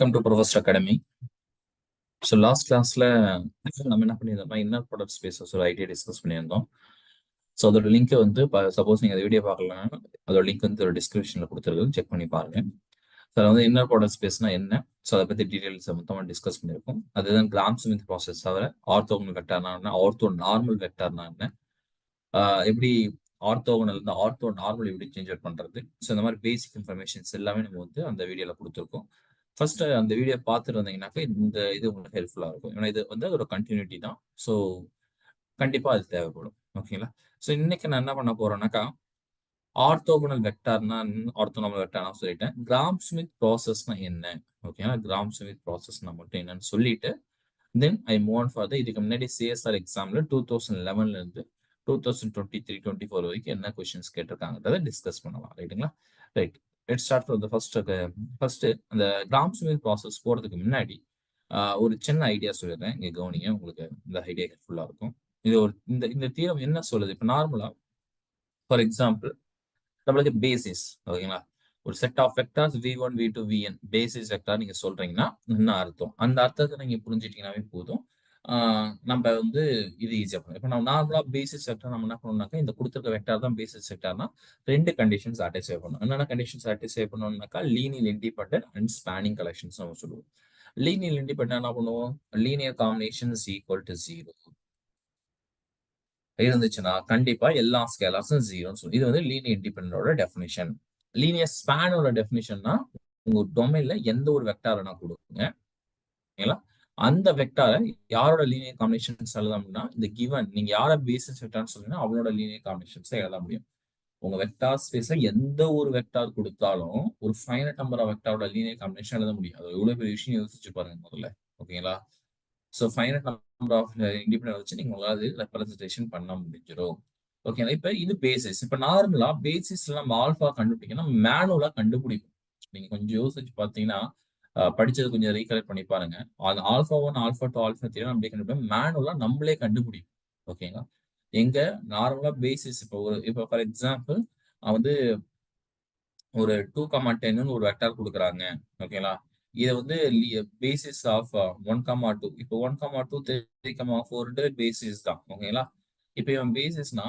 Welcome to Professor Academy. So last கிளாஸ்ல நம்ம என்ன பண்ணியிருந்தோம்னா இன்னர் ப்ராடக்ட் ஸ்பேசஸ் ஒரு ஐடியா டிஸ்கஸ் பண்ணியிருந்தோம். ஸோ அதோட லிங்க் வந்து சப்போஸ் நீங்கள் அந்த வீடியோ பார்க்கலாம், அதோட லிங்க் வந்து ஒரு டிஸ்கிரிப்ஷனில் கொடுத்துருக்கு, செக் பண்ணி பாருங்க. ஸோ அது வந்து இன்னர் ப்ராடக்ட் ஸ்பேஸ்னா என்ன, ஸோ அதை பற்றி டீடைல்ஸ் மொத்தமாக டிஸ்கஸ் பண்ணியிருக்கோம். அதுதான் கிராம் ஸ்மித் ப்ராசஸ் தவிர ஆர்த்தோகனல் வெக்டார்னா என்ன, ஆர்த்தோ நார்மல் வெக்டார்னா என்ன, எப்படி ஆர்த்தோகனல் இருந்து ஆர்த்தோ நார்மல் எப்படி சேஞ்ச் அவுட் பண்றது, ஸோ இந்த மாதிரி பேசிக் இன்ஃபர்மேஷன்ஸ் எல்லாமே நம்ம வந்து அந்த வீடியோவில் கொடுத்துருக்கோம். ஃபர்ஸ்ட் அந்த வீடியோ பார்த்துட்டு இருந்தீங்கன்னாக்கா இந்த இது உங்களுக்கு ஹெல்ப்ஃபுல்லா இருக்கும். ஏன்னா இது வந்து ஒரு கண்டினியூட்டி தான். ஸோ கண்டிப்பா அது தேவைப்படும். ஓகேங்களா? ஸோ இன்னைக்கு நான் என்ன பண்ண போறேன்னாக்கா, ஆர்த்தோகனல் வெக்டார்னா ஆர்த்தோனார்மல் வெக்டார்னா சொல்லிட்டேன். கிராம் ஸ்மித் ப்ராசஸ்னா என்ன? ஓகேங்களா? கிராம் ஸ்மித் ப்ராசஸ்னா மட்டும் என்னன்னு சொல்லிட்டு தென் ஐ மூவ் ஆன் ஃபார் இதுக்கு முன்னாடி சிஎஸ்ஆர் எக்ஸாம்ல 2011ல இருந்து 2023-24 வரைக்கும் என்ன கொஸ்டின்ஸ் கேட்டிருக்காங்கன்றத டிஸ்கஸ் பண்ணலாம். ரைட்டுங்களா? Right. Let's start from the first அந்த கிராம் ஸ்மித் ப்ராசஸ் போறதுக்கு முன்னாடி ஒரு சின்ன ஐடியா சொல்லிடுறேன். இங்க கவனிங்க, உங்களுக்கு இந்த ஐடியா ஹெல்ப்ஃபுல்லா இருக்கும். இது ஒரு இந்த இந்த தீரம் என்ன சொல்லுது? இப்போ நார்மலா ஃபார் எக்ஸாம்பிள் நம்மளுக்கு பேசிஸ், ஓகேங்களா, ஒரு set of vectors v1 v2 vn basis vector நீங்க சொல்றீங்கன்னா என்ன அர்த்தம், அந்த அர்த்தத்தை நீங்க புரிஞ்சிட்டீங்கன்னாவே போதும். நம்ம வந்து இது ஈஸியா பண்ணும். இப்போ நம்ம நார்மலா பேசிஸ் வெக்டார் நம்ம என்ன பண்ணணும்னாக்கா, இந்த கொடுத்துருக்க வெக்டார் தான் பேசிஸ் வெக்டார்னா ரெண்டு கண்டிஷன் சாட்டிஸ்ஃபை பண்ணணும். என்னென்ன கண்டிஷன் சாட்டிஸ்ஃபை பண்ணணும்னாக்கா, linear independent and spanning collections நம்ம சொல்லுவோம். லீனியர் இண்டிபெண்டன்ட் என்ன பண்ணுவோம், linear combination is equal to 0 இருந்துச்சுன்னா கண்டிப்பா எல்லா ஸ்கேலார்ஸும் 0 சொல்லுவோம். இது வந்து லீனியர் இண்டிபெண்டன்டோட டெஃபினிஷன். லீனியர் ஸ்பேனோட டெஃபினிஷன்னா, உங்க டொமைன்ல எந்த ஒரு வெக்டார் வேணா கொடுக்குங்க, ஓகேங்களா, அந்த வெக்டாரை யாரோட லீனியர் காம்பினேஷன்ஸ் எழுத முடியும்னா, இந்த கிவன் நீங்க யார பேசிஸ் வெக்டார்னு சொல்றீங்கன்னா அவங்களோட லீனியர் காம்பினேஷன்ஸை எழுத முடியும். உங்க வெக்டார் ஸ்பேஸ்ல எந்த ஒரு வெக்டார் கொடுத்தாலும் ஒரு ஃபைனட் நம்பர் ஆஃப் வெக்டாரோட லீனியர் காம்பினேஷன் எழுத முடியும். அது எவ்வளவு பெரிய விஷயம் யோசிச்சு பாருங்க முதல்ல. ஓகேங்களா? So finite number of independent வச்சு நீங்க உங்களால் ரெப்ரஸன்டேஷன் பண்ண முடிஞ்சிடும். ஓகேங்களா? இப்போ இது பேசிஸ். இப்போ நார்மலா பேசிஸ்ல நம்ம ஆல்ஃபா கண்டுபிடிக்கணும், மேனுவலா கண்டுபிடிக்கும். நீங்க கொஞ்சம் யோசிச்சு பார்த்தீங்கன்னா, படிச்சது கொஞ்சம் ரீகலெக்ட் பண்ணி பாருங்க. அது ஆல்ஃபா 1 ஆல்ஃபா 2 ஆல்ஃபா 3 நம்மளே கண்டுபிடிப்போம், மேனுவலா நம்மளே கண்டுபிடிக்கும். ஓகேங்களா? எங்க நார்மலா பேசிஸ் இப்போ ஃபார் எக்ஸாம்பிள் வந்து ஒரு 2,10 ஒரு வெக்டார் கொடுக்குறாங்க. ஓகேங்களா? இதை வந்து பேசிஸ் ஆஃப் 1,2 இப்போ 1,2 3,4 பேசிஸ் தான். ஓகேங்களா? இப்போ இவன் பேசிஸ்னா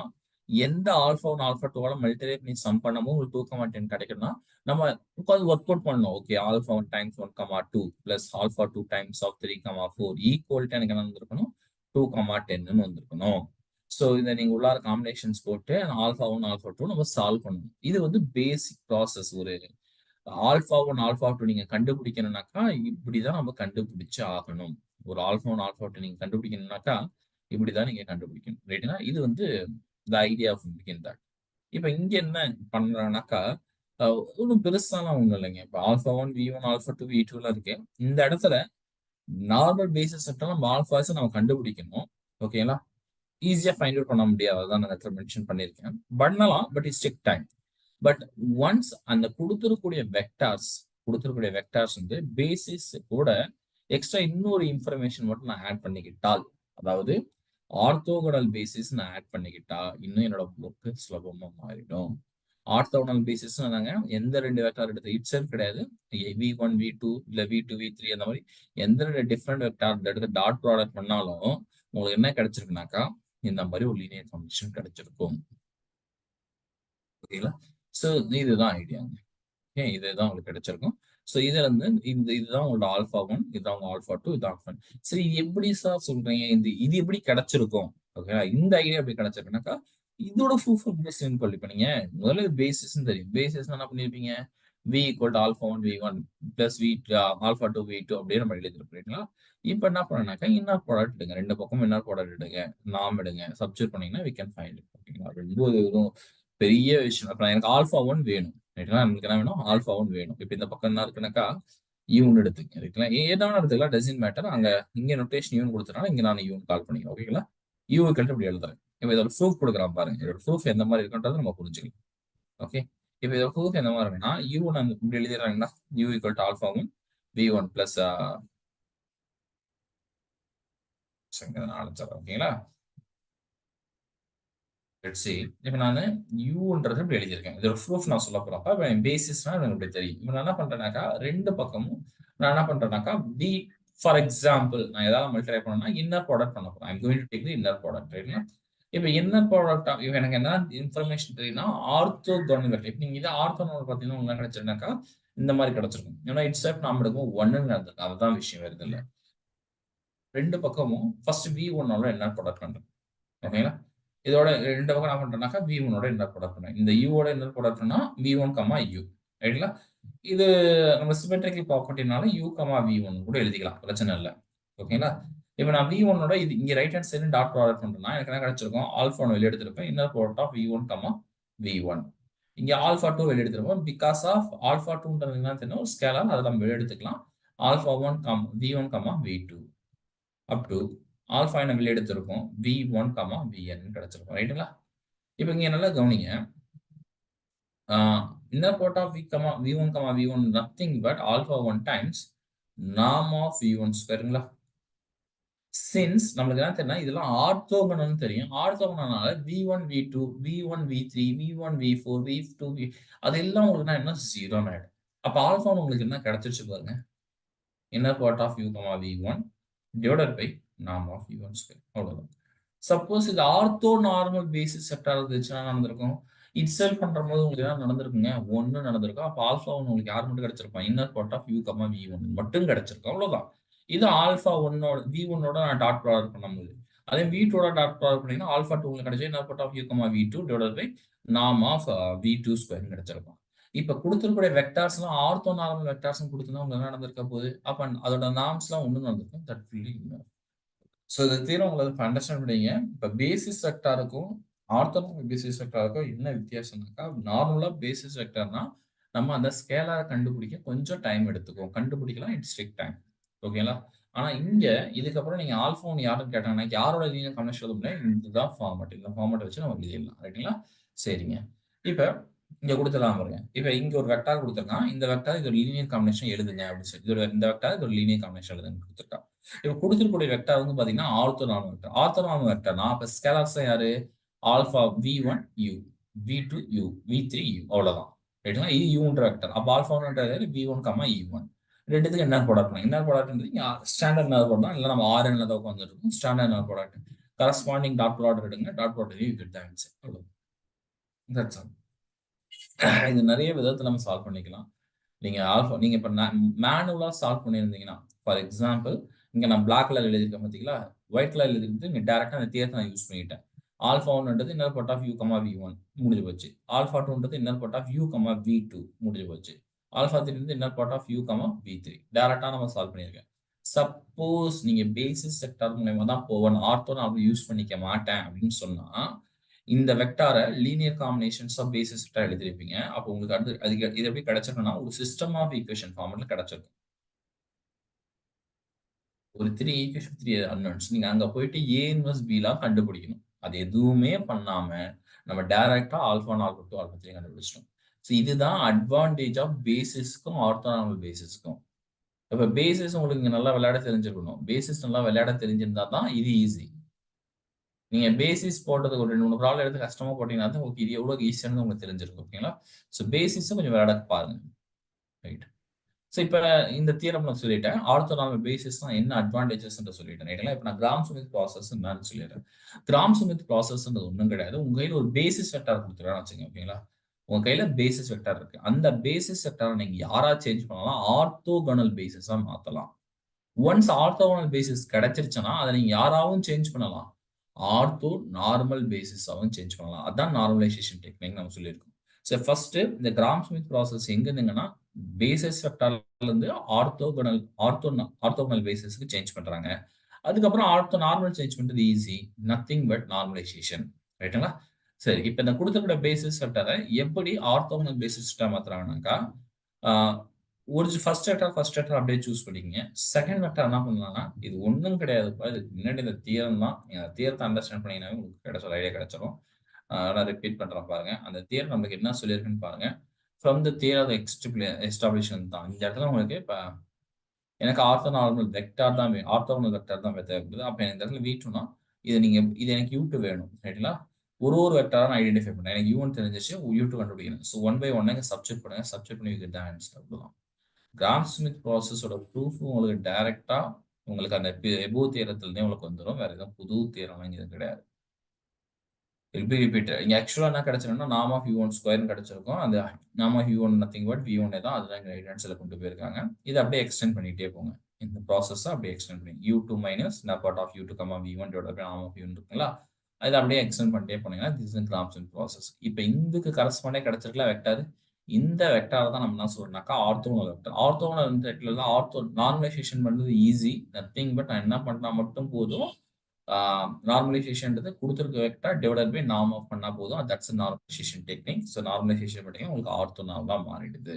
எந்த ஆல்ஃபா 1 ஆல்ஃபா 2 மல்டிப்ளை பண்ணி சம் பண்ணமோ உங்களுக்கு 2,10 கிடைக்கும்னா நம்ம உட்காந்து ஒர்க் அவுட் பண்ணணும். Okay, alpha 1 times 1,2 plus alpha 2 times of 3,4 equal to எனக்கு என்ன வந்திருக்கணும், 2,10 வந்திருக்கணும். ஸோ இதை நீங்க உள்ளார காம்பினேஷன்ஸ் போட்டு ஆல்ஃபா 1 ஆல்ஃபா 2 நம்ம சால்வ் பண்ணணும். இது வந்து பேசிக் ப்ராசஸ். ஒரு ஆல்ஃபா 1 ஆல்ஃபா 2 நீங்க கண்டுபிடிக்கணும்னாக்கா இப்படிதான் நம்ம கண்டுபிடிச்சு ஆகணும். ஒரு ஆல்ஃபா 1 ஆல்ஃபா 2 நீங்க கண்டுபிடிக்கணும்னாக்கா இப்படிதான் நீங்க கண்டுபிடிக்கணும். ரைட்டுனா? இது வந்து the idea of begin that. இப்ப இங்க என்ன பண்றாங்கனாக்கா, ஒன்றும் பெருசாலாம் ஒண்ணும் இல்லைங்க. இப்ப ஆல்ஃபா 1 v1 ஆல்ஃபா 2 v2 எல்லாம் இருக்கு. இந்த இடத்துல நார்மல் பேசிஸ் நம்ம ஆல்ஃபாஸ் நம்ம கண்டுபிடிக்கணும். ஓகேங்களா? ஈஸியா ஃபைண்ட் அவுட் பண்ண முடியாது. அதான் நான் இடத்துல மென்ஷன் பண்ணியிருக்கேன். பண்ணலாம், but it's take time. But once அந்த கொடுத்துருக்கூடிய வெக்டார்ஸ் வந்து பேசிஸ் கூட எக்ஸ்ட்ரா இன்னொரு இன்ஃபர்மேஷன் மட்டும் நான் ஆட் பண்ணிக்கிட்டால், அதாவது ஆர்த்தோகனல் பேசிஸ் நான் ஆட் பண்ணிக்கிட்டா இன்னும் என்னோட ஒர்க்கு சுலபமா மாறிடும். ஆர்த்தோகனல் பேசிஸ் நாங்க எந்த ரெண்டு வெக்டார் எடுத்து இட் செல்ஃப் கிடையாது, v1 v2 இல்ல v2 v3 அந்த மாதிரி எந்த ரெண்டு டிஃப்ரெண்ட் வெக்டார் எடுத்து டாட் ப்ராடக்ட் பண்ணாலும் உங்களுக்கு என்ன கிடைச்சிருக்குனாக்கா இந்த மாதிரி ஒரு லீனியர் காம்பினேஷன் கிடைச்சிருக்கும். ஓகேங்களா? ஸோ இதுதான் ஐடியாங்க. ஓகே, இதுதான் உங்களுக்கு கிடைச்சிருக்கும். ஸோ இதுல இருந்து இதுதான் உங்களோட ஆல்ஃபா 1, இதுதான் உங்க ஆல்ஃபா 2, இதுதான் ஆல்ஃபா. சரி, இது எப்படி சார் சொல்றீங்க, இது எப்படி கிடைச்சிருக்கும்? ஓகேங்களா? இந்த ஐடியா எப்படி கிடைச்சிருக்குனாக்கா, இதோட ப்ரூஃப் ரொம்ப சிம்பிள். இப்போ நீங்க முதல்ல பேசிஸ் தெரியும். பேசிஸ் என்ன பண்ணிருப்பீங்க, v equal to alpha 1 v1 plus alpha 2 v2 அப்படியே நம்ம எழுதிருப்பீங்களா? இப்போ என்ன பண்ணனாக்கா இன்னர் ப்ராடக்ட் எடுங்க, ரெண்டு பக்கம் இன்னர் ப்ராடக்ட் எடுங்க, நாம் எடுங்க, சப்ஸ்டியூட் பண்ணீங்கன்னா we can find it. ஓகேங்களா? ரொம்ப பெரிய விஷயம். அப்ப எனக்கு ஆல்ஃபா 1 வேணும். ரைட்டுங்களா? நமக்கு என்ன வேணும், ஆல்ஃபா 1 வேணும். இப்போ இந்த பக்கம் என்ன இருக்குனாக்கா யூன்னு எடுத்துக்கங்க. ரைட்டுங்களா? ஏதாவது எடுத்துக்கலாம், டசன்ட் மேட்டர். அங்க இங்க நோட்டேஷன் யூன்னு கொடுத்துறாங்க, இங்க நான் யூன்னு கால் பண்ணிக்கிறேன். ஓகேங்களா? யூ ஈக்குவல் இப்படி எழுதுறேன். இப்போ இதோட ப்ரூஃப் கொடுக்குறான் பாருங்க. இதோட ப்ரூஃப் எந்த மாதிரி இருக்குன்றதை நம்ம புரிஞ்சுக்கலாம். ஓகே, இப்போ இதோட ப்ரூஃப் எந்த மாதிரி இருக்குன்னா, யூ நான் இப்படி எழுதிடுறாங்கன்னா u equal to alpha 1 v1 plus ஓகேங்களா? லெட்ஸ் சே இப்ப நானு யூன்றது இப்படி எழுதியிருக்கேன். இதோட ப்ரூஃப் நான் சொல்லப் போறேன். அப்ப பேசிஸ்னா எனக்கு இப்படி தெரியும். இப்ப நான் என்ன பண்றேன்னாக்கா 2 பக்கமும் நான் என்ன பண்றேன்னாக்கா ஃபார் எக்ஸாம்பிள் நான் ஏதாவது மல்டிப்ளை பண்ணணும்னா இன்னர் ப்ராடக்ட் பண்ண போறேன். I am going to take the inner product ரைட்ங்களா? இப்ப இன்னர் ப்ராடக்ட் இப்ப எனக்கு என்ன இன்ஃபர்மேஷன் தெரியும்னா ஆர்த்தோகோனல் வெக்டர். இப்ப நீங்க இதே ஆர்த்தோகோனல் பார்த்தீங்கன்னா உங்களுக்கு என்ன கிடைச்சிருக்குனாக்கா இந்த மாரி கிடைச்சிருக்கும். ஏன்னா இட்ஸெல்ஃப் நாம எடுக்கும் 1ன்னு இருந்திருக்கு. அதுதான் விஷயம் வேற எதுவும் இல்ல. 2 பக்கமும் ஃபர்ஸ்ட் V1 ஓட இன்னர் ப்ராடக்ட் பண்றேன். ஓகேங்களா? இதோட 2 பக்கம் என்ன பண்றேன்னாக்கா, V1 ஓட இன்னர் ப்ராடக்ட் பண்ணேன். இந்த U ஓட இன்னர் ப்ராடக்ட்னா V1, U. ரைட்டுங்களா? இது நம்ம சிமெட்ரிக்கல் ப்ராப்பர்ட்டினால U, V1 கூட எழுதிக்கலாம். பிரச்சனை இல்ல. ஓகேங்களா? இப்ப நான் V1 ஓட இது இங்க ரைட் ஹேண்ட் சைடுல டாட் ப்ராடக்ட் பண்றேன்னா, எனக்கு என்ன கிடைச்சிருக்கும்? ஆல்ஃபான்னு வெளிய எடுத்திருப்பேன். Inner product of V1, V1. இங்க ஆல்ஃபா2 வெளிய எடுத்திருப்போம். பிக்காஸ் ஆஃப் ஆல்ஃபா2ன்றது என்னன்னு தெரியும். ஒரு ஸ்கேலார் அத நம்ம வெளிய எடுத்துக்கலாம். Alpha one, V1, V2. Up to alpha என்ன வெளிய எடுத்திருக்கோம். V1, Vn கிடைச்சிருக்கும். ரைட்டுங்களா? இப்ப இங்க நல்லா கவனிங்க. Inner product of V1, V1 nothing but alpha one times norm of V1 ஸ்கொயருங்களா? சின்ஸ் நம்மளுக்கு என்ன தெரியும்னா, இதெல்லாம் ஆர்த்தோகனல்னு தெரியும். ஆர்த்தோகனல்னால V1, V2, V1, V3, V1, V4, V2, அதெல்லாம் உங்களுக்கு என்ன 0 ஆயிடும். அப்ப ஆல்ஃபான்னு உங்களுக்கு என்ன கிடைச்சிருச்சு பாருங்க. Inner product of U, V1 divided by norm of V1 square. அவ்வளவுதான். சப்போஸ் இது ஆர்த்தோ நார்மல் பேசிஸ் செக்டார் இருந்துச்சுன்னா நடந்திருக்கும். இட்செல்ஃப் பண்றபோது உங்களுக்கு என்ன நடந்திருக்குங்க? 1 நடந்திருக்கும். அப்ப ஆல்ஃபா 1 உங்களுக்கு யார் மட்டும் கிடைச்சிருப்பான்? Inner product of U, V1 மட்டும் கிடைச்சிருக்கும். அவ்வளவுதான். இது ஆல்ஃபா 1 ஓட V1 ஓட நான் டாட் ப்ராடக்ட் பண்ணும்போது. அதே V2 ஓட டாட் ப்ராடக்ட் பண்ணீங்கன்னா ஆல்ஃபா 2 உங்களுக்கு கிடைச்சது inner product of U, V2 divided by norm of V2 square கிடைச்சிருக்கும். இப்ப குடுத்திருக்கக்கூடிய வெக்டார்ஸ்லாம் ஆர்த்தோ நார்மல் வெக்டார்ஸ்னு குடுத்திருந்தா உங்களுக்கு என்ன நடந்திருக்க போகுது? அப்ப அதோட நார்ம்ஸ்லாம் 1 நடந்திருக்கும். தட் வில் பி சோ இந்த தியரம் உங்களுக்கு இப்ப அண்டர்ஸ்டாண்ட் பண்ணீங்க. இப்ப பேசிஸ் வெக்டாருக்கும், ஆர்த்தோனார்மல் பேசிஸ் வெக்டாருக்கும் என்ன வித்தியாசம்னாக்கா, நார்மலா பேசிஸ் வெக்டார்னா, நம்ம அந்த ஸ்கேலார கண்டுபிடிக்க கொஞ்சம் டைம் எடுத்துக்கும். கண்டுபிடிக்கலாம் இட்ஸ் டேக் டைம். ஓகேங்களா? ஆனா இங்க இதுக்கப்புறம் நீங்க ஆல்ஃபா 1 யாருன்னு கேட்டாங்கன்னா, யாரோட லீனியர் காம்பினேஷன் எழுத முடியும்? இதுதான் ஃபார்மட். இந்த ஃபார்மட்ட வச்சு நம்ம எழுதிடலாம். ரைட்டுங்களா? சரிங்க. இப்ப இங்க குடுத்துருக்காங்க பாருங்க. இப்ப இங்க ஒரு வெக்டார் குடுத்திருக்கான். இந்த வெக்டார் இதோட லீனியர் காம்பினேஷன் எழுதுங்க அப்படின்னு சொல்லி. இந்த வெக்டார் இதோட லீனியர் காம்பினேஷன் எழுதுங்கன்னு குடுத்திருக்கான். இப்ப குடுத்திருக்கக்கூடிய வெக்டார் வந்து பாத்தீங்கன்னா ஆர்த்தோனார்மல் வெக்டார். ஆர்த்தோனார்மல் வெக்டார்னா அப்ப ஸ்கேலார்ஸ் யாரு? Alpha V1 U, V2 U, V3 U அவ்வளவுதான். ரைட்டுங்களா? இது யூன்ற வெக்டார். அப்ப ஆல்பான்றது V1, E1. ரெண்டுத்துக்கும் என்ன ப்ராடக்ட் பண்ணலாம்? என்ன ப்ராடக்ட்ன்றது ஸ்டாண்டர்ட் என்ன ப்ராடக்ட் இல்ல நம்ம RN தான் உட்கார்ந்துருக்கும். ஸ்டாண்டர்ட் என்ன ப்ராடக்ட். கரஸ்பாண்டிங் டாட் ப்ராடக்ட் எடுங்க. Dot product you get the answer. அவ்வளவுதான். That's all. இது நிறைய விதத்துல நம்ம சால்வ் பண்ணிக்கலாம். நீங்க இப்ப மேனுவலா சால்வ் பண்ணியிருந்தீங்கன்னா, ஃபார் எக்ஸாம்பிள் இங்க நான் பிளாக் கலர் எழுதியிருக்கேன் பாத்தீங்களா? ஒயிட் கலர் எழுதிட்டு இங்க டைரக்ட்டா அந்த தியரத்த நான் யூஸ் பண்ணிட்டேன். ஆல்பா 1ன்றது inner product of U, V1 முடிஞ்சு போச்சு. ஆல்பா 2ன்றது inner product of U, V2 முடிஞ்சு போச்சு. ஆல்பா 3ன்றது inner product of U, V3 டைரக்ட்டா நம்ம சால்வ் பண்ணியிருக்கேன். சப்போஸ் நீங்க பேசிஸ் செக்டார் மூலியமா தான் போவேன், ஆர்த்தோ நான் யூஸ் பண்ணிக்க மாட்டேன் அப்படின்னு சொன்னா, இந்த வெக்டார linear combinations of basis vector எழுதிருப்பீங்க. அப்போ உங்களுக்கு அடுத்து அதுக்கு இது எப்படி கிடைச்சிருக்கும்னா, ஒரு சிஸ்டம் ஆஃப் ஈக்குவேஷன் ஃபார்மட்ல கிடைச்சிருக்கும். ஒரு 3 ஈக்குவேஷன், 3 அன்னோன்ஸ். நீங்க அங்க போயிட்டு A இன்வெர்ஸ் Bலாம் கண்டுபிடிக்கணும். அது எதுவுமே பண்ணாம, நம்ம டைரக்ட்டா ஆல்பா 1, ஆல்பா 2, ஆல்பா 3 கண்டுபிடிச்சிட்டோம். சோ இதுதான் அட்வான்டேஜ் ஆஃப் பேசிஸ்க்கும், ஆர்த்தோனார்மல் பேசிஸ்க்கும். இப்ப பேசிஸ் உங்களுக்கு இங்க நல்லா விளையாட தெரிஞ்சிருக்கணும். பேசிஸ் நல்லா விளையாட தெரிஞ்சிருந்தா தான் இது ஈஸி. நீங்க பேசிஸ் போட்டதுக்கு ஒரு 2, 3 ப்ராப்ளம் எடுத்து கஷ்டமா போட்டீங்கன்னா தான் ஓகே இது எவ்வளவு ஈஸியானது உங்களுக்கு தெரிஞ்சிருக்கும். ஓகேங்களா? சோ பேசிஸ கொஞ்சம் விளையாட பாருங்க. ரைட். சோ இப்ப இந்த தியரம் நான் சொல்லிட்டேன். ஆர்த்தோனார்மல் பேசிஸ்னா என்ன அட்வான்டேஜஸ்ன்னு சொல்லிட்டேன். ரைட்டுங்களா? இப்ப நான் கிராம் ஸ்மித் ப்ராசஸ் என்னன்னு சொல்லிடுறேன். கிராம் ஸ்மித் ப்ராசஸ்ன்றது ஒண்ணும் கிடையாது. உங்க கையில ஒரு பேசிஸ் வெக்டார் குடுத்துருக்கான்னு வச்சுக்கோங்க. ஓகேங்களா? உங்க கையில பேசிஸ் வெக்டார் இருக்கு. அந்த பேசிஸ் வெக்டார நீங்க யாரா சேஞ்ச் பண்ணலாம்? ஆர்த்தோகனல் பேசிஸா மாத்தலாம். ஒன்ஸ் ஆர்த்தோகனல் பேசிஸ் கிடைச்சிருச்சுன்னா, அத நீங்க யாராவும் சேஞ்ச் பண்ணலாம். ஆர்த்தோ நார்மல் பேசிஸாவும் சேஞ்ச் பண்ணலாம். அதான் நார்மலைசேஷன் டெக்னிக் நம்ம சொல்லியிருக்கோம். சோ ஃபர்ஸ்ட் இந்த கிராம் ஸ்மித் ப்ராசஸ் எங்க இருந்துங்கன்னா, பேசிஸ் வெக்டார்ல இருந்து ஆர்த்தோகனல் பேசிஸ்க்கு சேஞ்ச் பண்றாங்க. அதுக்கப்புறம் ஆர்த்தோ நார்மல் சேஞ்ச் பண்றது ஈஸி. Nothing but normalisation. ரைட்டுங்களா? சரி. இப்ப இந்த குடுத்திருக்கிற பேசிஸ் வெக்டார எப்படி ஆர்த்தோகனல் பேசிஸ்டா மாத்துறாங்கன்னாக்கா, ஆ ஒரு ஃபர்ஸ்ட் வெக்டார் அப்படியே சூஸ் பண்ணிக்கங்க. செகண்ட் வெக்டார் என்ன பண்ணலாம்னா, இது ஒண்ணும் கிடையாதுப்பா. இதுக்கு முன்னாடி இந்த தியரம் தான். நீங்க அந்த தியரத்த அண்டர்ஸ்டாண்ட் பண்ணீங்கன்னாவே உங்களுக்கு கிடைச்ச ஐடியா கிடைச்சிரும். நான் ரிப்பீட் பண்றேன் பாருங்க. அந்த தியரம் நமக்கு என்ன சொல்லியிருக்குன்னு பாருங்க. ஃப்ரம் த தியரம் ஆஃப் எஸ்டாப்ளிஷ்மென்ட் தான். இந்த இடத்துல உங்களுக்கு இப்ப எனக்கு ஆர்த்தோனார்மல் வெக்டார் தான் வேணும். ஆர்த்தோகனல் வெக்டார் தான் தேவைப்படுது. அப்ப எனக்கு இந்த இடத்துல V2னா, இது எனக்கு U2 வேணும். ரைட்டுங்களா? ஒரு வெக்டாரை நான் ஐடென்டிஃபை பண்ணேன். எனக்கு U1 தெரிஞ்சிச்சு, U2 கண்டுபிடிக்கணும். ஸோ 1 பை 1 சப்ஸ்டிட் பண்ணுங்க. சப்ஸ்டிட் பண்ணி get the answer. அவ்வளவுதான். கிராம் ஸ்மித் ப்ராசஸோட ப்ரூஃப் உங்களுக்கு டைரக்டா உங்களுக்கு அந்த எபோவ் தியரத்திலிருந்தே உங்களுக்கு வந்துடும். வேற எதுவும் புது தியரம் இது கிடையாது. ரிப்பீட்டட். இங்க ஆக்சுவலா என்ன கிடைச்சிருக்குன்னா நார்ம் ஆஃப் U1 ஸ்கொயர்னு கிடைச்சிருக்கும். அந்த norm of U1 nothing but V1 தான். அதுதான் இங்க ரைட் ஹேண்ட் சைடுல கொண்டு போயிருக்காங்க. இதை அப்படியே எக்ஸ்டெண்ட் பண்ணிட்டே போங்க. இந்த ப்ராசஸ் அப்படியே எக்ஸ்டெண்ட் பண்ணி U2 minus part of U2 V1 divided by norm of U1 இருக்குங்களா? இதை அப்படியே எக்ஸ்டெண்ட் பண்ணிட்டே போனீங்கன்னா this is Gram Schmidt process. இப்போ இதுக்கு கரஸ்பாண்டே கிடைச்சிருக்கல வெக்டார். இந்த வெக்டாரை தான் நம்ம என்ன சொல்றோம்னாக்கா ஆர்த்தோகனல் வெக்டார். ஆர்த்தோகனல் வெக்டர்ல ஆர்த்தோ நார்மலைசேஷன் பண்றது ஈஸி. நத்திங் பட் நான் என்ன பண்ணா மட்டும் போதும், நார்மலைசேஷன்ன்றது கொடுத்துருக்க vector divided by norm of பண்ணா போதும். That's normalization technique. So normalization பண்ணிட்டீங்கன்னா உங்களுக்கு ஆர்த்தோனாவா மாறிடுது.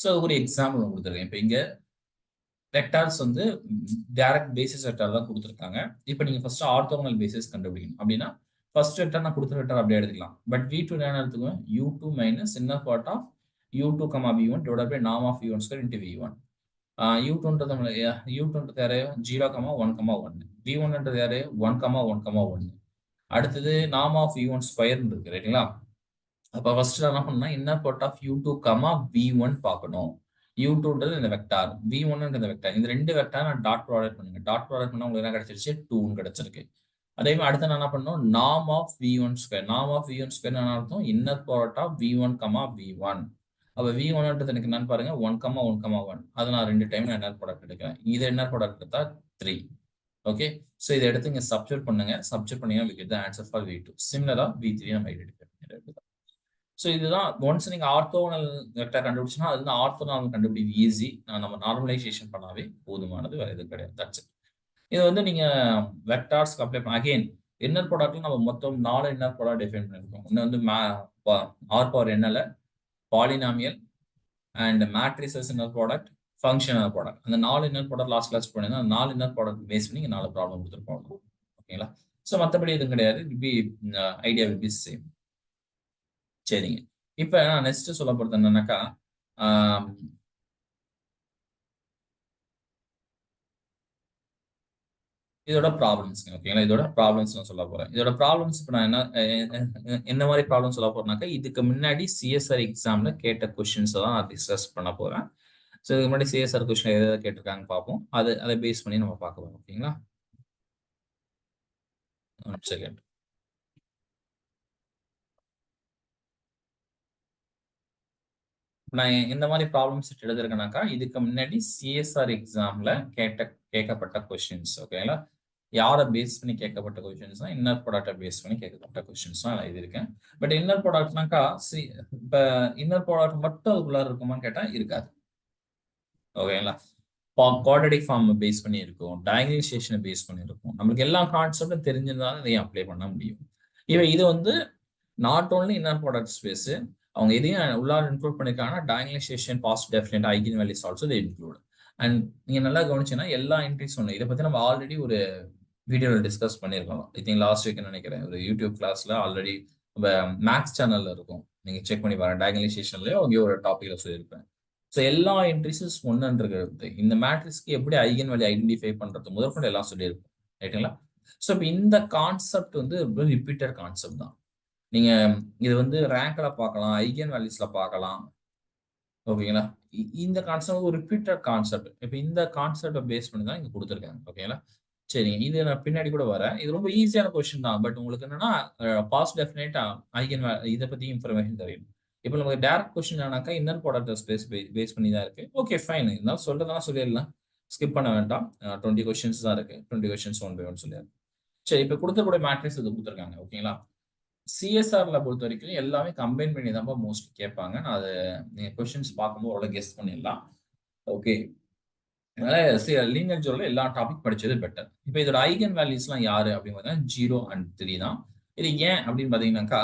ஸோ ஒரு எக்ஸாம்பிள் கொடுத்துருக்கேன். இப்போ இங்க வெக்டார்ஸ் வந்து டைரக்ட் பேசிஸ் வெக்டார் தான் கொடுத்துருக்காங்க. இப்போ நீங்க ஃபர்ஸ்ட் ஆர்த்தோகனல் பேசிஸ் கண்டுபிடிக்கணும். அப்படின்னா ஃபர்ஸ்ட் வெக்டார் நான் கொடுத்த வெக்டார் அப்படியே எடுத்துக்கலாம். பட் V2 என்ன எடுத்துக்குவேன்? U2 minus inner part of U2, V1 divided by norm of U1 square into V1. U2ன்றது U2ன்றது யாரு? 0, 1, 1. V1ன்றது யாரு? 1, 1, 1. அடுத்தது நார்ம் ஆஃப் V1 ஸ்கொயர் இருக்கு ரைட்டுங்களா? அப்ப ஃபர்ஸ்ட் என்ன பண்ணா inner part of U2, V1 பார்க்கணும். U2ன்றது இந்த வெக்டார், V1ன்றது இந்த வெக்டார். இந்த ரெண்டு வெக்டார் நான் டாட் ப்ராடக்ட் பண்ணுங்க. டாட் ப்ராடக்ட் பண்ணா உங்களுக்கு என்ன கிடைச்சிருச்சு? 2 கிடைச்சிருக்கு. அதே மாதிரி அடுத்து நான் என்ன பண்ணணும்? Norm of V1 square. Norm of V1 square என்ன அர்த்தம்? Inner product of V1, V1. அப்ப V1ன்றது எனக்கு என்னன்னு பாருங்க 1, 1, 1. அதை நான் 2 டைம் நான் இன்னர் ப்ராடக்ட் எடுக்கிறேன். இது இன்னர் ப்ராடக்ட் எடுத்தா 3. ஓகே, ஸோ இதை எடுத்து இங்க சப்ஸ்டிட் பண்ணுங்க. சப்ஸ்டிட் பண்ணீங்கன்னா we get the answer for V2. சிமிலரா V3 நம்ம ஐடென்டிஃபை பண்ணிடுறோம். ஸோ இதுதான் ஒன்ஸ் நீங்க ஆர்த்தோகனல் வெக்டார் கண்டுபிடிச்சுன்னா அது வந்து ஆர்த்தோகனல் கண்டுபிடிக்க ஈஸி. நம்ம நார்மலைசேஷன் பண்ணாவே போதுமானது, வேற எதுவும் கிடையாது. That's it. இது வந்து நீங்க வெக்டார்ஸ்க்கு அப்ளை பண்ண அகைன் இன்னர் ப்ராடக்ட்ல நம்ம மொத்தம் 4 இன்னர் ப்ராடக்ட் டிஃபைன் பண்ணிருக்கோம். ஒன்று வந்து ஆர் பவர் என்னல polynomial and matrices inner product, functional product. அந்த 4 இன்னர் ப்ராடக்ட் லாஸ்ட் கிளாஸ் பண்ணிருந்தா அந்த 4 இன்னர் ப்ராடக்ட் பேஸ் பண்ணி 4 ப்ராப்ளம் கொடுத்துருப்போம். ஓகேங்களா? ஸோ மற்றபடி எதுவும் கிடையாது. Idea will be same. சரிங்க, இப்ப நான் நெக்ஸ்ட் சொல்ல போறது என்னன்னாக்கா இதோட ப்ராப்ளம்ஸ். ஓகேங்களா? இதோட ப்ராப்ளம்ஸ் நான் சொல்ல போறேன். இதோட ப்ராப்ளம்ஸ் இப்போ நான் என்ன மாதிரி ப்ராப்ளம் சொல்ல போறேன்னாக்கா இதுக்கு முன்னாடி சிஎஸ்ஆர் எக்ஸாம்ல கேட்ட கொஸ்டின்ஸ் தான் நான் டிஸ்கஸ் பண்ண போறேன். ஸோ இதுக்கு முன்னாடி சிஎஸ்ஆர் கொஸ்டின் எதாவது கேட்டிருக்காங்க பார்ப்போம். அதை பேஸ் பண்ணி நம்ம பார்க்க போறோம். ஓகேங்களா? One second. நான் இந்த மாதிரி ப்ராப்ளம் செட் எழுதிருக்கேனாக்கா இதுக்கு முன்னாடி சிஎஸ்ஆர் எக்ஸாம்ல கேட்கப்பட்ட கொஸ்டின்ஸ். ஓகேங்களா? யாரை பேஸ் பண்ணி கேட்கப்பட்ட கொஸ்டின்ஸ் தான் இன்னர் ப்ராடக்டை பேஸ் பண்ணி கேட்கப்பட்ட கொஸ்டின்ஸ் தான் நான் எழுதியிருக்கேன். பட் இன்னர் ப்ராடக்ட்னாக்கா இப்போ இன்னர் ப்ராடக்ட் மட்டும் அதுக்குள்ளார இருக்குமான்னு கேட்டா இருக்காது. ஓகேங்களா? குவாட்ரடிக் ஃபார்ம் பேஸ் பண்ணி இருக்கும், டயகனலைசேஷனை பேஸ் பண்ணி இருக்கும். நம்மளுக்கு எல்லா கான்செப்டும் தெரிஞ்சிருந்தாலும் இதையும் அப்ளை பண்ண முடியும். இது வந்து not only inner product space, அவங்க எதையும் உள்ளார இன்க்ளூட் பண்ணிருக்காங்கன்னா diagonalization, positive definite, eigen values also they include. And நீங்க நல்லா கவனிச்சீங்கன்னா எல்லா என்ட்ரிஸ் ஒன்று இதை பத்தி நம்ம ஆல்ரெடி ஒரு வீடியோவில் டிஸ்கஸ் பண்ணியிருக்கோம். ஐ திங்க் லாஸ்ட் வீக் நினைக்கிறேன் ஒரு யூடியூப் கிளாஸ்ல ஆல்ரெடி மேக்ஸ் சேனல்ல இருக்கும். நீங்க செக் பண்ணி பாருங்க. டயகனலைசேஷன்லயோ அவங்க ஒரு டாபிக்ல சொல்லியிருப்பேன். ஸோ எல்லா என்ட்ரிஸஸ் ஒன்றுன்றது இந்த மேட்ரிக்ஸ்க்கு எப்படி ஐகன் வேல்யூ ஐடென்டிஃபை பண்றது முதற்கொண்டு எல்லாம் சொல்லியிருப்போம். ரைட்டுங்களா? ஸோ இப்போ இந்த கான்செப்ட் வந்து ரிப்பீட்டட் கான்செப்ட் தான். நீங்க இது வந்து ரேங்க்ல பார்க்கலாம், ஐகன் வேல்யூஸ்ல பார்க்கலாம். ஓகேங்களா? இந்த கான்செப்ட் ஒரு ரிப்பீட்டட் கான்செப்ட். இப்போ இந்த கான்செப்டை பேஸ் பண்ணி தான் இங்க கொடுத்துருக்காங்க. ஓகேங்களா? சரிங்க, இது நான் பின்னாடி கூட வரேன். இது ரொம்ப ஈஸியான கொஸ்டின் தான். பட் உங்களுக்கு என்னன்னா பாஸ் டெஃபினேட்டா ஐகன் இதை பத்தி இன்ஃபர்மேஷன் தெரியும். இப்போ நமக்கு டேரக்ட் கொஸ்டின் ஆனாக்கா இன்னர் ப்ராடக்ட் ஸ்பேஸ் பேஸ் பண்ணி தான் இருக்கு. ஓகே ஃபைன், இருந்தாலும் சொல்றதெல்லாம் சொல்லிடலாம், ஸ்கிப் பண்ண வேண்டாம். 20 கொஸ்டின்ஸ் தான் இருக்கு. 20 கொஸ்டின்ஸ் 1 by 1 சொல்லிடுறேன். சரி, இப்போ கொடுத்தக்கூடிய மேட்ரிக்ஸ் இது கொடுத்துருக்காங்க. ஓகேங்களா? சிஎஸ்ஆர்ல பொறுத்த வரைக்கும் எல்லாமே கம்பைன் பண்ணி தான் மோஸ்ட்லி கேட்பாங்க. நான் அதை நீங்க கொஸ்டின்ஸ் பார்க்கும்போது அவ்வளோ கெஸ் பண்ணிடலாம். ஓகே, அதனால லீனியர் ஜோர்ல எல்லா டாபிக் படிச்சது பெட்டர். இப்போ இதோட ஐகன் வேல்யூஸ்லாம் யாரு அப்படின்னு பார்த்தீங்கன்னா 0 and 3 தான். இது ஏன் அப்படின்னு பார்த்தீங்கன்னாக்கா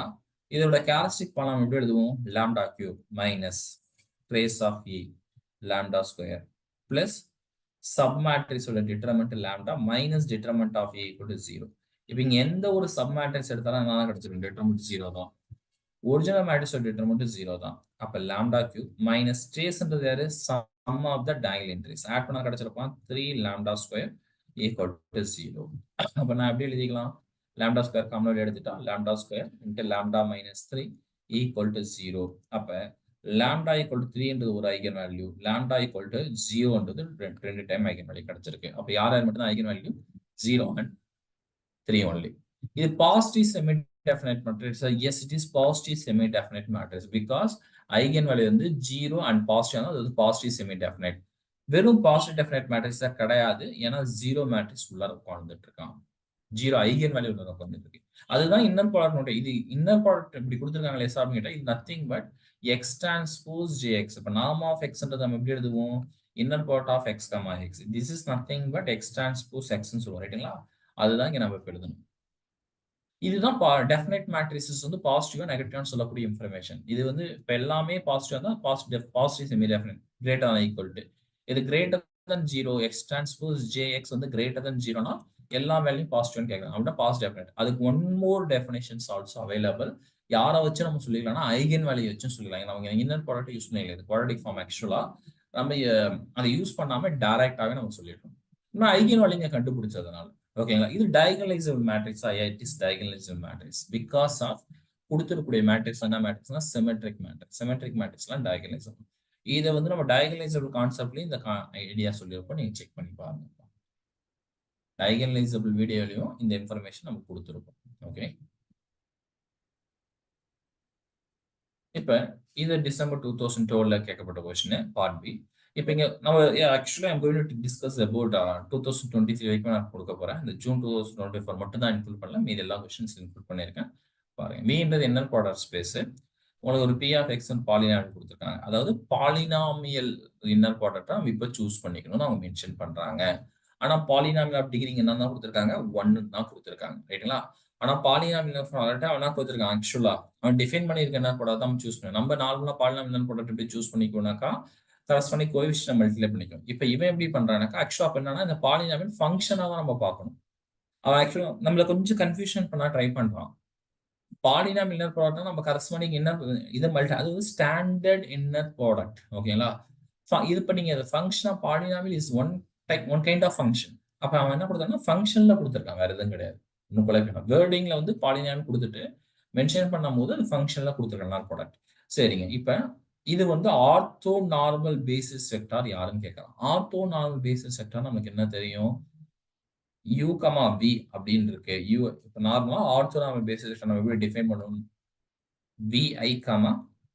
இதோட கேரக்டரிஸ்டிக் பாலம் எப்படி எழுதுவோம்? Lambda cube minus trace of A lambda square plus சப்மேட்ரிக்ஸோட determinant lambda minus determinant of A equal to 0. இப்போ இங்க எந்த ஒரு சப்மேட்ரிக்ஸ் எடுத்தாலும் என்ன கிடைச்சிருக்கு? டிட்டர்மெண்ட் 0 தான். ஒரிஜினல் மேட்ரிக்ஸோட டிட்டர்மெண்ட் 0 தான். அப்ப லாம்டா கியூப் மைனஸ் ட்ரேஸ்ன்றது யாரு? Sum of the diagonal entries add பண்ணா கிடைச்சிருப்பான் 3 லாம்டா ஸ்கொயர் ஈக்குவல் டு 0. அப்ப நான் எப்படி எழுதிக்கலாம்? லாம்டா ஸ்கொயர் காமன் எடுத்துட்டா lambda square into lambda minus 3 equal to 0. அப்ப லாம்டா ஈக்குவல் டு 3 ஒரு eigen value, lambda equal to 0 ரெண்டு டைம் ஐகன் வேல்யூ கிடைச்சிருக்கு. அப்ப யார் யார் மட்டும் தான் ஐகன் வேல்யூ? 0 and 3 only. இது positive semi definite matrix. Yes, it is positive semi definite matrix because eigen value வந்து 0 அண்ட் பாசிட்டிவ், அது பாசிட்டிவ் செமி டெஃபினைட். வெறும் பாசிட்டிவ் டெஃபினைட் மேட்ரிக்ஸ் தான் கிடையாது, ஏன்னா 0 மேட்ரிக்ஸ் உள்ளார உட்கார்ந்துட்டு இருக்கான். 0 ஐகன் வேல்யூ உள்ளார உட்கார்ந்துட்டு இருக்கு. அதுதான் இன்னர் ப்ராடக்ட் நோட். இது இன்னர் ப்ராடக்ட் இப்படி கொடுத்துருக்காங்க எஸ் அப்படின்னு கேட்டா இது nothing but X transpose J X. இப்போ நார்ம் ஆஃப் எக்ஸ்ன்றது நம்ம எப்படி எழுதுவோம்? Inner product of X comma X. This is nothing but X transpose எக்ஸ்ன்னு சொல்லுவோம், ரைட்டுங்களா? அதுதான் இங்க நம்ம எழுதணும். இதுதான் டெஃபினைட் மேட்ரிசஸ் வந்து பாசிட்டிவா நெகட்டிவ்னு சொல்லக்கூடிய இன்ஃபர்மேஷன். இது வந்து இப்போ எல்லாமே பாசிட்டிவா தான் positive semi definite greater and equal to. இது greater than 0 X transpose J X வந்து கிரேட்டர் than 0னா எல்லா வேல்யூம் பாசிட்டிவ்னு கேட்கலாம். அப்படின்னா பாசிட்டிவ் டெஃபினைட். அதுக்கு one more definitions also available. யாரை வச்சு நம்ம சொல்லிக்கலாம்னா ஐகன் வேல்யூ வச்சும் சொல்லிக்கலாம். நம்ம இன்னர் ப்ராடக்ட் யூஸ் பண்ணல, குவாட்ரேட்டிக் ஃபார்ம் ஆக்சுவலா நம்ம அதை யூஸ் பண்ணாம டைரக்டாவே நம்ம சொல்லிடுறோம். இன்னும் ஐகன் வேல்யூங்க கண்டுபிடிச்சதுனால ஓகேங்களா. இது diagonalizable matrix. It is diagonalizable matrix because of கொடுத்துருக்கூடிய மேட்ரிக்ஸ் என்ன மேட்ரிக்ஸ்னா சிமெட்ரிக் மேட்ரிக்ஸ். சிமெட்ரிக் மேட்ரிக்ஸ்லாம் டயகனலைசபிள். இதை வந்து நம்ம டயகனலைசபிள் கான்செப்ட்லயும் இந்த ஐடியா சொல்லியிருப்போம், நீங்க செக் பண்ணி பாருங்க. டயகனலைசபிள் வீடியோலையும் இந்த இன்ஃபர்மேஷன் நம்ம கொடுத்துருப்போம். ஓகே, இப்ப இது டிசம்பர் 2012 கேட்கப்பட்ட கொஸ்டின் பார்ட் பி. இப்போ இங்க நம்ம actually I'm going to discuss about 2023 வரைக்கும் நான் கொடுக்க போறேன். இந்த ஜூன் 2024 மட்டும் தான் இன்க்ளூட் பண்ணல, மீதி எல்லா கொஸ்டின்ஸ் இன்க்ளூட் பண்ணியிருக்கேன். பாருங்க, மீன்றது என்ன ப்ராடக்ட் ஸ்பேஸ். உங்களுக்கு ஒரு பி ஆஃப் எக்ஸ் பாலினாமியல் கொடுத்துருக்காங்க. அதாவது பாலினாமியல் இன்னர் ப்ராடக்டா நம்ம இப்போ சூஸ் பண்ணிக்கணும்னு அவங்க மென்ஷன் பண்றாங்க. ஆனா பாலினாமியல் ஆஃப் டிகிரி என்ன தான் கொடுத்துருக்காங்க? 1 தான் கொடுத்துருக்காங்க, ரைட்டுங்களா? ஆனா பாலினாமியல் ப்ராடக்ட் அவனா கொடுத்துருக்கான். ஆக்சுவலா அவன் டிஃபைன் பண்ணியிருக்க என்ன ப்ராடக்ட் தான் சூஸ் பண்ணி. நம்ம நார்மலா பாலினாமியல் ப்ராடக்ட் எப்படி சூஸ் பண்ணிக்கோனாக்கா கரஸ்பாண்டிங் கோஎஃபிஷியன்ட் மல்டிப்ளை பண்ணிக்கும். இப்போ இவன் எப்படி பண்றானாக்கா ஆக்சுவலா என்னன்னா இந்த பாலினாமியல் ஃபங்க்ஷனா தான் நம்ம பார்க்கணும். அவன் ஆக்சுவலா நம்மள கொஞ்சம் கன்ஃபியூஷன் பண்ண ட்ரை பண்றான். பாலினாமியல் இன்னர் ப்ராடக்ட் நம்ம கரஸ்பாண்டிங் இன்னர் இது மல்டி, அது ஸ்டாண்டர்ட் இன்னர் ப்ராடக்ட். ஓகேங்களா? இது பண்ணீங்க function of polynomial is one kind of function. அப்ப அவன் என்ன கொடுத்தான்னா ஃபங்க்ஷன்ல கொடுத்துருக்கான், வேற எதுவும் கிடையாது. இன்னும் குழப்பம். வேர்டிங்ல வந்து பாலினாமியல் கொடுத்துட்டு மென்ஷன் பண்ணும்போது அது ஃபங்க்ஷன்ல கொடுத்துருக்கான் ப்ராடக்ட். சரிங்க, இப்ப இது வந்து ஆர்த்தோ நார்மல் பேசிஸ் வெக்டார் யாருன்னு கேட்கலாம். ஆர்த்தோ நார்மல் பேசிஸ் வெக்டார் நமக்கு என்ன தெரியும்? u, v அப்படின்னு இருக்கு. u இப்போ நார்மலா ஆர்த்தோ நார்மல் பேசிஸ் வெக்டார் நம்ம எப்படி டிஃபைன் பண்ணுவோம்? vi,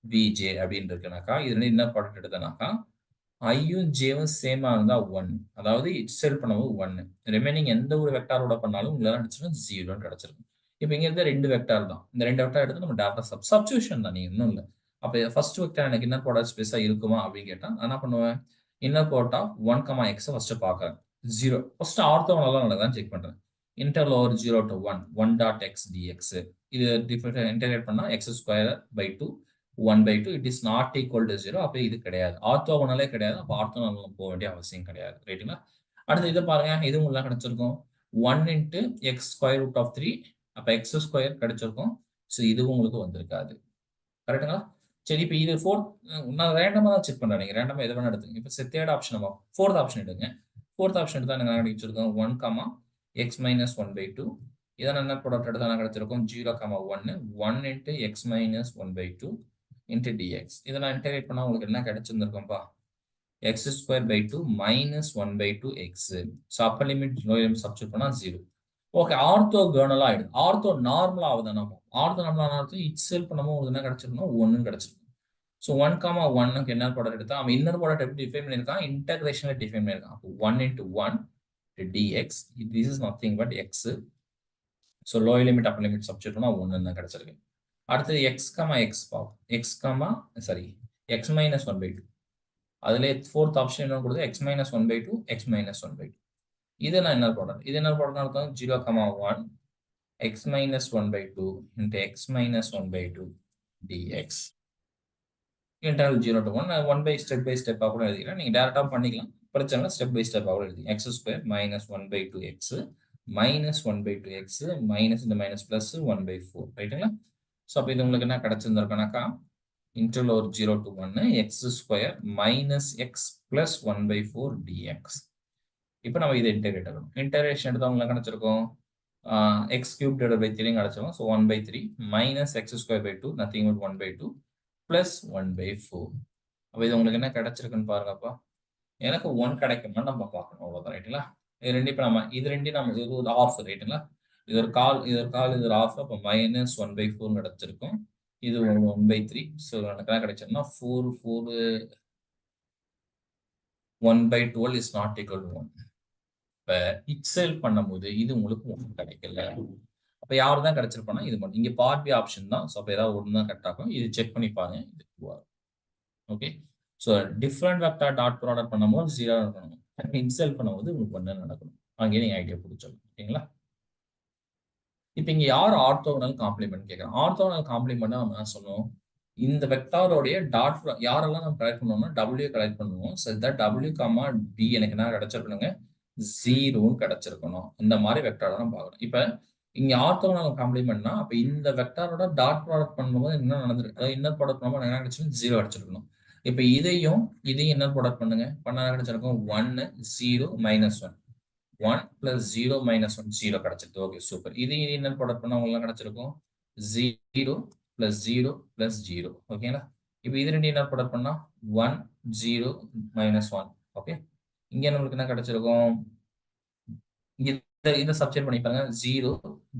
vj அப்படின்னு இருக்குனாக்கா இது என்ன ப்ராடக்ட் எடுத்தனாக்கா ஐயும் ஜேவும் சேமா இருந்தா 1, அதாவது இட் செல் பண்ணும்போது 1. ரிமைனிங் எந்த ஒரு வெக்டாரோட பண்ணாலும் உங்களால அடிச்சிடும் 0 கிடைச்சிருக்கும். இப்போ இங்க இருந்த 2 வெக்டார் தான். இந்த 2 வெக்டார் எடுத்து நம்ம டேரக்டா சப்ஸ்டிடியூஷன் தான், நீங்க இன்னும் இல்லை. அப்போ ஃபர்ஸ்ட் வெக்டார் எனக்கு இன்னர் ப்ராடக்ட் ஸ்பேஸா இருக்குமா அப்படின்னு கேட்டா நான் என்ன பண்ணுவேன்? Inner product of 1, x first பார்க்கறேன். 0 ஃபர்ஸ்ட் ஆர்த்தோகனலா நடக்குதான்னு செக் பண்றேன். Interval over 0 to 1 dot x dx. இது டிஃபரெண்ட் இன்டகிரேட் பண்ணா x² 1/2 it is not equal to 0. அப்போ இது கிடையாது, ஆர்த்தோகனலே கிடையாது. அப்போ ஆர்த்தோகனல் போக வேண்டிய அவசியம் கிடையாது, ரைட்டுங்களா? அடுத்து இதை பாருங்க, இதுவும் உள்ள கிடைச்சிருக்கும் 1 into x²√3. அப்போ x² கிடைச்சிருக்கும். ஸோ இதுவும் உங்களுக்கு வந்திருக்காது, கரெக்டுங்களா? சரி, இப்போ இது நான் ரேண்டமா தான் செக் பண்றேன். நீங்க ரேண்டமா எது வேணா எடுத்துங்க. இப்போ தேர்ட் ஆப்ஷன், ஃபோர்த் ஆப்ஷன் எடுங்க. ஃபோர்த் ஆப்ஷன் எடுத்தா எனக்கு கிடைச்சிருக்கும் 1, x - 1/2. இதான் என்ன ப்ராடக்ட் எடுத்தா கிடைச்சிருக்கும் 0, 1 1 into x - 1/2 into dx. இதை நான் இன்டகிரேட் பண்ணா உங்களுக்கு என்ன கிடைச்சிருந்திருக்கும்பா? x²/2 - 1/2 x. So Appar limit lower limit substitute பண்ணா 0. ஓகே, ஆர்த்தோகனலா ஆயிடுது. ஆர்த்தோ நார்மலா ஆகுது. நம்ம ஆர்த்தோ நார்மலா இட் செல் பண்ணும்போது உங்களுக்கு என்ன கிடைச்சிருக்கணும்? 1 கிடைச்சிருக்கும். ஸோ 1, 1க்கு என்ன ப்ராடக்ட் எடுத்தா அவன் இன்னர் ப்ராடக்ட் எப்படி டிஃபைன் பண்ணியிருக்கான்? இன்டகிரேஷன்ல டிஃபைன் பண்ணியிருக்கான். அப்போ 1 into 1 dx. this is nothing but x. So lower limit upper limit substitute பண்ணா 1 தான் கிடைச்சிருக்கு. அடுத்தது x, x - 1/2. அதுல ஃபோர்த் ஆப்ஷன் என்ன கொடுத்து x - 1/2 x - 1/2. இது நான் என்ன ப்ராடக்ட்? இது என்ன ப்ராடக்ட் அர்த்தம்? 0, 1 x - 1/2 into x - 1/2 dx. Interval 0 to 1 step by ஸ்டெப்பாக கூட எழுதிக்கலாம். நீங்க டேரக்டா பண்ணிக்கலாம், பிரச்சனை ஸ்டெப் பை ஸ்டெப்பாக கூட எழுதி x² - 1/2 x -1/2 x மைனஸ் இந்த மைனஸ் பிளஸ் 1/4, ரைட்டுங்களா? ஸோ அப்போ இது உங்களுக்கு என்ன கிடைச்சிருந்திருக்குனாக்கா இன்டர்வல் ஒரு 0 to 1 x² - x plus 1/4 dx. இப்போ நம்ம இதை இன்டகிரேட் ஆகணும். இன்டகிரேஷன் எடுத்தா உங்களுக்கு கிடைச்சிருக்கும் x cube divided by 3 கிடைச்சிடும். So 1 by 3 minus x square by 2 nothing but 1 by 2 plus 1 by 4. அப்ப இது உங்களுக்கு என்ன கிடைச்சிருக்குன்னு பாருங்கப்பா. எனக்கு 1 கிடைக்குமா நம்ம பார்க்கணும் அவ்வளவுதான் ரைட்டுங்களா. இது ரெண்டு இப்ப நம்ம இது ரெண்டு நம்ம இது ஒரு ஆஃப் ரைட்டுங்களா. இது ஒரு கால் இது ஒரு கால் இது ஒரு ஆஃப். அப்ப மைனஸ் 1 by 4 கிடைச்சிருக்கும். இது 1 by 3. ஸோ எனக்கு என்ன கிடைச்சிருந்தா 1 by 12 is not equal to 1. இப்ப இட்செல்ஃப் பண்ணும்போது இது உங்களுக்கு 1 கிடைக்கல. அப்ப யாரு தான் கிடைச்சிருப்பானா இது மட்டும். இங்க பார்ட் பி ஆப்ஷன் தான். ஸோ அப்ப ஏதாவது ஒன்று தான் கரெக்ட் ஆகும். இது செக் பண்ணி பாருங்க. இது 2 ஆகும். Okay. So different vector dot product பண்ணும்போது 0 இருக்கணும். இன்செல்ஃப் பண்ணும்போது உங்களுக்கு 1 நடக்கணும். அங்கேயே நீங்க ஐடியா பிடிச்சிடலாம். ஓகேங்களா. இப்ப இங்க யார் ஆர்த்தோகனல் காம்ப்ளிமெண்ட் கேட்கறோம். ஆர்த்தோகனல் காம்ப்ளிமெண்ட் நம்ம என்ன சொன்னோம், இந்த வெக்டாரோடைய டாட் யாரெல்லாம் நம்ம கலெக்ட் பண்ணுவோம்னா W கலெக்ட் பண்ணுவோம். ஸோ தட் W, D எனக்கு என்ன கிடைச்சிருக்கணுங்க 0 கிடைச்சிருக்கணும். இந்த மாதிரி வெக்டார் தான் பார்க்கணும். இப்ப இங்க ஆர்த்தோகனல் காம்ப்ளிமெண்ட்னா அப்ப இந்த வெக்டாரோட டாட் ப்ராடக்ட் பண்ணும்போது என்ன நடந்திருக்கு, அதாவது இன்னர் ப்ராடக்ட் பண்ணும்போது என்ன கிடைச்சிருக்கும் 0 கிடைச்சிருக்கணும். இப்ப இதையும் இன்னர் ப்ராடக்ட் பண்ணுங்க. பண்ணா கிடைச்சிருக்கும் 1 0 -1 1 plus 0 minus 1 0 கிடைச்சிருக்கு. Okay super. இது இன்னர் ப்ராடக்ட் பண்ணா உங்களுக்கு கிடைச்சிருக்கும் 0 plus 0 plus 0. ஓகேங்களா. இப்போ இது ரெண்டு இன்னர் ப்ராடக்ட் பண்ணா 1 0 minus 1. ஓகே. இங்க நம்மளுக்கு என்ன கிடைச்சிருக்கும், இத சப்ஸ்டிட்யூட் பண்ணி பாருங்க. 0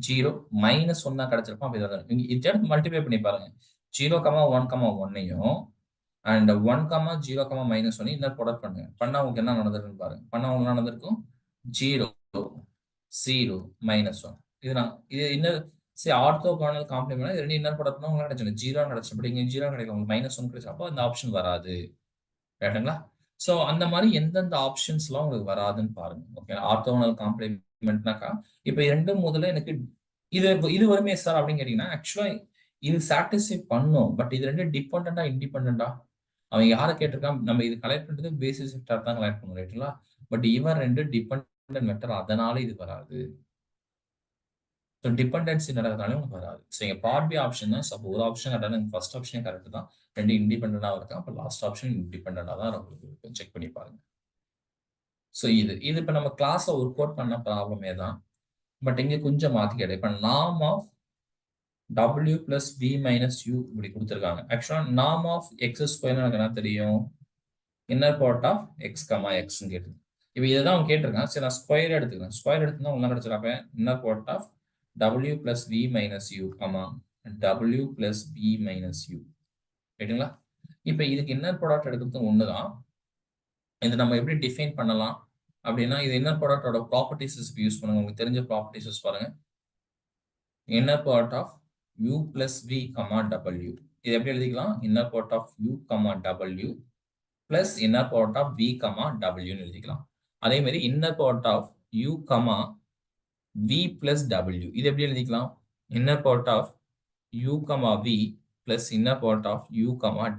0 minus 1 தான் கிடைச்சிருக்கும். அப்ப இங்க இத மல்டிப்ளை பண்ணி பாருங்க. 0, 1, 1யும் and 1, 0, -1 இன்னர் ப்ராடக்ட் பண்ணுங்க. பண்ணா உங்களுக்கு என்ன நடந்திருக்குன்னு பாருங்க. பண்ணா உங்களுக்கு நடந்திருக்கும் 0 0 -1. இது இன்னர் ஆர்த்தோகனல் காம்ப்ளிமெண்ட் இது ரெண்டு இன்னர் ப்ராடக்ட் பண்ணா உங்களுக்கு கிடைச்சிடும் 0 கிடைச்சிடும். பட் இங்க 0 கிடைக்கல, உங்களுக்கு -1 கிடைச்சிடும். அப்போ அந்த ஆப்ஷன் வராது. ரைட்டுங்களா. சோ அந்த மாதிரி எந்தெந்த ஆப்ஷன்ஸ்லாம் உங்களுக்கு வராதுன்னு பாருங்க. ஓகே. ஆர்த்தோகனல் காம்ப்ளிமெண்ட்னாக்கா இப்ப 2 முதல்ல எனக்கு இது வருமே சார் அப்படின்னு கேட்டீங்கன்னா ஆக்சுவலா இது சாட்டிஸ்ஃபை பண்ணும். பட் இது ரெண்டு டிபெண்டண்டா இண்டிபெண்டண்டா அவன் யாரை கேட்டிருக்கான், நம்ம இது கலெக்ட் பண்றது பேசிஸ் வெக்டார் தான் கலெக்ட் பண்ணுவோம் ரைட்டுங்களா. பட் இவன் ரெண்டு டிபெண்டன்ட் வெக்டார், அதனால இது வராது. ஸோ டிபெண்டன்சி நடக்கிறதுனால உங்களுக்கு வராது. ஸோ இங்க பார்ட் பி ஆப்ஷன் தான். அப்போ ஒரு ஆப்ஷன் கரெக்டாக ஃபர்ஸ்ட் ஆப்ஷனே கரெக்ட் தான். ரெண்டு இண்டிபெண்டண்டாக இருக்கும். அப்போ லாஸ்ட் ஆப்ஷன் இண்டிபெண்டண்டாக தான் உங்களுக்கு இருக்கும். செக் பண்ணி பாருங்க. ஸோ இது இப்போ நம்ம கிளாஸ்ல ஒர்க் அவுட் பண்ண ப்ராப்ளமே தான். பட் இங்க கொஞ்சம் மாத்தி கேட்டேன். இப்போ norm of W plus V minus U இப்படி கொடுத்துருக்காங்க. ஆக்சுவலா நார்ம் ஆஃப் எக்ஸ் ஸ்கொயர் எனக்கு என்ன தெரியும், inner product of x x கேட்டு. இப்போ இதை தான் அவங்க கேட்டிருக்காங்க. சரி நான் ஸ்கொயர் எடுத்துக்கிறேன். ஸ்கொயர் எடுத்துனா ஒன்றா கிடைச்சிருக்காங்க. Inner product of W plus V minus U, W plus V minus U. ரைட்டுங்களா. இப்போ இதுக்கு இன்னர் ப்ராடக்ட் எடுக்கிறது ஒன்று தான். இதை நம்ம எப்படி டிஃபைன் பண்ணலாம் அப்படின்னா, இது இன்னர் ப்ராடக்டோட ப்ராப்பர்ட்டிஸ் யூஸ் பண்ணுங்க. உங்களுக்கு தெரிஞ்ச ப்ராப்பர்ட்டிஸ் பாருங்க. Inner product of U plus V, W. இது எப்படி எழுதிக்கலாம், inner product of U, W plus inner product of V, W ன்னு எழுதிக்கலாம். அதே மாதிரி inner product of U, V plus W. இது எப்படி எழுதிக்கலாம், inner product of U, V plus inner product of U,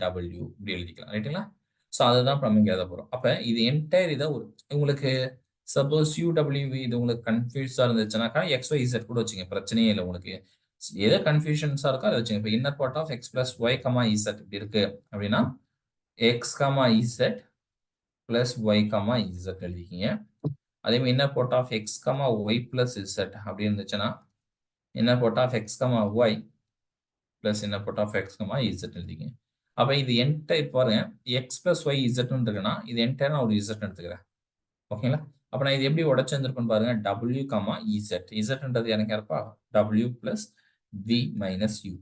W இப்படி எழுதிக்கலாம் ரைட்டுங்களா. ஸோ அதுதான் நம்ம இங்க எழுத போறோம். அப்ப இது என்டையர் இதை ஒரு உங்களுக்கு சப்போஸ் UWV இது உங்களுக்கு கன்ஃபியூஸா இருந்துச்சுனாக்கா XY Z கூட வச்சுங்க, பிரச்சனையே இல்லை. உங்களுக்கு எதை கன்ஃபியூஷன்ஸா இருக்கோ அதை வச்சுங்க. இப்போ inner product of X plus Y, Z இப்படி இருக்கு அப்படின்னா X, Z plus Y, Z எழுதிக்கிங்க. அதே மாதிரி inner product of X, Y plus Z அப்படி இருந்துச்சுன்னா inner product of X, Y plus inner product of X, Z எழுதிக்கிங்க. அப்ப இது என்டையர் பாருங்க, X plus Y, Z இருக்குன்னா இது என்டையர் நான் ஒரு Z எடுத்துக்கிறேன். ஓகேங்களா. அப்ப நான் இது எப்படி உடச்சு வந்திருப்பேன்னு பாருங்க. W, Z. Zன்றது எனக்கு யாருப்பா W plus V minus U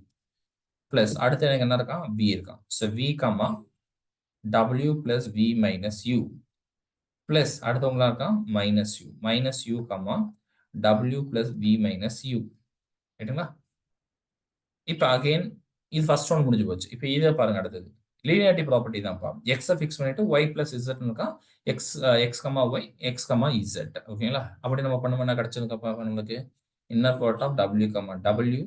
plus அடுத்து எனக்கு என்ன இருக்கான் V இருக்கான். So V, W plus V minus U plus அடுத்தவங்களா இருக்கான் minus U U, W plus V minus U. ரைட்டுங்களா. இப்ப அகைன் இது ஃபர்ஸ்ட் ஒன் முடிஞ்சு போச்சு. இப்ப இதை பாருங்க. அடுத்தது லீனியாரிட்டி ப்ராப்பர்ட்டி தான்ப்பா. எக்ஸை ஃபிக்ஸ் பண்ணிட்டு Y plus Z இருக்கா, X, Y, X, Z. ஓகேங்களா. அப்படி நம்ம பண்ணோம்னா கிடைச்சதுக்கப்பா நம்மளுக்கு inner product of W, W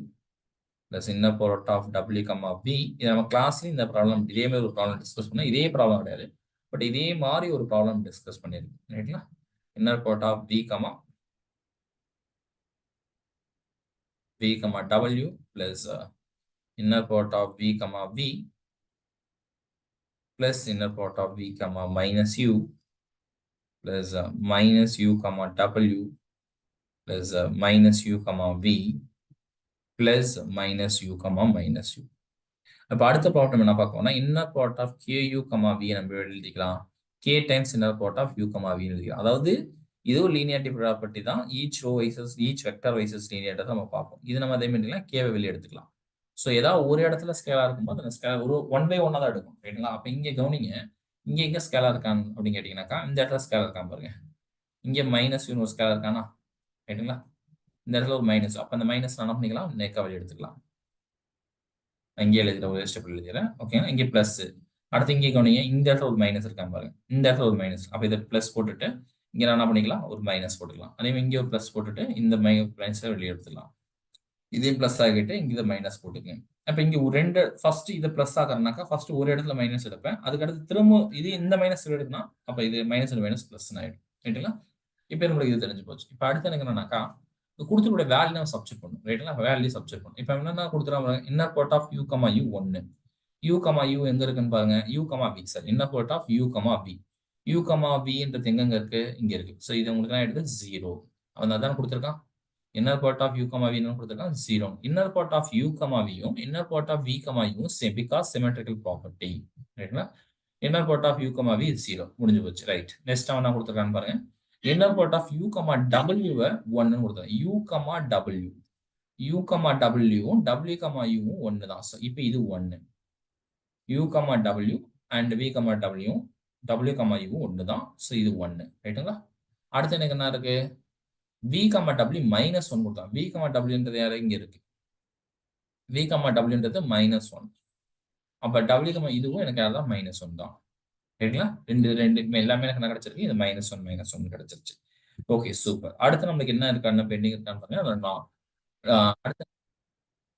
plus inner product of W, V. இது நம்ம கிளாஸ்ல இந்த ப்ராப்ளம் இதே மாதிரி ஒரு ப்ராப்ளம் டிஸ்கஸ் பண்ணோம். இதே ப்ராப்ளம் கிடையாது, பட் இதே மாதிரி ஒரு ப்ராப்ளம் டிஸ்கஸ் பண்ணிருக்கோம் ரைட்டுங்களா. Inner product of V, W plus inner product of V, V plus inner product of V, minus U plus minus U, W plus minus u comma v plus minus u comma minus u. அப்ப அடுத்த problem என்ன பார்க்கணும்னா inner product of KU, V நம்ம எழுதிக்கலாம். K times inner product of U, V எழுதிக்கலாம். அதாவது இதுவும் linearity property தான். Each row vices each vector vices linear நம்ம பார்ப்போம். இது நம்ம அதே மாதிரி கேவை வெளியே எடுத்துக்கலாம். ஸோ ஏதாவது ஒரு இடத்துல ஸ்கேலா இருக்கும்போது அந்த ஸ்கேலர் ஒரு 1/1 தான் எடுக்கும். ரைட்டுங்களா? அப்ப இங்க கவனிங்க, இங்க எங்க ஸ்கேலா இருக்கான்னு அப்படின்னு கேட்டீங்கன்னாக்கா இந்த இடத்துல ஸ்கேலர் இருக்கான் பாருங்க. இங்க மைனஸ் யூன் ஒரு ஸ்கேலர் இருக்கானா? ரைட்டுங்களா? இந்த இடத்துல ஒரு மைனஸ். அப்ப அந்த மைனஸ் என்ன பண்ணிக்கலாம்? நேக்கா வெளியே எடுத்துக்கலாம். இங்கே எழுதுற ஒரு ஸ்டெப் எழுதுறேன். ஓகேங்களா? இங்கே பிளஸ். அடுத்து இங்கே கவனிங்க, இந்த இடத்துல ஒரு மைனஸ் இருக்கான் பாருங்க. இந்த இடத்துல ஒரு மைனஸ். அப்ப இதை பிளஸ் போட்டுட்டு இங்க என்ன பண்ணிக்கலாம்? ஒரு மைனஸ் போட்டுக்கலாம். அதே மாதிரி இங்கே ஒரு பிளஸ் போட்டுட்டு இந்த மைனஸை வெளியே எடுத்துக்கலாம். இதே பிளஸ் ஆகிட்டு இங்க இதை மைனஸ் போட்டுக்கங்க. அப்ப இங்க ஒரு ரெண்டு ஃபர்ஸ்ட் இதை பிளஸ் ஆகிறனாக்கா ஃபர்ஸ்ட் ஒரு இடத்துல மைனஸ் எடுப்பேன். அதுக்கடுத்து திரும்ப இது இந்த மைனஸ் எடுக்கணும்னா அப்ப இது மைனஸ் மைனஸ் பிளஸ் ஆயிடும். ரைட்டுங்களா? இப்போ நம்மளுக்கு இது தெரிஞ்சு போச்சு. இப்போ அடுத்து எனக்கு என்னன்னாக்கா கொடுத்துருக்கூடிய வேல்யூ நம்ம சப்ஸ்டிட் பண்ணும். ரைட்டுங்களா? வேல்யூ சப்ஸ்டிட் பண்ணும். இப்போ என்னன்னா கொடுத்துறாங்க inner product of u, u 1. u, u எங்க இருக்குன்னு பாருங்க. u, v sir. Inner product of u, v. u, vன்றது எங்க இருக்கு? இங்க இருக்கு. ஸோ இது உங்களுக்கு என்ன எடுத்து 0. அவன் அதான் கொடுத்துருக்கான். Inner product of u, v என்ன கொடுத்துருக்கான்? 0. Inner product of u, v inner product of v, u same because symmetrical property. ரைட்டுங்களா? Inner product of u, v 0. முடிஞ்சு போச்சு. ரைட். நெக்ஸ்ட் அவன் என்ன கொடுத்துருக்கான்னு பாருங்க. Inner product of u, w 1 கொடுத்தா u, w. u, w w, u 1 தான். So இப்போ இது 1. u, w and v, w w, u 1 தான். ஸோ இது 1. ரைட்டுங்களா? அடுத்து எனக்கு என்ன இருக்கு? v, w மைனஸ் 1 கொடுத்தா. v, wன்றது யாரு? இங்க இருக்கு. v, wன்றது மைனஸ் 1. அப்ப w, இதுவும் எனக்கு யாரா? மைனஸ் 1 தான். ரைட்டுங்களா? ரெண்டு எல்லாமே எனக்கு என்ன கிடைச்சிருக்கு? இது -1 கிடைச்சிருச்சு. Okay, super. அடுத்து நம்மளுக்கு என்ன இருக்கான்னு பெண்டிங் இருக்கான்னு பாருங்க. அடுத்து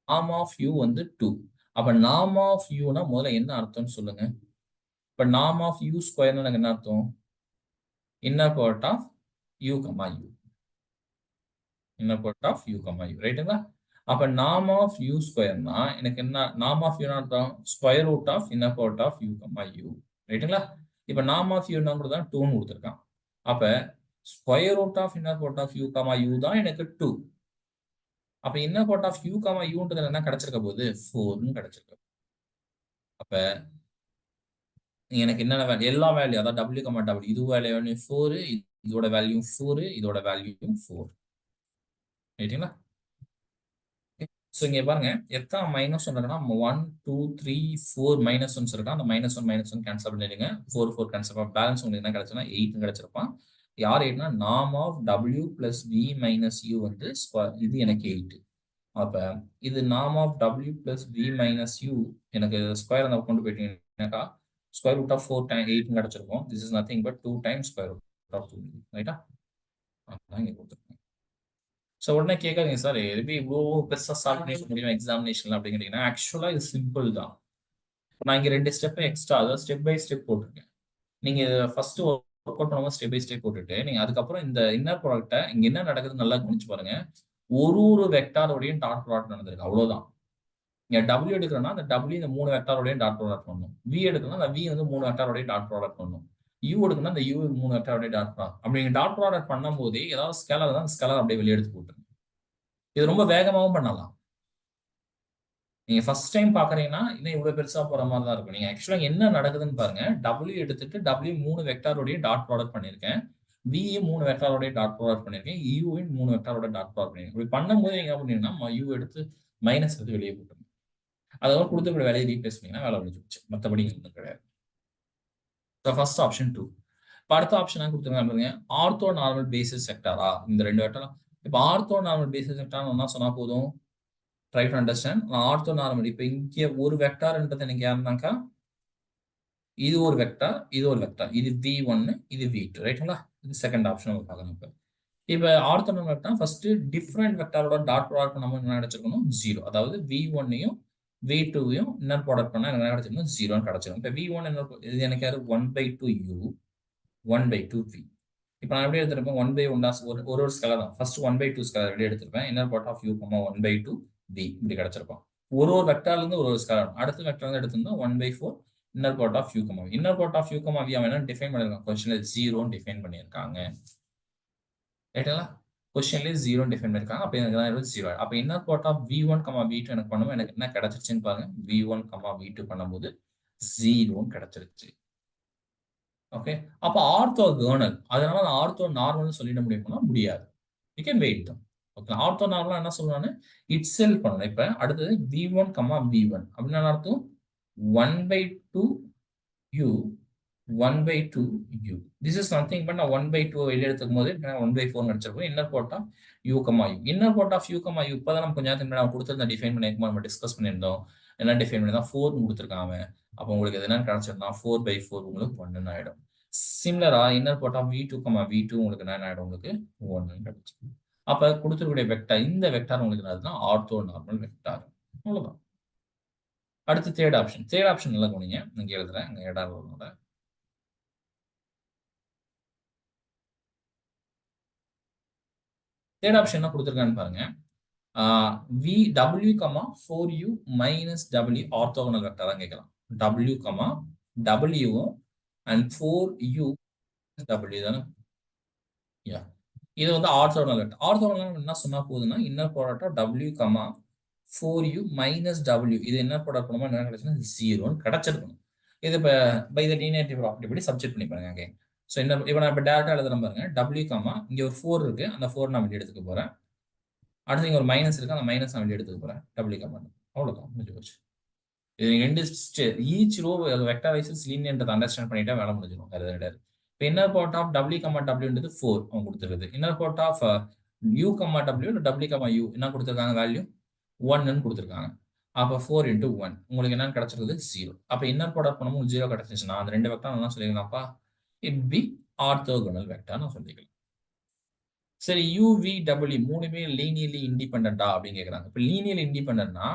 நார்ம் ஆஃப் u வந்து 2. அப்ப நார்ம் ஆஃப் யூனா முதல்ல என்ன அர்த்தம்னு சொல்லுங்க. இப்ப நார்ம் ஆஃப் u ஸ்கொயர்னா எனக்கு என்ன அர்த்தம்? Inner product of u, u. Inner product of u, u. ரைட்டுங்களா? அப்ப நார்ம் ஆஃப் u ஸ்கொயர்னா எனக்கு என்ன? நார்ம் ஆஃப் யூனா அர்த்தம் square root of inner product of u, u. ரைட்டுங்களா? இப்ப நார்ம் ஆஃப் யூ என்ன கொடுத்தா 2 கொடுத்துருக்கான். அப்ப square root of inner product of u, u தான் எனக்கு 2. அப்ப இன்னர் ப்ராடக்ட் ஆஃப் u, uன்றது என்ன கிடைச்சிருக்க போகுது? 4 கிடைச்சிருக்கு. அப்ப எனக்கு என்ன வேல்யூ? எல்லா வேல்யூ அதாவது w, w இது வேல்யூ 4, இதோட வேல்யூ 4, இதோட வேல்யூ 4. ரைட்டுங்களா? ஸோ இங்க பாருங்க எத்தனை மைனஸ் ஒன் இருக்குன்னா 1, 2, 3, 4 மைனஸ் ஒன்ஸ் இருக்கா. அந்த -1 கேன்சல் பண்ணிடுங்க. 4 கேன்சல் பண்ண பேலன்ஸ் உங்களுக்கு என்ன கிடைச்சுன்னா 8 கிடைச்சிருப்பான். யார் 8னா norm of w plus v minus u வந்து இது எனக்கு 8. அப்ப இது norm of w plus v minus u எனக்கு ஸ்கொயர் அந்த கொண்டு போயிட்டீங்கன்னாக்கா ஸ்கொயர் ரூட் ஆஃப் 4 டைம் 8 கிடைச்சிருக்கும். This is nothing but 2 times square root of 2. ரைட்டா? அதான் இங்க கொடுத்துருக்கேன். ஸோ உடனே கேட்காதீங்க சார் எப்படி இவ்வளோ பெருசாக சால்வ் பண்ணி முடியும் எக்ஸாமினேஷன்ல அப்படின்னு கேட்டீங்கன்னா ஆக்சுவலா இது சிம்பிள் தான். நான் இங்க 2 ஸ்டெப் எக்ஸ்ட்ரா அதாவது ஸ்டெப் பை ஸ்டெப் போட்டிருக்கேன். நீங்க ஃபர்ஸ்ட் ஒர்க் அவுட் பண்ணும்போது ஸ்டெப் பை ஸ்டெப் போட்டுட்டு நீங்க அதுக்கப்புறம் இந்த இன்னர் ப்ராடக்ட்டை இங்க என்ன நடக்குதுன்னு நல்லா கவனிச்சு பாருங்க. ஒரு வெக்டாரோடையும் டாட் ப்ராடக்ட் நடந்திருக்கு. அவ்வளவுதான். இங்க W எடுக்கிறோம்னா அந்த W இந்த 3 வெக்டாரோடையும் டாட் ப்ராடக்ட் பண்ணணும். V எடுக்கணும்னா அந்த V வந்து 3 வெக்டாரோடையும் டாட் ப்ராடக்ட் பண்ணணும். U எடுக்கணும்னா அந்த U 3 வெக்டாரோடையும் டாட் ப்ராடக்ட். அப்படி நீங்க டாட் ப்ராடக்ட் பண்ணும்போதே ஏதாவது ஸ்கேலர் தான் ஸ்கேலர் அப்படியே வெளியே எடுத்து போட்டுருங்க. இது ரொம்ப வேகமாகவும் பண்ணலாம். நீங்க ஃபர்ஸ்ட் டைம் பாக்குறீங்கன்னா இன்னும் இவ்வளவு பெருசா போற மாதிரி தான் இருக்கும். நீங்க ஆக்சுவலா என்ன நடக்குதுன்னு பாருங்க. W எடுத்துட்டு W 3 வெக்டாரோடய டாட் ப்ராடக்ட் பண்ணிருக்கேன். V 3 வெக்டாரோடய டாட் ப்ராடக்ட் பண்ணிருக்கேன். U 3 வெக்டாரோட டாட் ப்ராடக்ட் பண்ணிருக்கேன். இப்படி பண்ணும்போது நீங்க என்ன பண்ணீங்கன்னா U எடுத்து மைனஸ் எடுத்து வெளியே போட்டுருங்க. அதோட கொடுத்த வேலையை ரீப்ளேஸ் பண்ணீங்கன்னா வேலை முடிஞ்சு போச்சு. மற்றபடி ஒன்றும் கிடையாது. First option 2. இப்போ அடுத்த ஆப்ஷன் கொடுத்துருக்காங்க பாருங்க. ஆர்த்தோ நார்மல் பேசிஸ் வெக்டாரா? இந்த 2 வெக்டாரா? இப்போ ஆர்த்தோ நார்மல் பேசிஸ் வெக்டார் என்ன சொன்னா போதும்? Try to understand. Ortho normal இப்போ இங்கே ஒரு வெக்டார்ன்றது எனக்கு யாருனாக்கா இது ஒரு வெக்டார், இது ஒரு வெக்டார். இது v1, இது v2. ரைட்டுங்களா? இது செகண்ட் ஆப்ஷன் பார்க்கணும். இப்போ ortho normal vector first different வெக்டாரோட டாட் ப்ராடக்ட் நம்ம என்ன கிடைச்சிருக்கணும்? 0. அதாவது v1ஐயும் v2ஐயும் இன்னர் ப்ராடக்ட் பண்ணா என்ன கிடைச்சிருக்கணும்? 0 கிடைச்சிடும். இப்போ v1 இது எனக்கு யாரு? 1/2u 1/2v. இப்போ நான் எப்படி எடுத்திருப்பேன்? 1/1 ஒரு ஸ்கேலர் தான். ஃபர்ஸ்ட் 1/2 ஸ்கேலர் எப்படி எடுத்திருப்பேன்? Inner product of u, 1/2v இப்படி கிடைச்சிருப்பான். ஒரு வெக்டார்ல இருந்து ஒரு ஸ்கேலர். அடுத்த வெக்டார்ல இருந்து எடுத்திருந்தா 1/4 inner product of u, v. Inner product of u, v அவன் என்ன டிஃபைன் பண்ணிருக்கான்? கொஸ்டின்ல 0 டிஃபைன் பண்ணியிருக்காங்க. ரைட்டுங்களா? கொஸ்டின்லேயே 0 டிஃபைன் பண்ணிருக்காங்க. அப்ப எனக்கு தான் 0. அப்ப inner product of V1, V2 எனக்கு பண்ணும்போது எனக்கு என்ன கிடைச்சிருச்சுன்னு பாருங்க. V1, V2 பண்ணும்போது 0 கிடைச்சிருச்சு. ஓகே. அப்ப ஆர்த்தோகோனல். அதனால நான் ஆர்த்தோ நார்மல்னு சொல்லிட முடியுமா? முடியாது. யூ கேன் வெயிட் தான். ஓகே. ஆர்த்தோ நார்மலா என்ன சொல்லுவானு இட்செல்ஃப் பண்ணணும். இப்ப அடுத்தது V1, V1 அப்படின்னா என்ன அர்த்தம்? 1/2 u 1/2 u. This is nothing but நான் 1/2 வெளிய எடுத்துக்கும் போது 1/4 கிடைச்சிருக்கும். Inner product of u, u. Inner product of u, u இப்பதான் நம்ம கொஞ்ச நேரத்துக்கு முன்னாடி அவன் கொடுத்திருந்த டிஃபைன் பண்ணிருக்கும் நம்ம டிஸ்கஸ் பண்ணியிருந்தோம். என்ன டிஃபைன் பண்ணியிருந்தான் 4 கொடுத்திருக்கான் அவன். அப்ப உங்களுக்கு இது என்னன்னு கிடைச்சிருந்தா 4/4 உங்களுக்கு 1 ஆயிடும். சிமிலரா inner product of V2, V2 உங்களுக்கு என்ன ஆயிடும் உங்களுக்கு 1 கிடைச்சிடும். அப்ப கொடுத்திருக்கக்கூடிய வெக்டார் இந்த வெக்டார் உங்களுக்கு என்னதுன்னா ஆர்த்தோ நார்மல் வெக்டார். அவ்வளவுதான். அடுத்து தேர்ட் ஆப்ஷன். தேர்ட் ஆப்ஷன் நல்லா கவனிங்க. இங்க எழுதுறேன். இங்க இடம் வரும்ல. தேர்ட் ஆப்ஷன் என்ன கொடுத்திருக்கான்னு பாருங்க. V W, 4U minus W orthogonal vector தான் கேட்கலாம். W, W and 4U W தானே? யா. இது வந்து ஆர்த்தோகனல் வெக்டார். ஆர்த்தோகனல் என்ன சொன்னா போதுன்னா inner product of W, 4U minus W. இது என்ன ப்ராடக்ட் பண்ணுமா என்ன கிடைச்சுன்னா 0 கிடைச்சிருக்கணும். இது இப்ப பை த லீனியாரிட்டி ப்ராப்பர்ட்டி படி சப்ஸ்டிட் பண்ணி பாருங்க அகைன். சோ என்ன இப்ப நான் இப்ப டைரக்டா எழுதுறேன் பாருங்க. W, இங்க ஒரு 4 இருக்கு. அந்த 4 நான் வெளிய எடுத்துக்க போறேன். அடுத்து இங்க ஒரு மைனஸ் இருக்கு. அந்த மைனஸ் நான் வெளிய எடுத்துக்க போறேன். W, அவ்வளவுதான் முடிஞ்சு போச்சு. இது ரெண்டு ஈச் ரோ வெக்டர் வைஸ் லீனியர்ன்றதை அண்டர்ஸ்டாண்ட் பண்ணிட்டா வேலை முடிஞ்சிடும். வேற எதுவும் கிடையாது. இப்போ இன்னர் ப்ராடக்ட் ஆஃப் W, Wன்றது 4 அவங்க கொடுத்துருக்குது. Inner product of U, W இல்ல W, U என்ன கொடுத்துருக்காங்க வேல்யூ 1ன்னு கொடுத்துருக்காங்க. அப்ப 4 into 1 உங்களுக்கு என்னன்னு கிடைச்சிருக்குது 0. அப்ப இன்னர் ப்ராடக்ட் பண்ணும்போது 0 கிடைச்சிச்சுன்னா அந்த ரெண்டு வெக்டர் என்ன சொல்லிக்கலாம்ப்பா இட் பி ஆர்த்தோகனல் வெக்டர் நான் சொல்லிக்கலாம். சரி UVW மூணுமே லீனியர்லி இண்டிபெண்டா அப்படின்னு கேட்கறாங்க. இப்ப லீனியர் இண்டிபெண்டன்ட்னா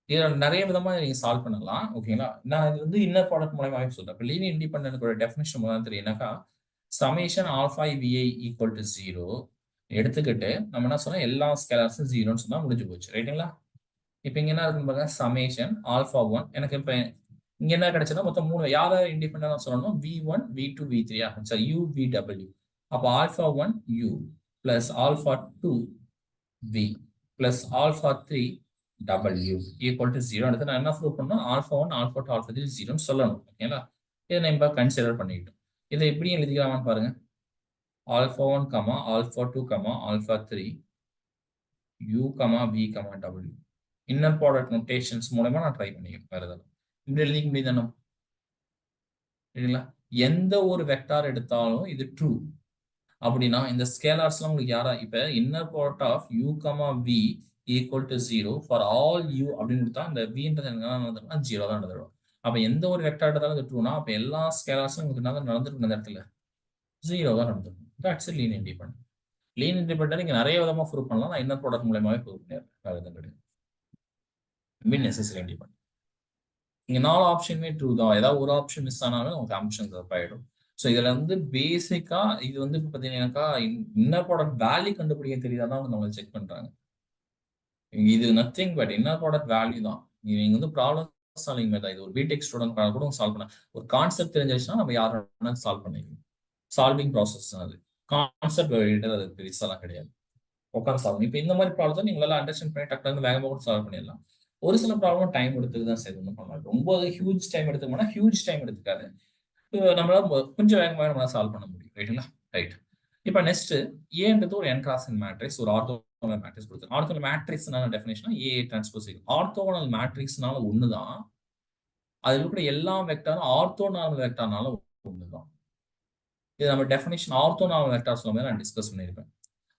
இதுல நிறைய விதமா நீங்க சால்வ் பண்ணலாம். ஓகேங்களா? நான் இது வந்து இன்னர் ப்ராடக்ட் மூலமாவே சொல்றேன். இப்ப லீனியர் இண்டிபெண்டன்ட்கோட டெஃபினிஷன் முதல்ல தெரியும்னாக்கா summation alpha VI equal to 0 எடுத்துக்கிட்டு நம்ம என்ன சொன்னா எல்லா ஸ்கேலர்ஸும் 0ன்னு சொன்னா முடிஞ்சு போச்சு. ரைட்டுங்களா? இப்ப இங்க என்ன இருக்குன்னு பாருங்க சமேஷன் ஆல்பா 1 எனக்கு இப்ப இங்க என்ன கிடைச்சதுன்னா மொத்தம் 3 யார இண்டிபெண்டன்டா சொல்லணும் V1, V2, V3 sorry UVW. அப்ப alpha 1 U plus alpha 2 V plus alpha 3 W equal to 0 எடுத்து நான் என்ன ப்ரூவ் பண்ணணும் ஆல்பா 1, ஆல்பா 2, ஆல்பா 3 0ன்னு சொல்லணும். ஓகேங்களா? இதை நம்ம கன்சிடர் பண்ணிக்கிட்டோம். இதை எப்படி எழுதிக்கலாமான்னு பாருங்க. Alpha 1, alpha 2, alpha 3 U, V, W. Inner product notations மூலமா நான் ட்ரை பண்ணிக்கிறேன். வேற ஏதாவது இப்படி எழுதிக்க முடியுதானே? சரிங்களா? எந்த ஒரு வெக்டார் எடுத்தாலும் இது ட்ரூ. அப்படின்னா இந்த ஸ்கேலார்ஸ்லாம் உங்களுக்கு யாரா இப்ப inner product of U, V equal to 0 for all U அப்படின்னு கொடுத்தா அந்த Vன்றது என்ன நடந்துரும்னா 0 தான் நடந்துடும். அப்ப எந்த ஒரு வெக்டார் எடுத்தாலும் இது ட்ரூனா அப்ப எல்லா ஸ்கேலார்ஸும் உங்களுக்கு என்ன நடந்துருக்கும் இந்த இடத்துல 0 தான் நடந்துருக்கும். That's linear independent. Linear independent நீங்க நிறைய விதமா ப்ரூவ் பண்ணலாம். நான் இன்னர் ப்ராடக்ட் மூலமாவே ப்ரூவ் பண்ணிடுறேன். வேற எதுவும் கிடையாது. மீன் நெசசரி இண்டிபெண்டன்ட். இங்க 4 ஆப்ஷனுமே ட்ரூ தான். ஏதாவது ஒரு ஆப்ஷன் மிஸ் ஆனாலும் உங்களுக்கு ஆப்ஷன் தப்பாயிடும். சோ இதுல வந்து பேசிக்கா இது வந்து இப்ப பாத்தீங்கன்னாக்கா இன்னர் ப்ராடக்ட் வேல்யூ கண்டுபிடிக்க தெரியாதான் வந்து நம்ம செக் பண்றாங்க. இது nothing but inner product value தான். நீங்க வந்து ப்ராப்ளம் சால்விங் மெத்தட் இது ஒரு பிடெக் ஸ்டூடெண்ட் கூட சால்வ் பண்ண ஒரு கான்செப்ட் தெரிஞ்சிருச்சுன்னா நம்ம யார் வேணாலும் சால்வ் பண்ணிக்கலாம். சால்விங் ப்ராசஸ் தான் அது. கான்செப்ட் அது பெருசாலாம் கிடையாது. உட்காந்து சால்வ் இப்ப இந்த மாதிரி ப்ராப்ளம் நீங்களால அண்டர்ஸ்டாண்ட் பண்ணி டக்குனு வேகமா கூட சால்வ் பண்ணிடலாம். ஒரு சில ப்ராப்ளம் டைம் எடுத்துக்கு தான் சரி ஒன்றும் பண்ணலாம். ரொம்ப ஹியூஜ் டைம் எடுத்துக்கோனா ஹியூஜ் டைம் எடுத்துக்காது. நம்மளால கொஞ்சம் வேகமாக நம்மளால சால்வ் பண்ண முடியும். ரைட்டுங்களா? ரைட். இப்ப நெக்ஸ்ட் ஏன்றது ஒரு என் கிராஸ் மேட்ரிக்ஸ் ஒரு ஆர்த்தோகனல் மேட்ரிக்ஸ் கொடுத்து ஆர்த்தோகனல் மேட்ரிக்ஸ்னால டெஃபினேஷன் ஏ டிரான்ஸ்போஸ் ஆர்த்தோகனல் மேட்ரிக்ஸ்னால ஒண்ணுதான். அதுல இருக்கிற எல்லா வெக்டாரும் ஆர்த்தோனார்மல் வெக்டார்னால ஒண்ணுதான். இது நம்ம டெஃபினேஷன் ஆர்த்தோனார்மல் வெக்டார் சொல்லும்போது நான் டிஸ்கஸ் பண்ணியிருப்பேன்.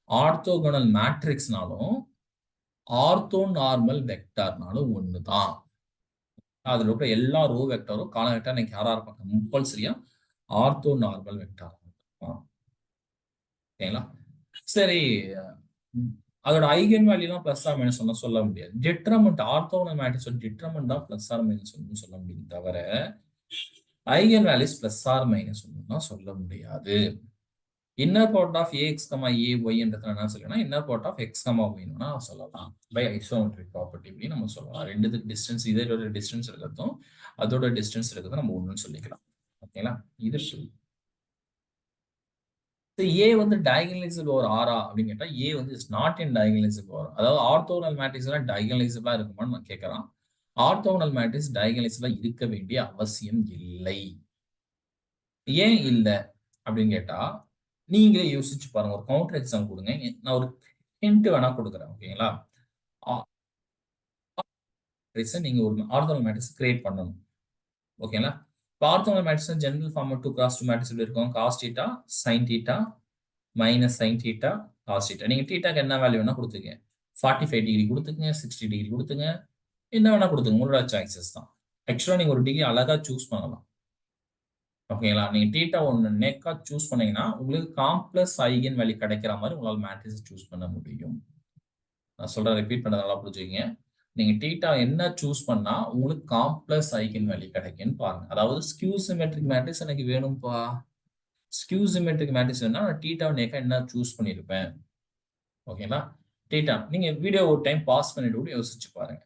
ஆர்த்தோகனல் மேட்ரிக்ஸ்னாலும் ஆர்த்தோனார்மல் வெக்டார்னாலும் ஒண்ணுதான். அதுல இருக்கிற எல்லா ரோ வெக்டாரும் காலம் வெக்டார் எனக்கு யாரா இருப்பாங்க கம்பல்சரியா ஆர்த்தோனார்மல் வெக்டார். ஓகேங்களா? சரி அதோட ஐகன் வேல்யூலாம் பிளஸ் ஆர் மைனஸ் ஒன்னும் சொல்ல முடியாது. டிட்டர்மெண்ட் ஆர்த்தோகனல் மேட்ரிக்ஸோட டிட்டர்மெண்ட் தான் பிளஸ் ஆர் மைனஸ் ஒன்னு சொல்ல முடியும் தவிர eigen values plus or minus ஒன்னு சொல்ல முடியாது. Inner product of AX, AY என்றது என்ன சொல்லலாம் இன்னர் ப்ராடக்ட் ஆஃப் X, Yனா சொல்லலாம். பை ஐசோமெட்ரிக் ப்ராப்பர்ட்டி இப்படி நம்ம சொல்லலாம். ரெண்டுத்துக்கு டிஸ்டன்ஸ் இதோட டிஸ்டன்ஸ் இருக்கிறதும் அதோட டிஸ்டன்ஸ் இருக்கிறதும் நம்ம ஒண்ணுன்னு சொல்லிக்கலாம். ஓகேங்களா? இது ஏ வந்து டயகனலைசபிள் ஒரு ஆரா அப்படின்னு கேட்டா ஏ வந்து இஸ் நாட் இன் டயகனலைசபிள் வரும். அதாவது ஆர்த்தோகனல் மேட்ரிக்ஸ் எல்லாம் டயகனலைசபிளா இருக்குமான்னு நான் கேட்கறான். ஆர்த்தோகனல் மேட்ரிக்ஸ் டயகனலைசபிளா இருக்க வேண்டிய அவசியம் இல்லை. ஏன் இல்ல அப்படின்னு கேட்டா நீங்களே யோசிச்சு பாருங்க. ஒரு கவுண்டர் எக்ஸாம் கொடுங்க. நான் ஒரு ஹிண்ட் வேணா கொடுக்குறேன். ஓகேங்களா? நீங்க ஒரு ஆர்த்தோகனல் மேட்ரிக்ஸ் கிரியேட் பண்ணணும். ஓகேங்களா? இப்போ orthogonal matrix general form 2x2 matrix எப்படி இருக்கும்? cos θ, sin θ, minus sin θ, cos θ. நீங்க θக்கு என்ன வேல்யூ வேணா கொடுத்துங்க. 45 டிகிரி கொடுத்துங்க, 60 டிகிரி கொடுத்துங்க. என்ன வேணா கொடுத்துங்க. உங்களோட சாய்ஸஸ் தான். ஆக்சுவலா நீங்க ஒரு டிகிரி அழகா சூஸ் பண்ணலாம். ஓகேங்களா? நீங்க θ ஒண்ணு நேக்கா சூஸ் பண்ணீங்கன்னா, உங்களுக்கு காம்ப்ளெக்ஸ் ஐகன் வேல்யூ கிடைக்கிற மாதிரி உங்களால மேட்ரிக்ஸ் சூஸ் பண்ண முடியும். நான் சொல்றேன் ரிப்பீட் பண்ண நல்லா புரிஞ்சுக்கங்க. நீங்க θ என்ன சூஸ் பண்ணா உங்களுக்கு காம்ப்ளெக்ஸ் ஐகன் வேல்யூ கிடைக்கும்னு பாருங்க. அதாவது ஸ்கியூ சிமெட்ரிக் மேட்ரிக்ஸ் எனக்கு வேணும்பா. ஸ்கியூ சிமெட்ரிக் மேட்ரிக்ஸ் வேணும்னா நான் θ நேக்கா என்ன சூஸ் பண்ணியிருப்பேன். ஓகேங்களா? θ நீங்க வீடியோ ஒரு டைம் பாஸ் பண்ணிட்டு கூட யோசிச்சு பாருங்க.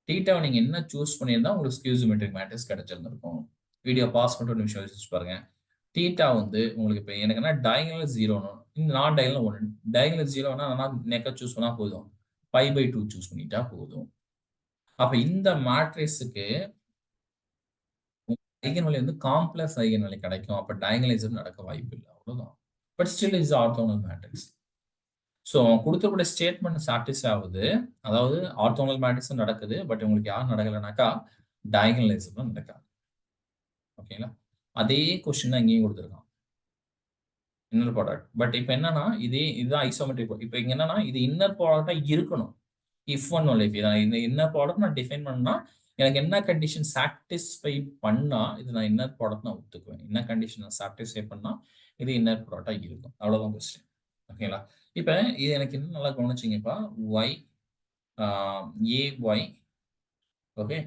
θ நீங்க என்ன சூஸ் பண்ணியிருந்தா உங்களுக்கு ஸ்கியூ சிமெட்ரிக் மேட்ரிக்ஸ் கிடைச்சிருந்திருக்கும். வீடியோ பாஸ் பண்ணிட்டு ஒரு நிமிஷம் யோசிச்சு பாருங்க. θ வந்து உங்களுக்கு இப்ப எனக்கு என்ன டயகனல் 0ன்னு இந்த நான் டயகனல் 1 டயகனல் 0னா நான் நேக்கா சூஸ் பண்ணா போதும். π/2 சூஸ் பண்ணிட்டா போதும். அப்ப இந்த மேட்ரிக்ஸுக்கு ஐகன் வேல்யூ வந்து காம்ப்ளெக்ஸ் ஐகன் வேல்யூ கிடைக்கும். அப்ப டயகனலைசேஷன் நடக்க வாய்ப்பு இல்ல. அவ்வளவுதான். But still is orthogonal matrix. So கொடுக்கக்கூடிய ஸ்டேட்மெண்ட் சாட்டிஸ்ஃபை ஆகுது. அதாவது ஆர்த்தோகனல் மேட்ரிக்ஸ் நடக்குது. பட் உங்களுக்கு யார் நடக்கலனாக்கா டயகனலைசேஷன் நடக்காது. ஓகேங்களா? அதே கொஸ்டின் தான் இங்கேயும் கொடுத்துருக்கான். Inner product. பட் இப்ப என்னன்னா இதுதான் ஐசோமெட்ரிக். இப்ப இங்க என்னன்னா இது இன்னர் ப்ராடக்ட்டா இருக்கணும். இஃப் ஒன் ஒன்லி இஃப் இந்த இன்னர் ப்ராடக்ட் நான் டிஃபைன் பண்ணா எனக்கு என்ன கண்டிஷன் சாட்டிஸ்ஃபை பண்ணா இது நான் இன்னர் ப்ராடக்ட் நான் ஒத்துக்குவேன். என்ன கண்டிஷன் நான் சாட்டிஸ்ஃபை பண்ணா இது இன்னர் ப்ராடக்ட்டா இருக்கும். அவ்வளவுதான் கொஸ்டின். ஓகேங்களா? இப்ப இது எனக்கு இன்னும் நல்லா கவனிச்சீங்கப்பா. y ay okay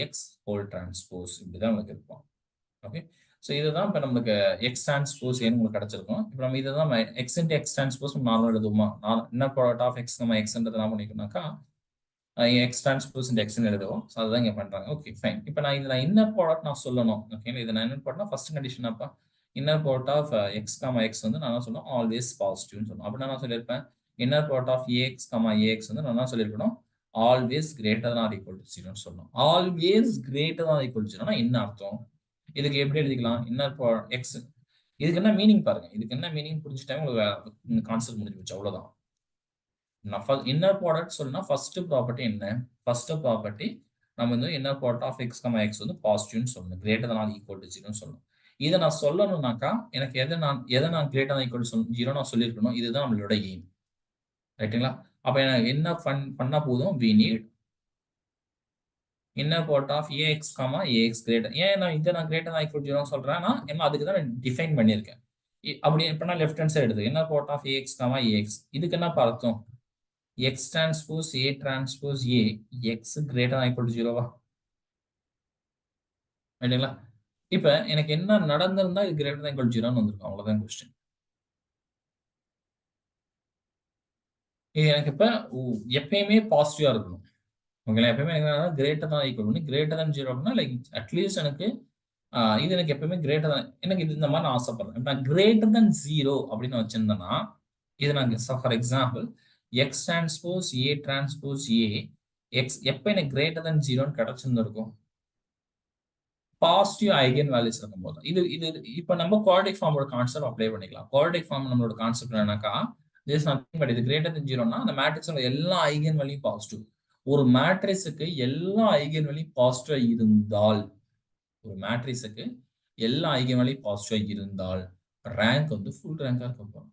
ax whole transpose இப்படிதான் உங்களுக்கு இருக்கும். ஓகே. ஸோ இதுதான் இப்போ நமக்கு எக்ஸ் டிரான்ஸ்போஸ் ஏன்னு உங்களுக்கு கிடைச்சிருக்கும். இப்போ நம்ம இதை தான் X into X transpose normal எழுதுவோமா? என்ன ப்ராடக்ட் ஆஃப் எக்ஸ் நம்ம எக்ஸ்ன்றது என்ன பண்ணிக்கணும்னாக்கா எக்ஸ் டிரான்ஸ்போஸ் இன்ட்டு எக்ஸ்ன்னு எழுதுவோம். ஸோ அதுதான் இங்கே பண்ணுறாங்க. Okay fine. இப்போ நான் இதில் இன்னர் ப்ராடக்ட் நான் சொல்லணும். ஓகே இதை நான் என்ன ப்ராடக்ட்னா ஃபர்ஸ்ட் கண்டிஷன் அப்பா inner product of x comma x வந்து நான் என்ன சொல்லணும் ஆல்வேஸ் பாசிட்டிவ்னு சொல்லணும். அப்படின்னா நான் சொல்லியிருப்பேன் inner product of A x comma A x வந்து நான் என்ன சொல்லியிருக்கணும் ஆல்வேஸ் கிரேட்டர் தான் ஈக்குவல் டு ஜீரோன்னு சொல்லணும். ஆல்வேஸ் கிரேட்டர் தான் ஈக்குவல் டு ஜீரோனா என்ன அர்த்தம்? இதுக்கு எப்படி எழுதிக்கலாம் இன்னர் எக்ஸ் இதுக்கு என்ன மீனிங் பாருங்க. இதுக்கு என்ன மீனிங் புரிஞ்சுட்டா உங்களுக்கு கான்செப்ட் முடிஞ்சு போச்சு. அவ்வளவுதான். இன்னர் ப்ராடக்ட் சொல்லுனா ஃபர்ஸ்ட் ப்ராப்பர்ட்டி என்ன? ஃபர்ஸ்ட் ப்ராப்பர்ட்டி நம்ம வந்து inner product of X comma x வந்து பாசிட்டிவ்னு சொல்லணும். கிரேட்டர் தான் ஈக்குவல் டு ஜீரோன்னு சொல்லணும். இதை நான் சொல்லணும்னாக்கா எனக்கு எதை நான் கிரேட்டர் தான் ஈக்குவல் டு ஜீரோ நான் சொல்லியிருக்கணும். இதுதான் நம்மளோட எய்ம். ரைட்டுங்களா? அப்ப என்ன பண்ணா போதும் we need inner product of A x comma A x greater. ஏன் நான் இதை நான் கிரேட்டர் தான் ஈக்குவல் ஜீரோ சொல்றேன்னா ஏன்னா அதுக்கு தான் நான் டிஃபைன் பண்ணியிருக்கேன். அப்படி இப்ப நான் லெஃப்ட் ஹேண்ட் சைடு எடுத்து inner product of A x comma A x இதுக்கு என்ன அர்த்தம்? X transpose A transpose A x greater தான் ஈக்குவல் டு ஜீரோவா? ரைட்டுங்களா? இப்ப எனக்கு என்ன நடந்திருந்தா இது கிரேட்டர் தான் ஈக்குவல் ஜீரோன்னு வந்திருக்கும். அவ்வளவுதான் கொஸ்டின். இது எனக்கு இப்ப எப்பயுமே பாசிட்டிவா இருக்கணும். ஓகேங்களா? எப்பயுமே கிரேட்டர் தான் ஈக்குவல் பண்ணி கிரேட்டர் தான் ஜீரோ அப்படின்னா லைக் அட்லீஸ்ட் எனக்கு இது எனக்கு எப்பவுமே கிரேட்டர் தான் எனக்கு இது இந்த மாதிரி நான் ஆசைப்படுறேன். நான் கிரேட்டர் தன் ஜீரோ அப்படின்னு வச்சிருந்தேன்னா இது நான் for example X transpose A transpose A X எப்ப எனக்கு கிரேட்டர் தன் ஜீரோன்னு கிடைச்சிருந்திருக்கும் பாசிட்டிவ் ஐகன் வேல்யூஸ் இருக்கும்போது இது இது இப்ப நம்ம குவாட்ரிக் ஃபார்மோட கான்செப்ட் அப்ளை பண்ணிக்கலாம். குவாட்ரிக் ஃபார்ம் நம்மளோட கான்செப்ட் என்னன்னாக்கா திஸ் நத்திங் பட் இது கிரேட்டர் தன் ஜீரோனா அந்த மேட்ரிக்ஸோட எல்லா ஐகன் வேல்யூயும் பாசிட்டிவ். ஒரு மேட்ரிக்ஸுக்கு எல்லா ஐகன் வேல்யூயும் பாசிட்டிவா இருந்தால் ஒரு மேட்ரிக்ஸுக்கு எல்லா ஐகன் வேல்யூ பாசிட்டிவா இருந்தால் ரேங்க் வந்து ஃபுல் ரேங்கா இருக்க போறோம்.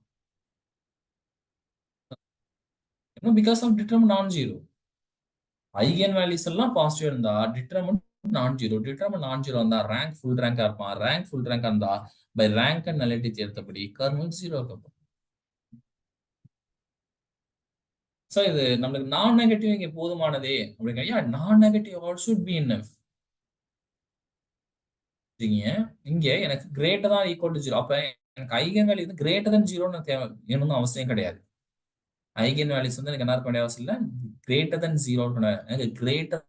Because of determinant non zero. Eigen values எல்லாம் பாசிட்டிவா இருந்தா determinant non zero. Determinant non zero இருந்தா ரேங்க் ஃபுல் ரேங்கா இருப்பான். ரேங்க் ஃபுல் ரேங்கா இருந்தா பை ரேங்க் அண்ட் நலிட்டி சேர்த்தபடி கர்னல் ஜீரோ இருக்க போறோம். சோ இது நம்மளுக்கு நான் நெகட்டிவ் இங்க போதுமானதே அப்படிங்க. நான் நெகட்டிவ் ஆல்சோ பி இனஃப். இங்க எனக்கு கிரேட்டர் தான் ஈக்குவல் டு ஜீரோ. அப்ப எனக்கு ஐகன் வேல்யூ வந்து கிரேட்டர் தன் ஜீரோன்னு தேவை வேணும்னு அவசியம் கிடையாது. ஐகன் வேல்யூஸ் வந்து எனக்கு என்ன இருக்க வேண்டிய அவசியம் இல்லை கிரேட்டர் தன் ஜீரோ எனக்கு கிரேட்டர்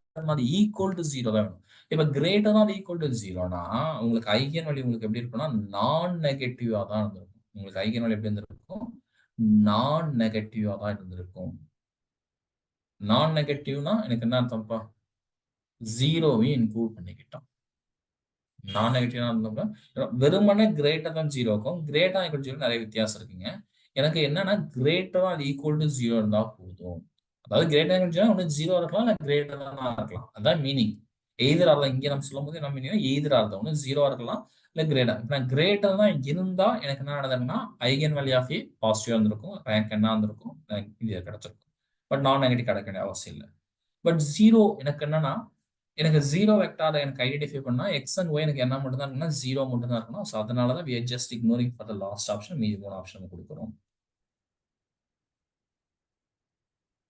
ஈக்குவல் டு ஜீரோ வேணும். இப்ப கிரேட்டர் தான் ஈக்குவல் டு ஜீரோனா உங்களுக்கு ஐகன் வேல்யூ உங்களுக்கு எப்படி இருக்கும்னா நான் நெகட்டிவா தான் இருந்திருக்கும். உங்களுக்கு ஐகன் வேல்யூ எப்படி இருந்திருக்கும்? நான் நெகட்டிவா தான் இருந்திருக்கும். நான் நெகட்டிவ்னா எனக்கு என்ன அர்த்தம்ப்பா? ஜீரோவையும் இன்க்ளூட் பண்ணிக்கிட்டோம். நான் நெகட்டிவா இருந்தப்ப வெறுமனே greater than ஜீரோக்கும் greater equal zero நிறைய வித்தியாசம் இருக்குங்க. எனக்கு என்னன்னா greater or equal to zero இருந்தா போதும். அதாவது கிரேட்டர் ஜீரோ ஒன்று ஜீரோ இருக்கலாம் இல்லை கிரேட்டர் தான் இருக்கலாம். அதான் மீனிங். எய்தர் ஆர் இங்க நம்ம சொல்லும் போது என்ன மீனிங் எய்தர் ஆர் ஒன்று ஜீரோ இருக்கலாம் இல்லை கிரேட்டர். இப்போ நான் கிரேட்டர் தான் இருந்தா எனக்கு என்ன நடந்ததுன்னா ஐகன் வேல்யூ ஆஃப் ஏ பாசிட்டிவா இருந்திருக்கும், ரேங்க் என்ன இருந்திருக்கும், இது கிடைச்சிருக்கும். பட் நான் நெகட்டிவ் கிடைக்க வேண்டிய அவசியம் இல்லை. பட் ஜீரோ எனக்கு என்னன்னா எனக்கு ஜீரோ வெக்டாரை எனக்கு ஐடென்டிஃபை பண்ணா எக்ஸ் அண்ட் ஒய் எனக்கு என்ன மட்டும் தான் இருக்குன்னா ஜீரோ மட்டும் தான் இருக்கணும். ஸோ அதனால தான் we are just ignoring for the last option, மீதி 3 ஆப்ஷன் கொடுக்குறோம்.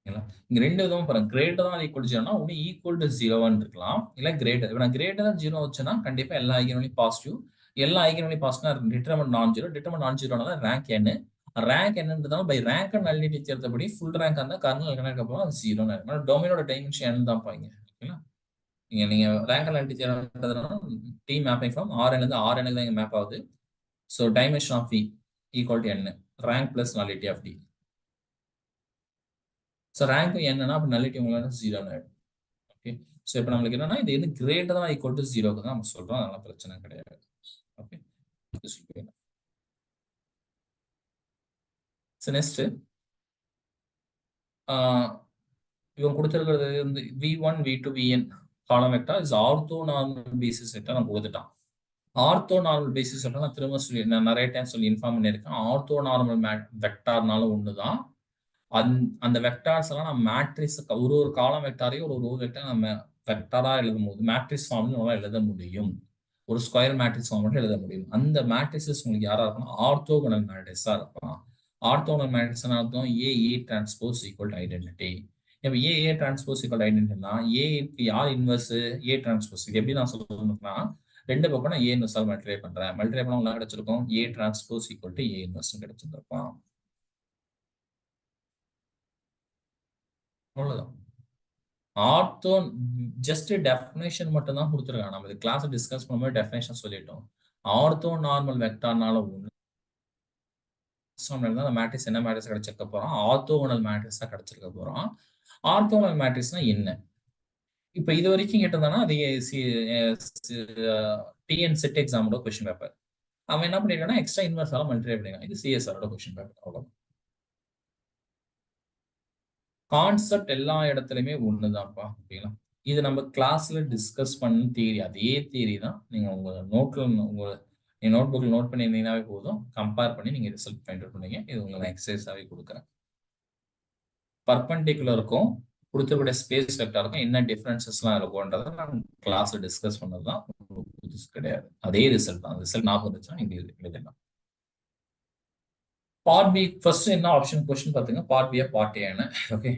இங்க ரெண்டு விதமா பாருங்க. கிரேட்டர் தான் ஈக்குவல் ஜீரோனா ஒன்று ஈக்குவல் டு ஜீரோவான்னு இருக்கலாம், இல்லை கிரேட்டர். இப்போ நான் கிரேட்டர் தான் ஜீரோ வச்சுன்னா கண்டிப்பா எல்லா ஐகன் பாசிட்டிவ், எல்லா eigen positive determinant non zero, determinant non ஜீரோனால ரேங்க் என்ன, ரேங்க் என்னன்றதாலும் பை ரேங்க் அண்ட் நல்லிட்டி தேர்ந்தபடி ஃபுல் ரேங்க் அந்த கர்னல் கணக்கு அப்புறம் அது ஜீரோ. டொமைனோட டைமென்ஷன் என்ன தான் பாருங்க. ஓகேங்களா, நீங்க rank and T mapping from R n இருந்து ஆர்என் தான் மேப் ஆகுது. So dimension of V equal to n rank plus nullity of T. So rank என்னன்னா அப்போ நல்லிட்டி உங்களுக்கு ஜீரோன்னு ஆயிடும். ஓகே, ஸோ இப்போ நம்மளுக்கு என்னன்னா இது வந்து கிரேட்டர் தான் ஈக்குவல் டு ஜீரோக்கு தான் நம்ம சொல்றோம், அதனால பிரச்சனை கிடையாது. ஓகே, ஸோ நெக்ஸ்ட் இவங்க கொடுத்துருக்கிறது வந்து v1 v2 vn காலம் vector is ortho normal basis vector நான் கொடுத்துட்டான். ஆர்த்தோ நார்மல் பேசிஸ் நான் திரும்ப சொல்லி நான் நிறைய டைம் சொல்லி இன்ஃபார்ம் பண்ணியிருக்கேன். ஆர்த்தோ நார்மல் வெக்டார்னாலும் ஒண்ணுதான். அந்த வெக்டார்ஸ் எல்லாம் நம்ம மேட்ரிக்ஸ் ஒரு காலம் வெக்டாரையும் ஒரு வெக்டார் நம்ம வெக்டாரா எழுதும் போது மேட்ரிக்ஸ் ஃபார்ம்ல நம்மளால எழுத முடியும். ஒரு ஸ்கொயர் மேட்ரிக்ஸ் ஃபார்ம் மட்டும் எழுத முடியும். அந்த மேட்ரிக்ஸஸ் உங்களுக்கு யாரா இருக்கணும்? ஆர்த்தோகனல் மேட்ரிக்ஸா இருக்கலாம். ஆர்த்தோகனல் மேட்ரிக்ஸ் அர்த்தம் ஏ டிரான்ஸ்போஸ் ஈக்குவல் ஐடென்டிட்டி. இப்போ ஏ டிரான்ஸ்போஸ் ஈக்குவல் ஐடென்டிட்டினா ஏக்கு யார் இன்வர்ஸ்? ஏ டிரான்ஸ்போஸ். இது எப்படி நான் சொல்லணும்னா ரெண்டு பக்கம் நான் ஏ இன்வர்ஸால் மல்டிப்ளை பண்றேன். மல்டிப்ளை பண்ணா உங்களுக்கு கிடைச்சிருக்கும் ஏ transpose equal to A inverse கிடைச்சிருக்கும். அவ்வளவுதான். ஆர்த்தோ ஜஸ்ட் டெஃபினேஷன் மட்டும் தான் கொடுத்துருக்காங்க. நம்ம கிளாஸ் டிஸ்கஸ் பண்ணும்போது டெஃபினேஷன் சொல்லிட்டோம். ஆர்த்தோ நார்மல் வெக்டார்னால ஒன்று மேட்ரிக்ஸ் என்ன மேட்ரிக்ஸ் கிடைச்சிருக்க போறோம்? ஆர்த்தோகனல் மேட்ரிக்ஸா கிடைச்சிருக்க போறோம். ஆர்த்தோகனல் மேட்ரிக்ஸ்னா என்ன? இப்ப இது வரைக்கும் கேட்டதானா அது டிஎன் செட் எக்ஸாமோட கொஸ்டின் பேப்பர். அவன் என்ன பண்ணிருக்கானா எக்ஸ்ட்ரா இன்வெர்ஸால மல்டிப்ளை பண்ணிருக்கான். இது சிஎஸ்ஆரோட கொஸ்டின் பேப்பர். அவ்வளவு கான்செப்ட் எல்லா இடத்துலயுமே ஒண்ணுதான்ப்பா. ஓகேங்களா, இது நம்ம கிளாஸ்ல டிஸ்கஸ் பண்ண தியரி, அதே தியரி தான். நீங்க உங்க நோட்ல நோட் புக்ல நோட் பண்ணியிருந்தீங்கன்னாவே போதும். கம்பேர் பண்ணி நீங்க ரிசல்ட் ஃபைண்ட் அவுட் பண்ணீங்க. இது உங்களுக்கு எக்ஸசைஸாவே கொடுக்குறேன். பர்பெண்டிகுலருக்கும் கொடுத்துக்கூடிய ஸ்பேஸ் வெக்டாருக்கும் என்ன டிஃபரன்சஸ்லாம் இருக்கும்ன்றதை நான் கிளாஸ்ல டிஸ்கஸ் பண்ணதுதான், புதுசு கிடையாது. அதே ரிசல்ட் தான். ரிசல்ட் ஞாபகம் இருந்துச்சுன்னா இங்க எழுதலாம். பார்ட் பி ஃபர்ஸ்ட் என்ன ஆப்ஷன் கொஸ்டின் பாத்துங்க. பார்ட் பி பார்ட் ஏன்னு. ஓகே,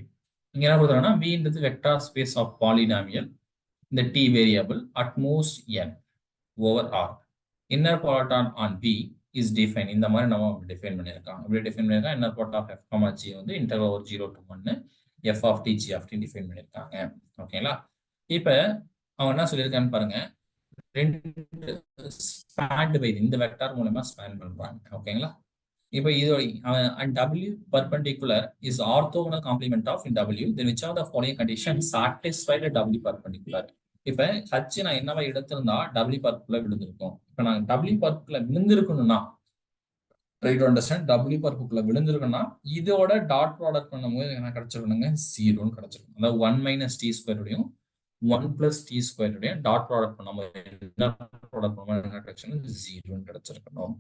இங்க என்ன கொடுக்குறாங்கன்னா பின்றது வெக்டார் ஸ்பேஸ் ஆஃப் பாலினாமியல் இந்த T variable at most N over R. Inner product on P is define. இந்த மாதிரி நம்ம டிஃபைன் பண்ணியிருக்காங்க. எப்படி டிஃபைன் பண்ணியிருக்காங்க? Inner product of F comma G வந்து interval over 0 to 1 F of T G of T define பண்ணியிருக்காங்க. ஓகேங்களா, இப்ப அவங்க என்ன சொல்லியிருக்கான்னு பாருங்க. ரெண்டு ஸ்பேண்ட் பை இந்த வெக்டார் மூலமா ஸ்பேன் பண்றாங்க. ஓகேங்களா, இப்போ இது and W perpendicular is orthogonal complement of W, then which of the following conditions satisfy the W perpendicular. இப்ப H நான் என்னவா எடுத்திருந்தா W perpendicular விழுந்திருக்கும். இப்ப நான் W perpendicular விழுந்திருக்கணும்னா try to understand W perpendicular விழுந்திருக்குன்னா இதோட டாட் ப்ராடக்ட் பண்ணும்போது என்ன கிடைச்சிருக்கணுங்க? 0ன்னு கிடைச்சிருக்கும். அதாவது 1 minus t square உடையும் 1 plus t square உடையும் டாட் ப்ராடக்ட் பண்ணும்போது என்ன கிடைச்சிருக்கணும்? 0ன்னு கிடைச்சிருக்கணும்.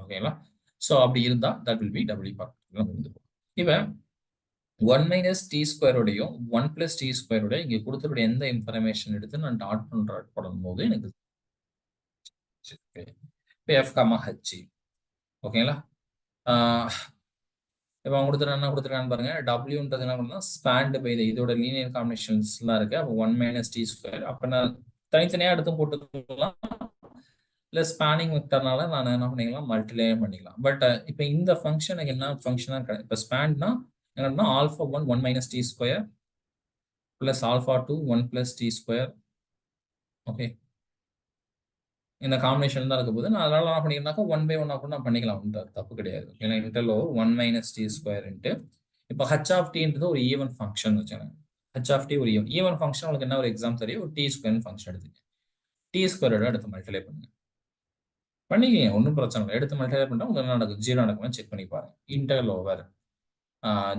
ஓகேங்களா, சோ அப்படி இருந்தா that will be W perpendicular. இப்ப 1 minus t square உடையும் 1 plus t square உடைய இங்க கொடுத்துக்கூடிய எந்த இன்ஃபர்மேஷன் எடுத்து நான் டாட் பண்ணும்போது எனக்கு இப்போ f, h. ஓகேங்களா, இப்போ அவங்க என்ன கொடுத்துருக்கான்னு பாருங்க. டபிள்யூன்றது என்ன பண்ணா ஸ்பேண்ட் பை இதோட லீனியர் காம்பினேஷன்ஸ் எல்லாம் இருக்கு. அப்போ 1 minus t square அப்ப நான் தனித்தனியா எடுத்து போட்டுக்கலாம். இல்ல ஸ்பேனிங் வெக்டர்னால நான் என்ன பண்ணிக்கலாம்? மல்டிப்ளை பண்ணிக்கலாம். பட் இப்போ இந்த ஃபங்க்ஷனுக்கு என்ன ஃபங்க்ஷனா இப்போ ஸ்பேன்னா என்னன்னா alpha 1 1 minus t square plus alpha 2 1 plus t square okay, இந்த காம்பினேஷன் தான் இருக்க போது நான் அதனால என்ன பண்ணிக்கிறேன்னாக்கா 1/1 கூட நான் பண்ணிக்கலாம், தப்பு கிடையாது. ஏன்னா இன்டர்லோ 1 மைனஸ் டி ஸ்கொயர் இன்ட்டு இப்போ ஹச் ஆஃப் டின்றது ஒரு ஈவன் ஃபங்க்ஷன் வச்சுக்கோங்க. ஹச் ஆஃப் டி ஒரு ஈவன் ஃபங்க்ஷன். உங்களுக்கு என்ன ஒரு எக்ஸாம் தெரியும், ஒரு டி ஸ்கொயர் ஃபங்க்ஷன் எடுத்துக்க. டி ஸ்கொயரோட எடுத்து மல்டிப்ளை பண்ணுங்க, பண்ணிக்கங்க, ஒன்றும் பிரச்சனை இல்லை. எடுத்து மல்டிப்ளை பண்ணால் உங்களுக்கு என்ன நடக்கும், 0 நடக்குமா செக் பண்ணி பாருங்க. இன்டர்வல் ஓவர்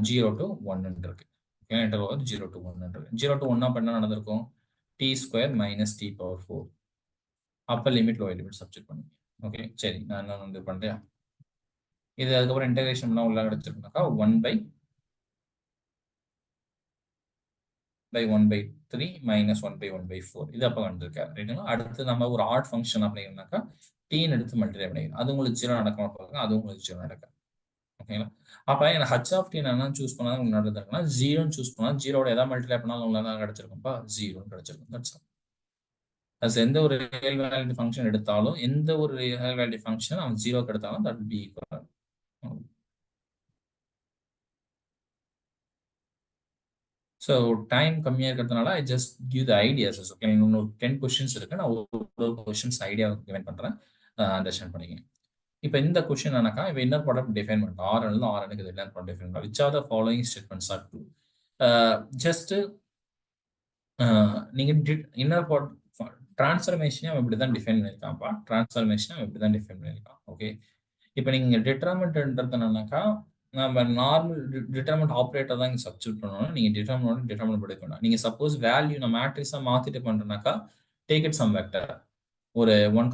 0 to 1 இருக்கு. இன்டர்வல் ஓவர் 0 to 1 இருக்கு. 0 to 1 பண்ணா நடந்திருக்கும் T square minus T power 4. Upper limit lower limit substitute பண்ணுங்க. ஓகே, சரி, நான் என்ன வந்து பண்றேன், இது அதுக்கப்புறம் இன்டகிரேஷன் பண்ணா உள்ள கிடைச்சிருக்குனாக்கா 1/1/3 மைனஸ் 1/1/4 இது அப்போ வந்திருக்காரு, ரைட்டுங்களா? அடுத்து நம்ம ஒரு ஆட் ஃபங்க்ஷன் அப்படின்னாக்கா டீன் எடுத்து மல்டிப்ளை பண்ணிக்கணும். அது உங்களுக்கு 0 நடக்காம பாருங்க, அது உங்களுக்கு 0 நடக்கும். ஓகேங்களா? அப்ப எனக்கு ஹச் ஆஃப் டி நான் சூஸ் பண்ணா உங்களுக்கு நடந்திருக்குன்னா 0 சூஸ் பண்ணா 0 ஏதாவது மல்டிப்ளை பண்ணாலும் உங்களுக்கு என்ன கிடைச்சிருக்கும்பா, 0 கிடைச்சிருக்கும். That's all. எந்த ஒரு ரியல் வேல்யூ ஃபங்க்ஷன் எடுத்தாலும், எந்த ஒரு ரியல் வேல்யூ ஃபங்க்ஷன் அவன் 0 எடுத்தாலும் that be equal. So time கம்மியாக இருக்கிறதுனால I just give the ideas. Okay, இன்னும் 10 கொஸ்டின்ஸ் இருக்கு, நான் ஒரு கொஸ்டின்ஸ் ஐடியா கிவன் பண்றேன், அண்டர்ஸ்டாண்ட் பண்ணிக்கங்க. இப்போ இந்த கொஸ்டின் என்னக்கா, இப்போ இன்னர் ப்ராடக்ட் டிஃபைன் பண்ணுறோம். ஆர்என்ல ஆர்எனுக்கு இன்னர் ப்ராடக்ட் டிஃபைன் பண்ணுறோம். Which are the following statements are true. Just நீங்க இன்னர் ப்ராடக்ட் டிரான்ஸ்ஃபர்மேஷனே அவன் இப்படி தான் டிஃபைன் பண்ணியிருக்கான்ப்பா. டிரான்ஸ்ஃபர்மேஷன் அவன் இப்படி தான் டிஃபைன் பண்ணியிருக்கான். ஓகே, இப்போ நீங்க டிட்டர்மெண்ட்ன்றது என்னன்னாக்கா, நம்ம நார்மல் டிட்டர்மெண்ட் ஆப்ரேட்டர் தான் இங்கே சப்ஸ்டியூட் பண்ணணும். நீங்க டிட்டர்மெண்ட் எடுக்கணும். நீங்க சப்போஸ் வேல்யூ நான் மேட்ரிக்ஸா மாத்திட்டு பண்றேன்னாக்கா, டேக் இட் சம் வெக்டர். ஒரு A1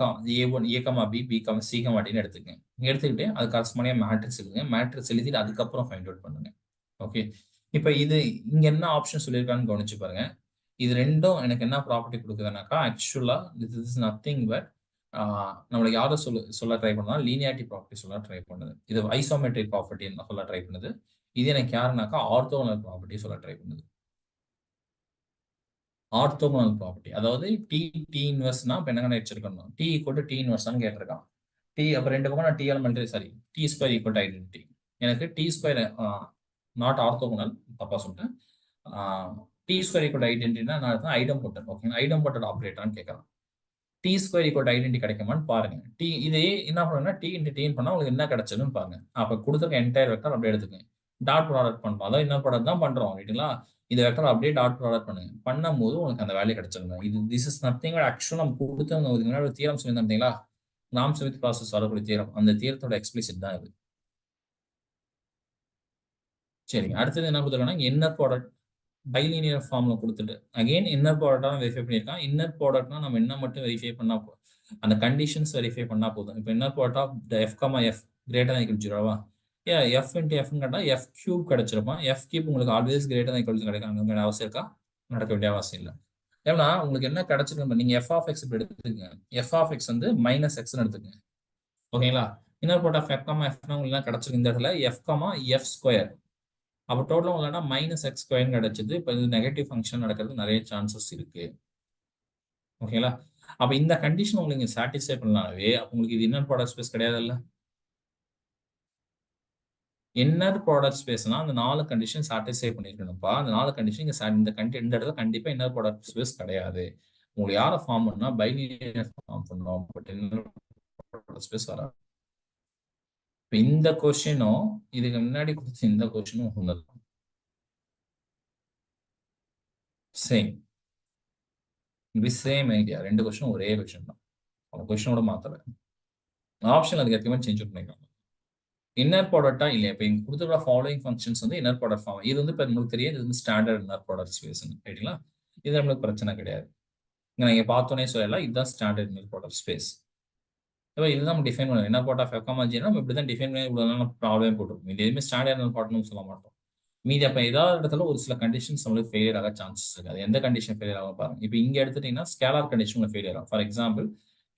A, B, B, C, Dன்னு எடுத்துக்கங்க. எடுத்துக்கிட்டு அது கரஸ்பாண்டியா மேட்ரிக்ஸ் எழுதுங்க. மேட்ரிக்ஸ் எழுதிட்டு அதுக்கப்புறம் ஃபைண்ட் அவுட் பண்ணுங்க. ஓகே, இப்போ இது இங்க என்ன ஆப்ஷன் சொல்லியிருக்கான்னு கவனிச்சு பாருங்க. இது ரெண்டும் எனக்கு என்ன ப்ராப்பர்ட்டி கொடுக்குதுனாக்கா, ஆக்சுவலா திஸ் இஸ் நத்திங் பட் நம்மளுக்கு யாரை சொல்ல ட்ரை பண்ணா, லீனியாரிட்டி ப்ராப்பர்ட்டி சொல்ல ட்ரை பண்ணுது. இது ஐசோமெட்ரிக் ப்ராப்பர்ட்டி சொல்ல ட்ரை பண்ணுது. இது எனக்கு யாருனாக்கா ஆர்த்தோகனல் ப்ராப்பர்ட்டி சொல்ல ட்ரை பண்ணுது. ஆர்த்தோகனல் ப்ராப்பர்ட்டி அதாவது டி டி இன்வெர்ஸ்னா இப்போ என்ன வச்சிருக்கணும், டி ஈக்குவல் டு டி இன்வெர்ஸ்னு கேட்டிருக்கான். டி அப்போ ரெண்டு பக்கம் நான் T element sorry T square equal to identity. எனக்கு டி ஸ்கொயர் நாட் ஆர்த்தோகனல், தப்பா சொல்லிட்டேன். டி ஸ்கொயர் ஈக்குவல் ஐடென்டிட்டினா நான் ஐடம் போட்டேன். ஓகே, ஐடம் போட்டட் ஆப்ரேட்டர்னு கேட்கலாம். டி ஸ்கொயர் ஈக்குவல் ஐடென்டி கிடைக்குமான்னு பாருங்க. டி இதே என்ன பண்ணுன்னா டி இன்ட்டு டின்னு பண்ணா உங்களுக்கு என்ன கிடைச்சதுன்னு பாருங்க. அப்போ கொடுத்துருக்க என்டையர் வெக்டர் அப்படியே எடுத்துக்கங்க. டாட் ப்ராடக்ட் பண்ணுறோம், அதாவது என்ன ப்ராடக்ட் தான் பண்றோம், ரைட்டுங்களா? இந்த வெக்டர் அப்படியே டாட் ப்ராடக்ட் பண்ணுங்க. பண்ணும்போது உங்களுக்கு அந்த வேல்யூ கிடைச்சிருங்க. இது திஸ் இஸ் நத்திங் ஆக்சுவலாக நம்ம கொடுத்து ஒரு தியரம் சொல்லியிருந்தீங்களா, நாம் ஸ்மித் ப்ராசஸ் வரக்கூடிய தியரம். அந்த தியரத்தோட எக்ஸ்பிளிசிட் தான் இது. சரிங்க, அடுத்தது என்ன கொடுத்துருக்காங்கன்னா இன்னர் ப்ராடக்ட் பைலீனியர் ஃபார்ம்ல கொடுத்துட்டு அகைன் இன்னர் ப்ராடக்டா வெரிஃபை பண்ணியிருக்கான். இன்னர் ப்ராடக்ட்னா நம்ம என்ன மட்டும் வெரிஃபை பண்ணா போதும், அந்த கண்டிஷன்ஸ் வெரிஃபை பண்ணா போதும். இப்போ inner product of F comma F greater தான் ஈக்குவல் ஜீரோவா, எஃப் இன்ட்டு எஃப்னு கேட்டால் எஃப் கியூப் கிடைச்சிருப்பான். எஃப் கியூப் உங்களுக்கு ஆல்வேஸ் கிரேட்டர் தான் ஈக்குவல் கிடைக்கும் அவசியம் இருக்கா, நடக்க வேண்டிய அவசியம் இல்லை. ஏன்னா உங்களுக்கு என்ன கிடைச்சிருக்கு, நீங்க எஃப் ஆஃப் எக்ஸ் எடுத்துக்கங்க. எஃப் ஆஃப் எக்ஸ் வந்து மைனஸ் எக்ஸ்னு எடுத்துக்கங்க. ஓகேங்களா? Inner product of F comma எஃப்னா உங்களுக்கு என்ன கிடைச்சிருக்கு, இந்த இடத்துல எஃப் கமா எஃப் ஸ்கொயர். அப்போ டோட்டலாக உங்களா மைனஸ் எக்ஸ் ஸ்கொயர் கிடைச்சது. இப்போ இது நெகட்டிவ் ஃபங்க்ஷன் நடக்கிறது நிறைய சான்சஸ் இருக்கு. ஓகேங்களா? அப்போ இந்த கண்டிஷன் உங்களுக்கு சாட்டிஸ்ஃபை பண்ணலாவே உங்களுக்கு இது இன்னர் ப்ராடக்ட் ஸ்பேஸ் கிடையாதுல்ல. இன்னர் ப்ராடக்ட் ஸ்பேஸ்னா அந்த 4 கண்டிஷன் சாட்டிஸ்ஃபை பண்ணிருக்கணும்ப்பா. அந்த 4 கண்டிஷன் இந்த இடத்துல கண்டிப்பா இன்னர் ப்ராடக்ட் ஸ்பேஸ் கிடையாது. உங்களுக்கு யாரை ஃபார்ம் பண்ணா பைலினியர் ஃபார்ம் பண்ணணும், பட் இன்னர் ப்ராடக்ட் ஸ்பேஸ் வராது. இந்த கொஸ்டினும் இதுக்கு முன்னாடி கொடுத்த இந்த கொஸ்டினும் ஒண்ணுதான், சேம். சேம் ஐடியா, ரெண்டு கொஸ்டின் ஒரே கொஸ்டின் தான். அந்த கொஸ்டினோட மாத்தல, ஆப்ஷன் அதுக்கு ஏற்ற மாதிரி சேஞ்ச் பண்ணிக்கலாம். இன்னர் ப்ராடக்டா இல்லையா, இப்போ இங்க கொடுத்துருக்க ஃபாலோயிங் ஃபங்க்ஷன்ஸ் வந்து இன்னர் ப்ராடக்ட் ஃபார்ம். இது வந்து இப்போ நம்மளுக்கு தெரியாது, இது வந்து ஸ்டாண்டர்ட் இன்னர் ப்ராடக்ட் ஸ்பேஸ், ரைட்டுங்களா? இது நம்மளுக்கு பிரச்சனை கிடையாது. நீங்க பார்த்தோன்னே சொல்லலாம் இதுதான் ஸ்டாண்டர்ட் இன்னர் ப்ராடக்ட் ஸ்பேஸ். இப்போ இதுதான் நம்ம டிஃபைன் பண்ணணும். இன்னர் ப்ராடக்ட் ஆஃப் எஃப்காமாஜினா நம்ம இப்படி தான் டிஃபைன் பண்ணி இவ்வளோ நாள் ப்ராப்ளம் போட்டுருக்கோம். இது எதுவுமே ஸ்டாண்டர்ட் இன்னர் ப்ராடக்ட்னு சொல்ல மாட்டோம். மீதி அப்போ ஏதாவது இடத்துல ஒரு சில கண்டிஷன்ஸ் நம்மளுக்கு ஃபெயிலியர் ஆக சான்சஸ் இருக்கு. அது எந்த கண்டிஷன் ஃபெயிலியர் ஆகும் பாருங்க. இப்போ இங்க எடுத்துட்டீங்கன்னா ஸ்கேலார் கண்டிஷன் உங்களுக்கு ஃபெயிலியர் ஆகும். For example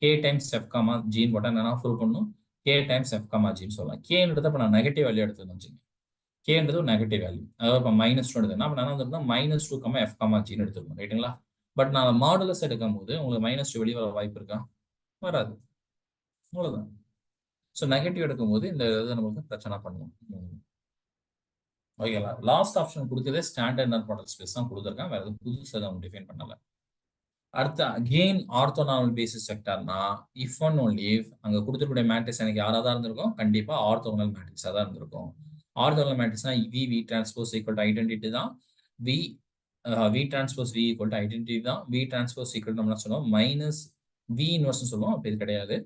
K times F comma ஜின்னு போட்டால் என்ன ப்ரூவ் பண்ணணும், கே டைம்ஸ் எஃப் காமா ஜின்னு சொல்லலாம். கேன்றது இப்போ நான் நெகட்டிவ் வேல்யூ எடுத்துன்னு வச்சுங்க, கேன்றது ஒரு நெகட்டிவ் வேல்யூ, அதாவது இப்போ -2 எடுத்துனா அப்போ நான் வந்து -2 கமா எஃப் காமா ஜின்னு எடுத்துக்கணும், ரைட்டுங்களா? பட் நான் மாடுலஸ் எடுக்கும் போது உங்களுக்கு -2 வெளியே வர வாய்ப்பு இருக்கா, வராது. அவ்வளவுதான். ஸோ நெகட்டிவ் எடுக்கும் போது இந்த இது நம்மளுக்கு பிரச்சனை பண்ணுவோம். ஓகேங்களா? லாஸ்ட் ஆப்ஷன் கொடுத்ததே ஸ்டாண்டர்ட் இன்னர் ப்ராடக்ட் ஸ்பேஸ் தான் கொடுத்துருக்கேன், வேற எதுவும் புதுசாக அவங்க டிஃபைன் பண்ணல. அடுத்து அகெயின் ஆர்த்தோனார்மல் பேசிஸ் வெக்டார்னா இஃப் ஒன் ஒன்லி இஃப் அங்க கொடுத்துக்கூடிய மேட்ரிக்ஸ் எனக்கு யாராவது இருந்திருக்கும், கண்டிப்பா ஆர்த்தோகனல் மேட்ரிக்ஸா தான் இருந்திருக்கும். ஆர்த்தோகனல் மேட்ரிக்ஸ்னா V transpose equal to identity தான். V V transpose V equal to identity தான். வி டிரான்ஸ்போஸ் ஈக்குவல் நம்ம சொல்லுவோம் மைனஸ் வி இன்வர்ஸ் சொல்லுவோம். அப்ப இது கிடையாது.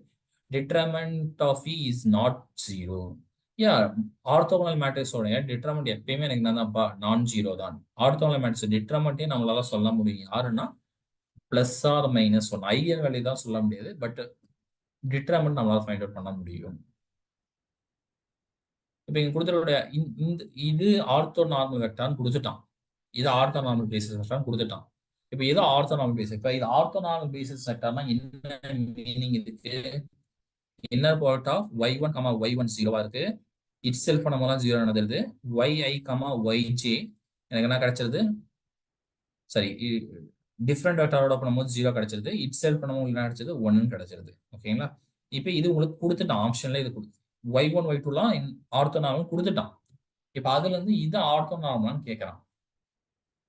Determinant of V is not zero. Yeah, orthogonal மேட்ரிக்ஸோட டிட்டர்மெண்ட் எப்பயுமே எனக்கு என்னதான்ப்பா, நான் ஜீரோ தான். ஆர்த்தோகனல் மேட்ரிக்ஸ் டிட்டர்மெண்ட்டே நம்மளால சொல்ல முடியும் யாருன்னா plus or minus one. Ideal value தான் சொல்ல முடியாது, பட் டிட்டர்மெண்ட் நம்மளால ஃபைண்ட் அவுட் பண்ண முடியும். இப்ப இங்க கொடுத்துருக்க இந்த இது ஆர்த்தோ நார்மல் வெக்டார்னு கொடுத்துட்டான். இது ஆர்த்தோ நார்மல் பேசிஸ் வெக்டார்னு கொடுத்துட்டான். இப்ப இது ஆர்த்தோ நார்மல் பேசிஸ். இப்ப இது ஆர்த்தோ நார்மல் பேசிஸ் வெக்டார்னா என்ன மீனிங் இதுக்கு? Inner product of y1, y1 ஜீரோவா இருக்கு. இட் செல்ஃப் நம்மலாம் ஜீரோ நடந்துருது. yi, yj எனக்கு என்ன கிடைச்சிருது? சரி, டிஃப்ரெண்ட் வெக்டாரோட பண்ணும்போது ஜீரோ கிடைச்சிருது. இட் செல்ஃப் பண்ணும்போது என்ன கிடைச்சது? 1 கிடைச்சிருது. ஓகேங்களா? இப்ப இது உங்களுக்கு கொடுத்துட்டான். ஆப்ஷன்ல இது கொடுத்து y1 y2லாம் ஆர்த்தோனார்மல் கொடுத்துட்டான். இப்ப அதுல இருந்து இது ஆர்த்தோனார்மலான்னு கேட்கறான்.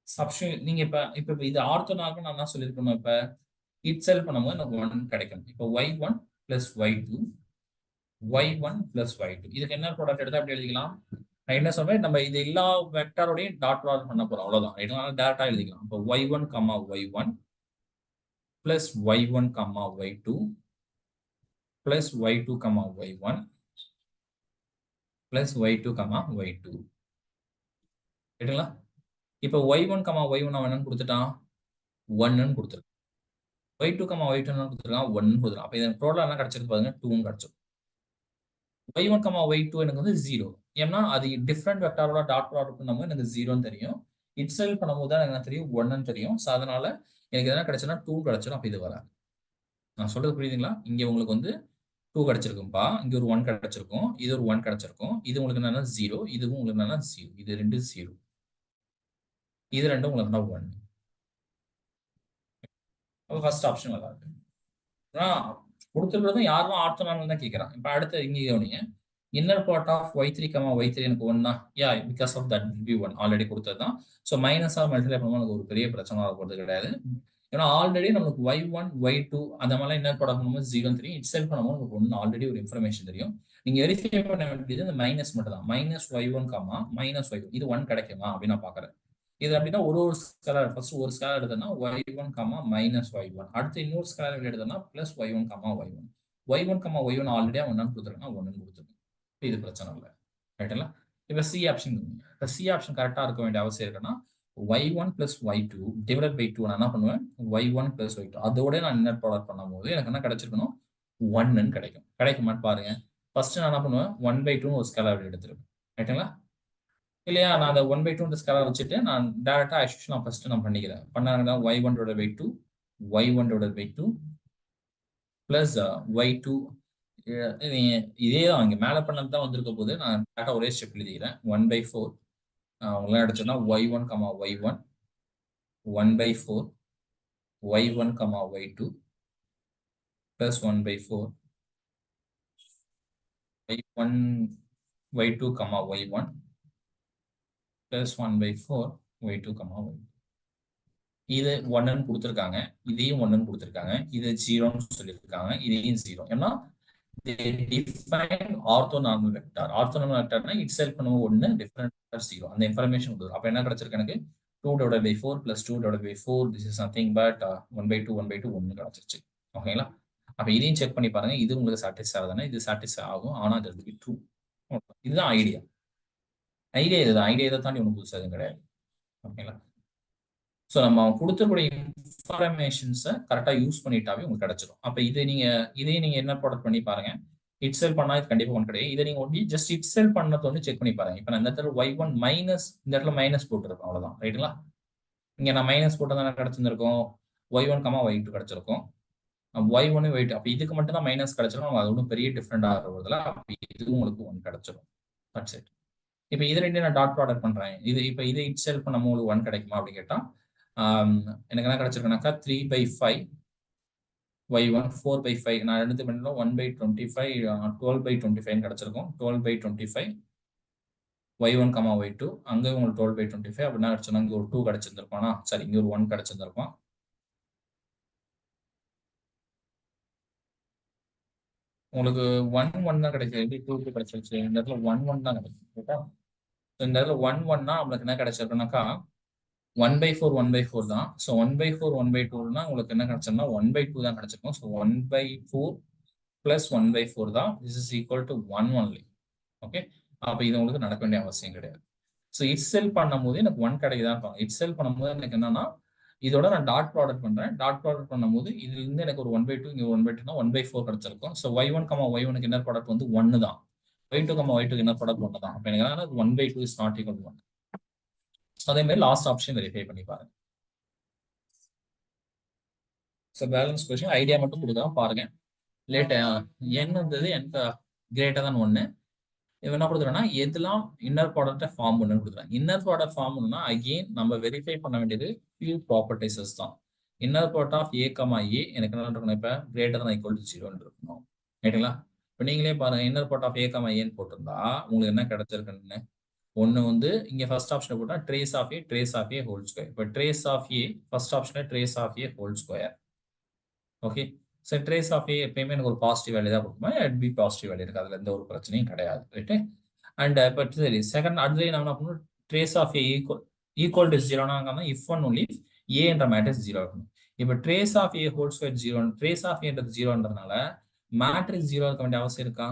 சப்ஸ்டிட்யூட் நீங்க இப்ப இப்ப இது ஆர்த்தோனார்மல் நான் என்ன சொல்லியிருக்கணும்? இப்ப இட் செல்ஃப் பண்ணும்போது எனக்கு 1 கிடைக்கும். இப்ப y1 plus y2 y1 plus y2 இதுக்கு என்ன ப்ராடக்ட் எடுத்தா அப்படி எழுதிக்கலாம். நான் என்ன சொல்றேன், நம்ம இது எல்லா வெக்டாரோடையும் டாட் ப்ராடக்ட் பண்ண போறோம், அவ்வளவுதான். இதனால டேரக்டா எழுதிக்கலாம். இப்போ y1 y1 plus y1 y2 plus y2 y1 plus y2 y2 ரைட்டுங்களா? இப்போ y1 y1 அவன் என்னன்னு கொடுத்துட்டான்? 1ன்னு கொடுத்துருக்கான். y2 y2 என்ன கொடுத்துருக்கான்? 1ன்னு கொடுத்துருக்கான். அப்ப இதன் டோட்டல் என்ன கிடைச்சிருக்கு பாருங்க, 2ன்னு கிடைச்சிருக்கு. y1 y2 எனக்கு வந்து 0. ஏன்னா அது டிஃப்ரெண்ட் வெக்டாரோட டாட் ப்ராடக்ட் பண்ணும்போது எனக்கு 0ன்னு தெரியும். இட் செல்ஃப் பண்ணும்போது தான் எனக்கு என்ன தெரியும்? 1ன்னு தெரியும். ஸோ அதனால எனக்கு என்ன கிடைச்சுன்னா 2 கிடைச்சிடும். அப்ப இது வராது. நான் சொல்றது புரியுதுங்களா? இங்க உங்களுக்கு வந்து 2 கிடைச்சிருக்கும்பா. இங்க ஒரு 1 கிடைச்சிருக்கும். இது ஒரு 1 கிடைச்சிருக்கும். இது உங்களுக்கு என்னன்னா 0. இதுவும் உங்களுக்கு என்னன்னா 0. இது 2 0. இது ரெண்டும் உங்களுக்கு என்ன 1. அப்ப ஃபர்ஸ்ட் ஆப்ஷன் நல்லா இருக்கு. கொடுத்துருக்கிறதும் யாரும் ஆர்த்தோனார்மல் தான் கேட்கறான். இப்ப அடுத்து இங்க கவனிங்க. Inner part of y3, y3 எனக்கு 1 yeah, because of that will be 1 already கொடுத்தது தான். ஸோ மைனஸ் ஆர் மல்டிப்ளை பண்ணும்போது எனக்கு ஒரு பெரிய பிரச்சனை வர போறது கிடையாது. ஏன்னா ஆல்ரெடி நமக்கு y1 y2 அந்த மாதிரிலாம் இன்னர் ப்ராடக்ட் பண்ணும்போது 0 தெரியும். இட் செல்ஃப் பண்ணும்போது நமக்கு 1 ஆல்ரெடி ஒரு இன்ஃபர்மேஷன் தெரியும். நீங்க வெரிஃபை பண்ண வேண்டியது இந்த மைனஸ் மட்டும் தான். மைனஸ் y1 மைனஸ் y2 இது 1 கிடைக்குமா அப்படின்னு நான் பாக்குறேன். இது அப்படின்னா ஒரு ஸ்கேலர், ஃபர்ஸ்ட் ஒரு ஸ்கேலர் எடுத்தோம்னா y1 மைனஸ் y1, அடுத்து இன்னொரு ஸ்கேலர் எடுத்தோம்னா plus y1 y1. y1 already அவன் என்னன்னு கொடுத்துருக்கான்? 1ன்னு கொடுத்துருக்கான். இது பிரச்சனை இல்லை, ரைட்டுங்களா? இப்ப சி ஆப்ஷன், இப்ப சி ஆப்ஷன் கரெக்டா இருக்க வேண்டிய அவசியம் இருக்குன்னா y1 plus y2 divide by 2 நான் என்ன பண்ணுவேன்? y1 பிளஸ் y2 அதோட நான் இன்னர் ப்ராடக்ட் பண்ணும்போது எனக்கு என்ன கிடைச்சிருக்கணும்? 1ன்னு கிடைக்கும். கிடைக்குமான்னு பாருங்க. ஃபர்ஸ்ட் நான் என்ன பண்ணுவேன்? 1/2 ஒரு ஸ்கேலர் எடுத்துருவேன், ரைட்டுங்களா? இல்லையா, நான் அந்த 1/2 ஸ்கேலர் வச்சுட்டு நான் டேரக்டா ஆக்சுவலி நான் ஃபர்ஸ்ட் நான் பண்ணிக்கிறேன். பண்ணாங்கன்னா y1 divide by 2 y1 divide by 2 plus y2 இதே தான் இங்க மேல பண்ணது தான் வந்திருக்க போது. நான் டேரக்டா ஒரே ஸ்டெப் எழுதிக்கிறேன். 1/4 உங்களுக்கு அடிச்சோம்னா y1 y1 1/4 y1 y2 plus 1/4 y1 y2 y1 plus 1/4 y2 y2. இது 1ன்னு கொடுத்துருக்காங்க, இதையும் 1ன்னு கொடுத்துருக்காங்க, இது 0ன்னு சொல்லியிருக்காங்க, இதையும் 0. ஏன்னா டிஃபைன் ஆர்த்தோனார்மல் வெக்டார். ஆர்த்தோனார்மல் வெக்டார்னா இட் செல்ஃப் பண்ணுவோம் 1, டிஃபரெண்ட் 0. அந்த இன்ஃபர்மேஷன் கொடுக்கும். அப்ப என்ன கிடைச்சிருக்கு எனக்கு? 2 divided by 4 plus 2 divided by 4 this is nothing but 1/2 1/2 கிடைச்சிருச்சு. ஓகேங்களா? அப்ப இதையும் செக் பண்ணி பாருங்க. இது உங்களுக்கு சாட்டிஸ்ஃபை ஆகுதுன்னா இது சாட்டிஸ்ஃபை ஆகும். ஆனா அது ட்ரூ. இதுதான் ஐடியா. ஐடியா இதுதான். ஐடியா இதை தாண்டி ஒன்றும் புதுசா எதுவும் கிடையாது. ஓகேங்களா? ஸோ நம்ம கொடுத்துக்கூடிய இன்ஃபர்மேஷன்ஸை கரெக்டாக யூஸ் பண்ணிட்டாவே உங்களுக்கு கிடைச்சிடும். அப்போ இதையும் நீங்க என்ன ப்ராடக்ட் பண்ணி பாருங்க. இட் செல் பண்ணா இது கண்டிப்பா ஒன்று கிடையாது. இதை நீங்க ஒன்லி ஜஸ்ட் இட் செல் பண்ணதை வந்து செக் பண்ணி பாருங்க. இப்போ நான் இந்த இடத்துல y1 மைனஸ் இந்த இடத்துல மைனஸ் போட்டுருக்கோம், அவ்வளவுதான், ரைட்டுங்களா? இங்க நான் மைனஸ் போட்டதான கிடைச்சிருந்திருக்கும். y1 y2 கிடைச்சிருக்கும். y1 y2 அப்போ இதுக்கு மட்டும் தான் மைனஸ் கிடைச்சிடும். அது ஒன்றும் பெரிய டிஃப்ரெண்ட் ஆகிறதுல அப்போ இதுவும் உங்களுக்கு 1 கிடைச்சிடும். That's it. இப்போ இது ரெண்டு நான் டாட் ப்ராடக்ட் பண்றேன். இப்போ இது இட் செல் பண்ண உங்களுக்கு 1 கிடைக்குமா அப்படி கேட்டா எனக்கு என்ன கிடைச்சிருக்குனாக்கா 3/5 y1 4/5 நான் எடுத்து பண்ணலாம் 1/25 12/25 கிடைச்சிருக்கும். 12/25 y1 y2 அங்க உங்களுக்கு 12/25 அப்படின்னா கிடைச்சிருந்தா இங்க ஒரு 2 கிடைச்சிருந்திருக்கும். சரி, இங்க ஒரு 1 கிடைச்சிருந்திருக்கும். உங்களுக்கு 1 தான் கிடைக்கும். எப்படி 2 கிடைச்சிருச்சு, இந்த இடத்துல 1 தான் கிடைக்கும். ஓகே, இந்த இடத்துல 1 நம்மளுக்கு என்ன கிடைச்சிருக்குனாக்கா 1/4 1/4 தான். ஸோ 1/4 1/2 உங்களுக்கு என்ன கிடைச்சோம்னா 1/2 தான் கிடைச்சிருக்கும். ஸோ 1/4 பிளஸ் 1/4 தான். This is equal to 1 only. Okay, அப்போ இது உங்களுக்கு நடக்க வேண்டிய அவசியம் கிடையாது. ஸோ இட் செல் பண்ணும்போது எனக்கு 1 கிடைக்குதான் இருப்பாங்க. இட் செல் பண்ணும்போது எனக்கு என்னன்னா இதோட நான் டாட் ப்ராடக்ட் பண்றேன். டாட் ப்ராடக்ட் பண்ணும்போது இதுல இருந்து எனக்கு ஒரு 1/2 இங்க 1/2 1/4 கிடைச்சிருக்கும். ஸோ y1, y1க்கு இன்னர் ப்ராடக்ட் வந்து 1 தான். y2, y2க்கு இன்னர் ப்ராடக்ட் 1 தான். அப்போ எனக்கு 1/2 இஸ் நாட் ஈக்குவல் டு 1. அதே மாதிரி லாஸ்ட் ஆப்ஷன் வெரிஃபை பண்ணி பாருங்க. ஸோ பேலன்ஸ் கொஸ்டின் ஐடியா மட்டும் கொடுக்குறோம் பாருங்க. லேட் n இருந்தது எனக்கு கிரேட்டர் தான் 1. இவன் என்ன கொடுக்குறேன்னா எதெல்லாம் இன்னர் ப்ராடக்ட்டை ஃபார்ம் பண்ணுன்னு கொடுக்குறேன். இன்னர் ப்ராடக்ட் ஃபார்ம் பண்ணுன்னா அகெயின் நம்ம வெரிஃபை பண்ண வேண்டியது ஃபியூ ப்ராப்பர்ட்டிஸஸ் தான். Inner product of a, a எனக்கு என்ன இருக்கணும், இப்போ கிரேட்டர் தான் ஈக்குவல் டு 0 இருக்கணும். ரைட்டுங்களா? இப்போ நீங்களே பாருங்க, இன்னர் ப்ராடக்ட் ஆஃப் a, aன்னு போட்டிருந்தா உங்களுக்கு என்ன கிடைச்சிருக்குன்னு. ஒன்று வந்து இங்கே ஃபர்ஸ்ட் ஆப்ஷனை போட்டால் trace of a whole square. இப்போ ட்ரேஸ் ஆஃப் a ஃபர்ஸ்ட் ஆப்ஷனில் trace of a whole square. Okay, so trace of a எப்பயுமே எனக்கு ஒரு பாசிட்டிவ் வேல்யூ தான் கொடுக்குமா, பி பாசிட்டிவ் வேல்யூ இருக்குது, அதில் எந்த ஒரு பிரச்சனையும் கிடையாது. ரைட்டு. அண்ட் இப்போ சரி செகண்ட் அடுத்த நம்ம என்ன பண்ணணும், trace of a equal to 0 if one only a என்ற மேட்ரிக்ஸ் 0 இருக்கணும். இப்போ trace of a whole square 0, trace of a 0ன்றதுனால மேட்ரிக்ஸ் 0 இருக்க வேண்டிய அவசியம் இருக்கா?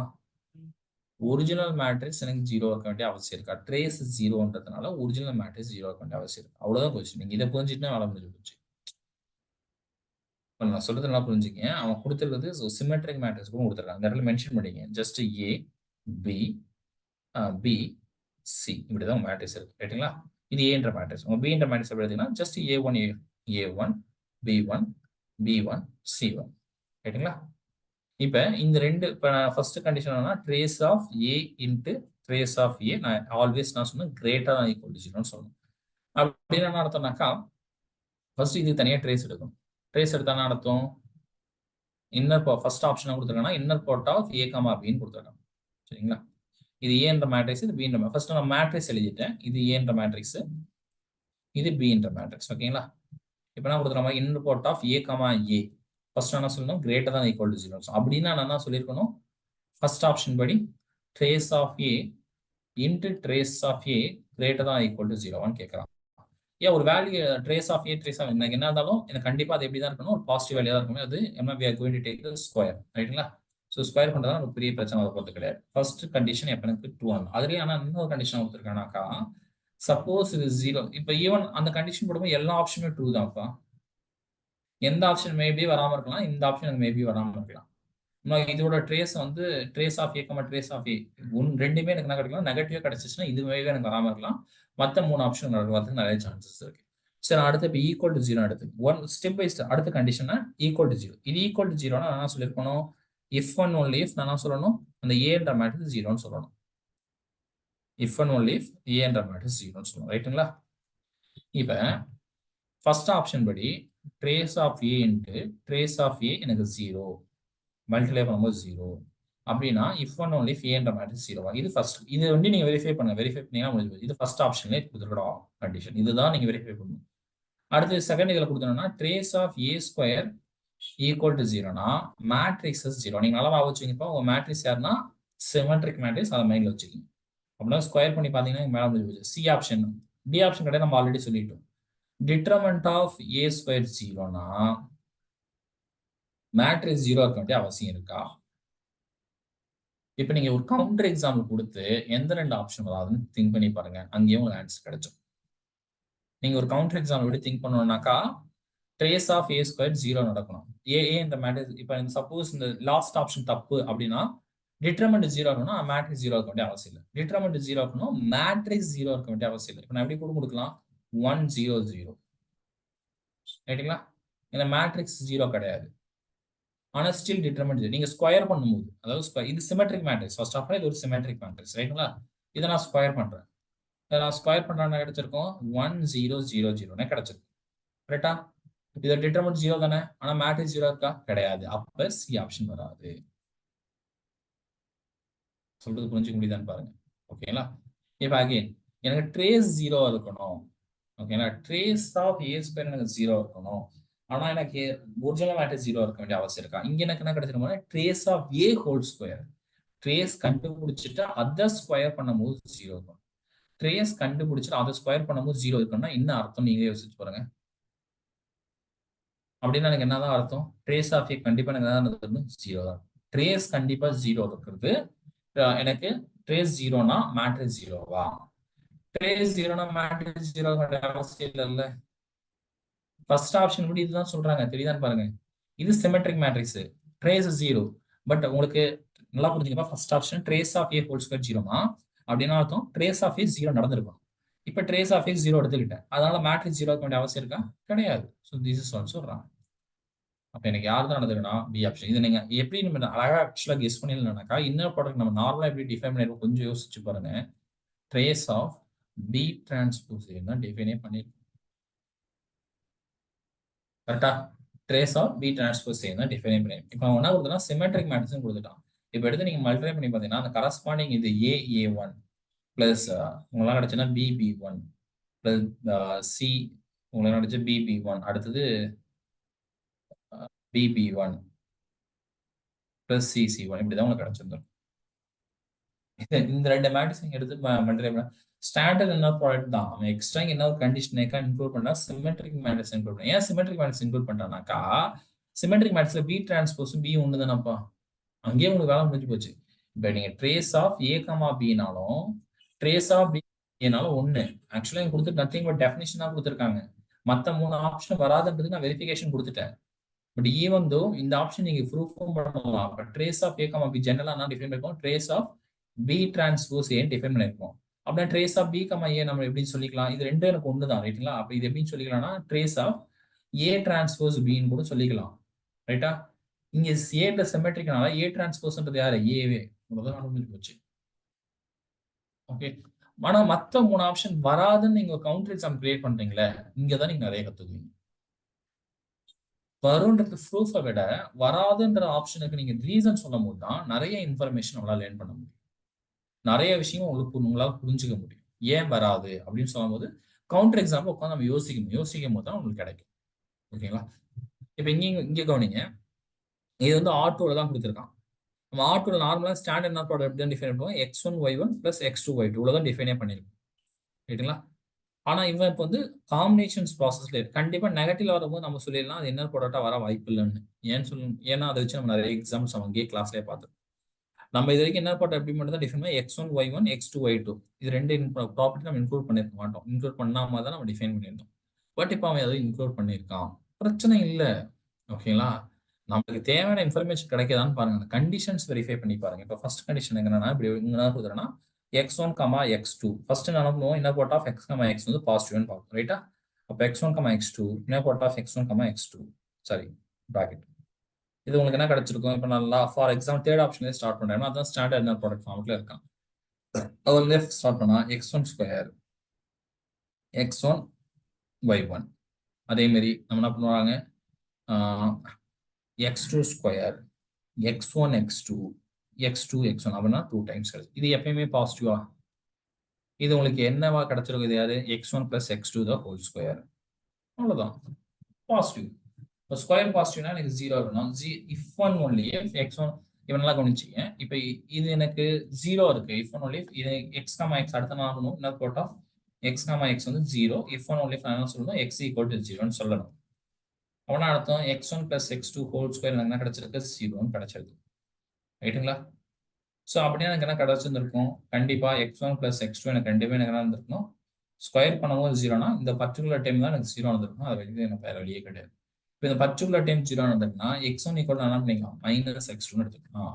ஒரிஜினல் மேட்ரிக்ஸ் எனக்கு 0 இருக்க வேண்டிய அவசியம் இருக்கா? ட்ரேஸ் 0ன்றதுனால ஒரிஜினல் மேட்ரிக்ஸ் 0 இருக்க வேண்டிய அவசியம் இருக்கு. அவ்வளவுதான் கொஸ்டின். நீங்க இதை புரிஞ்சுட்டுனா வேலை முடிஞ்சு போச்சு. நான் சொல்றது நல்லா புரிஞ்சுங்க. அவன் கொடுத்துருக்கிறது சிமெட்ரிக் மேட்ரிக்ஸ் கூட கொடுத்துருக்காங்க. இந்த இடத்துல மென்ஷன் பண்ணிங்க just a b b c இப்படிதான் மேட்ரிக்ஸ் இருக்கு. ரைட்டுங்களா? இது ஏன்ற மேட்ரிக்ஸ். உங்க b என்ற மேட்ரிக்ஸ் எப்படி எழுதினா just a1 a1 b1 b1 c1. ரைட்டுங்களா? இப்ப இந்த ரெண்டு இப்ப first condition trace of a into trace of a நான் ஆல்வேஸ் நான் சொன்னேன் கிரேட்டர் தான் ஈக்குவல் டு 0ன்னு சொல்லணும். அப்படின்னு என்ன அர்த்தம்னாக்கா ஃபர்ஸ்ட் இது தனியா ட்ரேஸ் எடுக்கணும். ட்ரேஸ் எடுத்தா என்ன அர்த்தம், இன்னர் ஃபர்ஸ்ட் ஆப்ஷன் கொடுத்துருக்கேன்னா இன்னர் ப்ராடக்ட் ஆஃப் a, bன்னு கொடுத்துருக்காங்க. சரிங்களா? இது a என்ற மேட்ரிக்ஸ், இது b என்ற மேட்ரிக்ஸ். ஃபர்ஸ்ட் நான் மேட்ரிக்ஸ் எழுதிட்டேன். இது a என்ற மேட்ரிக்ஸ், இது b என்ற மேட்ரிக்ஸ். ஓகேங்களா? இப்போ நான் கொடுக்குற மாதிரி inner product of a, a first என்ன சொல்லணும், கிரேட்டர் தான் ஈக்குவல் டு 0. அப்படின்னா நான் என்ன சொல்லியிருக்கணும், ஃபர்ஸ்ட் ஆப்ஷன் படி trace of a into trace of a greater தான் ஈக்குவல் டு 0 கேட்கறான். ஏன் ஒரு value trace of a trace of எனக்கு என்ன இருந்தாலும் எனக்கு கண்டிப்பா அது எப்படி தான் இருக்கணும், ஒரு பாசிட்டிவ் வேல்யூ தான் இருக்கணும். அது என்ன we are going to take the square. ரைட்டுங்களா? ஸோ ஸ்கொயர் பண்றதா ஒரு பெரிய பிரச்சனை அதை பொறுத்து கிடையாது. ஃபர்ஸ்ட் கண்டிஷன் எப்ப எனக்கு ட்ரூ ஆகும். அதுலயே ஆனால் இன்னொரு கண்டிஷன் கொடுத்துருக்கானாக்கா சப்போஸ் இது 0, இப்போ ஈவன் அந்த கண்டிஷன் போடும்போது எல்லா ஆப்ஷனுமே ட்ரூ தான்ப்பா. எந்த ஆப்ஷன் மேபி வராம இருக்கலாம், இந்த ஆப்ஷன் மேபி வராம இருக்கலாம். இதோட ட்ரேஸ் வந்து trace of a, trace of a ரெண்டுமே எனக்கு என்ன கிடைக்கலாம், நெகட்டிவா கிடைச்சிச்சுன்னா இதுவே எனக்கு வராம இருக்கலாம். மற்ற 3 ஆப்ஷன் வரதுக்கு நிறைய சான்சஸ் இருக்கு. சரி, அடுத்து இப்போ ஈக்குவல் டு 0 எடுத்து ஒன் ஸ்டெப் பை ஸ்டெப் அடுத்த கண்டிஷனா ஈக்குவல் டு 0. இது ஈக்குவல் டு 0னா நான் சொல்லியிருக்கணும், இஃப் ஒன் ஒன்லி இஃப் நான் சொல்லணும் அந்த a என்ற மேட்ரிக்ஸ் 0ன்னு சொல்லணும். If one only if a என்ற மேட்ரிக்ஸ் 0ன்னு சொல்லணும். ரைட்டுங்களா? இப்போ ஃபர்ஸ்ட் ஆப்ஷன் படி trace of a into trace of a எனக்கு 0 மல்டிப்ளை பண்ணும்போது 0 அப்படின்னா if one only if a என்ற மேட்ரிக்ஸ் 0. இது ஃபர்ஸ்ட். இது வந்து நீங்க வெரிஃபை பண்ணுங்க. வெரிஃபை பண்ணீங்கன்னா முடிஞ்சு. இது ஃபர்ஸ்ட் ஆப்ஷன்ல கொடுத்துருக்கிற கண்டிஷன். இதுதான் நீங்க வெரிஃபை பண்ணணும். அடுத்து செகண்ட் இதில் கொடுத்தோம்னா trace of a square equal to 0னா மேட்ரிக்ஸ் 0. நீங்க நல்லா வச்சுக்கீங்கப்பா. உங்க மேட்ரிக்ஸ் யாருன்னா சிமெட்ரிக் மேட்ரிக்ஸ், அதை மைண்ட்ல வச்சுக்கோங்க. அப்படின்னா ஸ்கொயர் பண்ணி பார்த்தீங்கன்னா மேலே முடிஞ்சு போச்சு. சி ஆப்ஷன், டி ஆப்ஷன் கிடையாது, நம்ம ஆல்ரெடி சொல்லிட்டோம். டிட்டர்மெண்ட் ஆஃப் a ஸ்கொயர் 0னா மேட்ரிக்ஸ் 0 இருக்க வேண்டிய அவசியம் இருக்கா? இப்போ நீங்க ஒரு கவுண்டர் எக்ஸாம்பிள் கொடுத்து எந்த ரெண்டு ஆப்ஷன் வராதுன்னு திங்க் பண்ணி பாருங்க. அங்கேயும் உங்களுக்கு ஆன்சர் கிடைக்கும். நீங்க ஒரு கவுண்டர் எக்ஸாம்பிள் எப்படி திங்க் பண்ணணும்னாக்கா ட்ரேஸ் ஆஃப் a ஸ்கொயர் 0 நடக்கணும். a இந்த மேட்ரிக்ஸ் இப்போ சப்போஸ் இந்த லாஸ்ட் ஆப்ஷன் தப்பு அப்படின்னா டிட்டர்மெண்ட் 0 இருக்கணும்னா மேட்ரிக்ஸ் 0 இருக்க வேண்டிய அவசியம் இல்லை. டிட்டர்மெண்ட் 0 இருக்கணும், மேட்ரிக்ஸ் 0 இருக்க வேண்டிய அவசியம் இல்லை. இப்போ நான் எப்படி கொடுக்கலாம் 1 0 0. ரைட்டுங்களா? இந்த மேட்ரிக்ஸ் 0 கிடையாது. ஆனா ஸ்டில் டிட்டர்மெண்ட் நீங்க ஸ்கொயர் பண்ணும்போது, அதாவது இது symmetric matrix. First of all இது ஒரு சிமெட்ரிக் மேட்ரிக்ஸ். ரைட்டுங்களா? இதை நான் ஸ்கொயர் பண்றேன். இதை நான் ஸ்கொயர் பண்றேன்னா கிடைச்சிருக்கும் 1 0 0 0 கிடைச்சிருக்கும். ரைட்டா? இது டிட்டர்மெண்ட் 0 தானே, ஆனா மேட்ரிக்ஸ் 0 இருக்கா? கிடையாது. அப்ப சி ஆப்ஷன் வராது. சொல்றது புரிஞ்சுக்க முடியுதான்னு பாருங்க. ஓகேங்களா? இப்ப அகைன் எனக்கு ட்ரேஸ் 0 இருக்கணும். ஓகேங்களா? ட்ரேஸ் ஆஃப் a ஸ்கொயர் எனக்கு 0 இருக்கணும் ஆனா எனக்கு ஒரிஜினல் மேட்ரிக்ஸ் 0 இருக்க வேண்டிய அவசியம் இருக்கா? இங்க எனக்கு என்ன கிடைச்சிருக்கும்னா trace of A whole square. Trace கண்டுபிடிச்சிட்டு அதை ஸ்கொயர் பண்ணும்போது 0 இருக்கும். ட்ரேஸ் கண்டுபிடிச்சிட்டு அதை ஸ்கொயர் பண்ணும்போது 0 இருக்குன்னா என்ன அர்த்தம் நீங்களே யோசிச்சு பாருங்க. அப்படின்னா எனக்கு என்னதான் அர்த்தம்? ட்ரேஸ் ஆஃப் ஏ கண்டிப்பா எனக்கு என்ன 0 தான். ட்ரேஸ் கண்டிப்பா 0 இருக்கிறது. எனக்கு ட்ரேஸ் 0னா மேட்ரிக்ஸ் 0வா? ட்ரேஸ் 0னா மேட்ரிக்ஸ் 0 அவசியம் இல்லைல்ல. ஃபர்ஸ்ட் ஆப்ஷன் கூட இதுதான் சொல்றாங்க. தெரியுதான்னு பாருங்க. இது சிமெட்ரிக் மேட்ரிக்ஸ். ட்ரேஸ் 0. பட் உங்களுக்கு நல்லா புரிஞ்சுக்கப்பா, first option trace of A whole square 0னா அப்படின்னா அர்த்தம் ட்ரேஸ் ஆஃப் ஏ 0 நடந்திருக்கும். இப்ப ட்ரேஸ் ஆஃப் ஏ 0 எடுத்துக்கிட்டேன். அதனால மேட்ரிக்ஸ் 0 வேண்டிய அவசியம் இருக்கா? கிடையாது. So this is also wrong. அப்ப எனக்கு யார் தான் நடந்திருக்குன்னா பி ஆப்ஷன். இது நீங்க எப்படி நம்ம அழகா ஆக்சுவலா கெஸ் பண்ணிடலாம்னாக்கா, இன்னர் ப்ராடக்ட் நம்ம நார்மலா எப்படி டிஃபைன் பண்ணிருக்கோம் கொஞ்சம் யோசிச்சு பாருங்க. ட்ரேஸ் ஆஃப் பி டிரான்ஸ்போஸ் தான் டிஃபைனே பண்ணிருக்கோம். கரெக்டா? ட்ரேஸ் ஆஃப் பி டிரான்ஸ்போஸ் தான் டிஃபைன் பண்ணிருக்கோம். இப்போ அவன் என்ன கொடுத்தா சிமெட்ரிக் மேட்ரிக்ஸ் கொடுத்துட்டான். இப்போ எடுத்து நீங்க மல்டிப்ளை பண்ணி பார்த்தீங்கன்னா அந்த கரஸ்பாண்டிங் இது ஏ1 பிளஸ் உங்களுக்கு கிடைச்சுன்னா பிபி1 பிளஸ் சி உங்களுக்கு கிடைச்ச பிபி1 அடுத்தது பிபி1 பிளஸ் சிசி1 இப்படிதான் உங்களுக்கு கிடைச்சிருந்தோம். இந்த ரெண்டு மேட்ரிக்ஸ் நீங்க எடுத்து மல்டிப்ளை பண்ணா ஸ்டாண்டர்ட் என்ன ப்ராடக்ட் தான். அவன் எக்ஸ்ட்ரா என்ன ஒரு கண்டிஷன் இன்க்ளூட் பண்ணா சிமெட்ரிக் மேட்ரிக்ஸ் இன்க்ளூட் பண்ணா. ஏன் சிமெட்ரிக் மேட்ரிக்ஸ் இன்க்ளூட் பண்றானாக்கா, சிமெட்ரிக் மேட்ரிக்ஸ்ல பி டிரான்ஸ்போஸும் பி ஒன்று தானப்பா. அங்கேயே உங்களுக்கு வேலை முடிஞ்சு போச்சு. இப்போ நீங்க ட்ரேஸ் ஆஃப் ஏ கமா பினாலும் ட்ரேஸ் ஆஃப் பி ஏனாலும் ஒண்ணு. ஆக்சுவலா இங்க கொடுத்து நத்திங் பட் டெஃபினிஷன் தான் கொடுத்துருக்காங்க. மத்த 3 ஆப்ஷன் வராதுன்றது நான் வெரிஃபிகேஷன் கொடுத்துட்டேன். பட் ஈவன் தோ இந்த ஆப்ஷன் நீங்க ப்ரூஃபும் பண்ணலாம். But trace of A comma B ஜெனரலா நான் டிஃபைன் பண்ணிருக்கோம். ட்ரேஸ் ஆஃப் பி டிரான்ஸ்போஸ் ஏன்னு டிஃபைன் பண்ணிருக்கோம். அப்படின்னா trace of B comma A நம்ம எப்படி சொல்லிக்கலாம்? இது ரெண்டும் எனக்கு ஒன்று தான் ரைட்டுங்களா? அப்ப இது எப்படி சொல்லிக்கலாம்னா ட்ரேஸ் ஆஃப் ஏ டிரான்ஸ்போஸ் பின்னு கூட சொல்லிக்கலாம். ரைட்டா? இங்க ஏல சிமெட்ரிக்னால ஏ டிரான்ஸ்போஸ்ன்றது யாரு? ஏவே. இவ்வளவுதான் முடிஞ்சு போச்சு. ஓகே. ஆனா மத்த 3 ஆப்ஷன் வராதுன்னு நீங்க கவுண்டர் எக்ஸாம் கிரியேட் பண்றீங்களே, இங்கதான் நீங்க நிறைய கத்துக்குவீங்க. வரும்ன்றது ப்ரூஃபை விட வராதுன்ற ஆப்ஷனுக்கு நீங்க ரீசன் சொல்லும் போது தான் நிறைய இன்ஃபர்மேஷன் நம்மளால லேர்ன் பண்ண முடியும். நிறைய விஷயம் உங்களால புரிஞ்சுக்க முடியும். ஏன் வராது அப்படின்னு சொல்லும் போது கவுண்டர் எக்ஸாம்பிள் உட்காந்து நம்ம யோசிக்கும் போது தான் உங்களுக்கு கிடைக்கும். ஓகேங்களா? இப்ப இங்க கவனிங்க. இது வந்து ஆட்டோல தான் கொடுத்துருக்கான். நம்ம ஆட்டோல நார்மலா ஸ்டாண்டர்ட் என்ன ப்ராடக்ட் எப்படி டிஃபைன் பண்ணுவோம்? x1y1 பிளஸ் x2y2 இவ்வளவுதான் டிஃபைனே பண்ணிருக்கோம். ரைட்டுங்களா? ஆனா இவன் இப்போ வந்து காம்பினேஷன்ஸ் ப்ராசஸ்ல கண்டிப்பா நெகட்டிவ் வரும்போது நம்ம சொல்லிடலாம் அது என்ன ப்ராடக்டா வர வாய்ப்பு இல்லைன்னு. ஏன்னா அதை வச்சு நம்ம நிறைய எக்ஸாம்ஸ் அங்கேயே கிளாஸ்லேயே பார்த்தோம். நம்ம இது வரைக்கும் என்ன ப்ராடக்ட் எப்படி மட்டும் தான் டிஃபைன் பண்ணி x1y1 x2y2 இது ரெண்டு ப்ராப்பர்ட்டி நம்ம இன்க்ளூட் பண்ணிருக்க மாட்டோம். இன்க்ளூட் பண்ணாம தான் நம்ம டிஃபைன் பண்ணியிருந்தோம். பட் இப்போ அவன் அதை இன்க்ளூட் பண்ணியிருக்கான். பிரச்சனை இல்லை. ஓகேங்களா? நமக்கு தேவையான இன்ஃபர்மேஷன் கிடைக்குதான்னு பாருங்க. அந்த கண்டிஷன்ஸ் வெரிஃபை பண்ணி பாருங்க. இப்போ ஃபர்ஸ்ட் கண்டிஷன் என்னன்னா இப்படி என்ன கொடுக்குறேன்னா x1, x2 ஃபர்ஸ்ட் என்ன பண்ணுவோம்? Inner product of x, x வந்து பாசிட்டிவ்னு பார்ப்போம். ரைட்டா? அப்போ x1, x2 inner product of x1, x2 sorry bracket. இது உங்களுக்கு என்ன கிடைச்சிருக்கும்? இப்போ நல்லா ஃபார் எக்ஸாம்பிள் தேர்ட் ஆப்ஷன்லேயே ஸ்டார்ட் பண்றேன். அதான் ஸ்டாண்டர்ட் இன்னர் ப்ராடக்ட் ஃபார்ம்ல இருக்கான். அவர் லெஃப்ட் ஸ்டார்ட் பண்ணா x1 ஸ்கொயர் x1 y1 அதே மாதிரி நம்ம என்ன பண்ணுவாங்க? x2 square x1 x2 x2 x1 அப்படின்னா 2 டைம்ஸ் கிடைச்சு. இது எப்பயுமே பாசிட்டிவா? இது உங்களுக்கு என்னவா கிடைச்சிருக்கும்? இது யாரு? x1 plus x2 the whole square. அவ்வளவுதான். பாசிட்டிவ். இப்போ ஸ்கொயர் பாசிட்டிவ்னா எனக்கு 0 இருக்கணும். If one only if x1 இவனெல்லாம் கவனிச்சிங்க. இப்போ இது எனக்கு 0 இருக்கு. இஃப் ஒன் ஒன்லி இது x, x அடுத்த நான் ஆகணும். Inner product of x, x வந்து 0. இஃப் ஒன் ஒன்லி நான் என்ன சொல்லணும்? x ஈக்குவல் டு 0ன்னு சொல்லணும். அவனா அர்த்தம் x1 plus x2 whole square எனக்கு என்ன கிடைச்சிருக்கு? 0ன்னு கிடைச்சிருக்கு. ரைட்டுங்களா? ஸோ அப்படியே எனக்கு என்ன கிடைச்சிருந்திருக்கும்? கண்டிப்பா x1 பிளஸ் x2 எனக்கு ரெண்டுமே எனக்கு என்ன இருந்திருக்கணும்? ஸ்கொயர் பண்ணும்போது 0னா இந்த பர்டிகுலர் டைம் தான் எனக்கு 0 வந்திருக்கும். அது வெளியே எனக்கு வேற வழியே கிடையாது. இப்போ இந்த பர்டிகுலர் டைம் 0 வந்திருக்குன்னா x1 ஈக்குவல் என்ன பண்ணிக்கலாம்? மைனஸ் x2 எடுத்துக்கலாம்.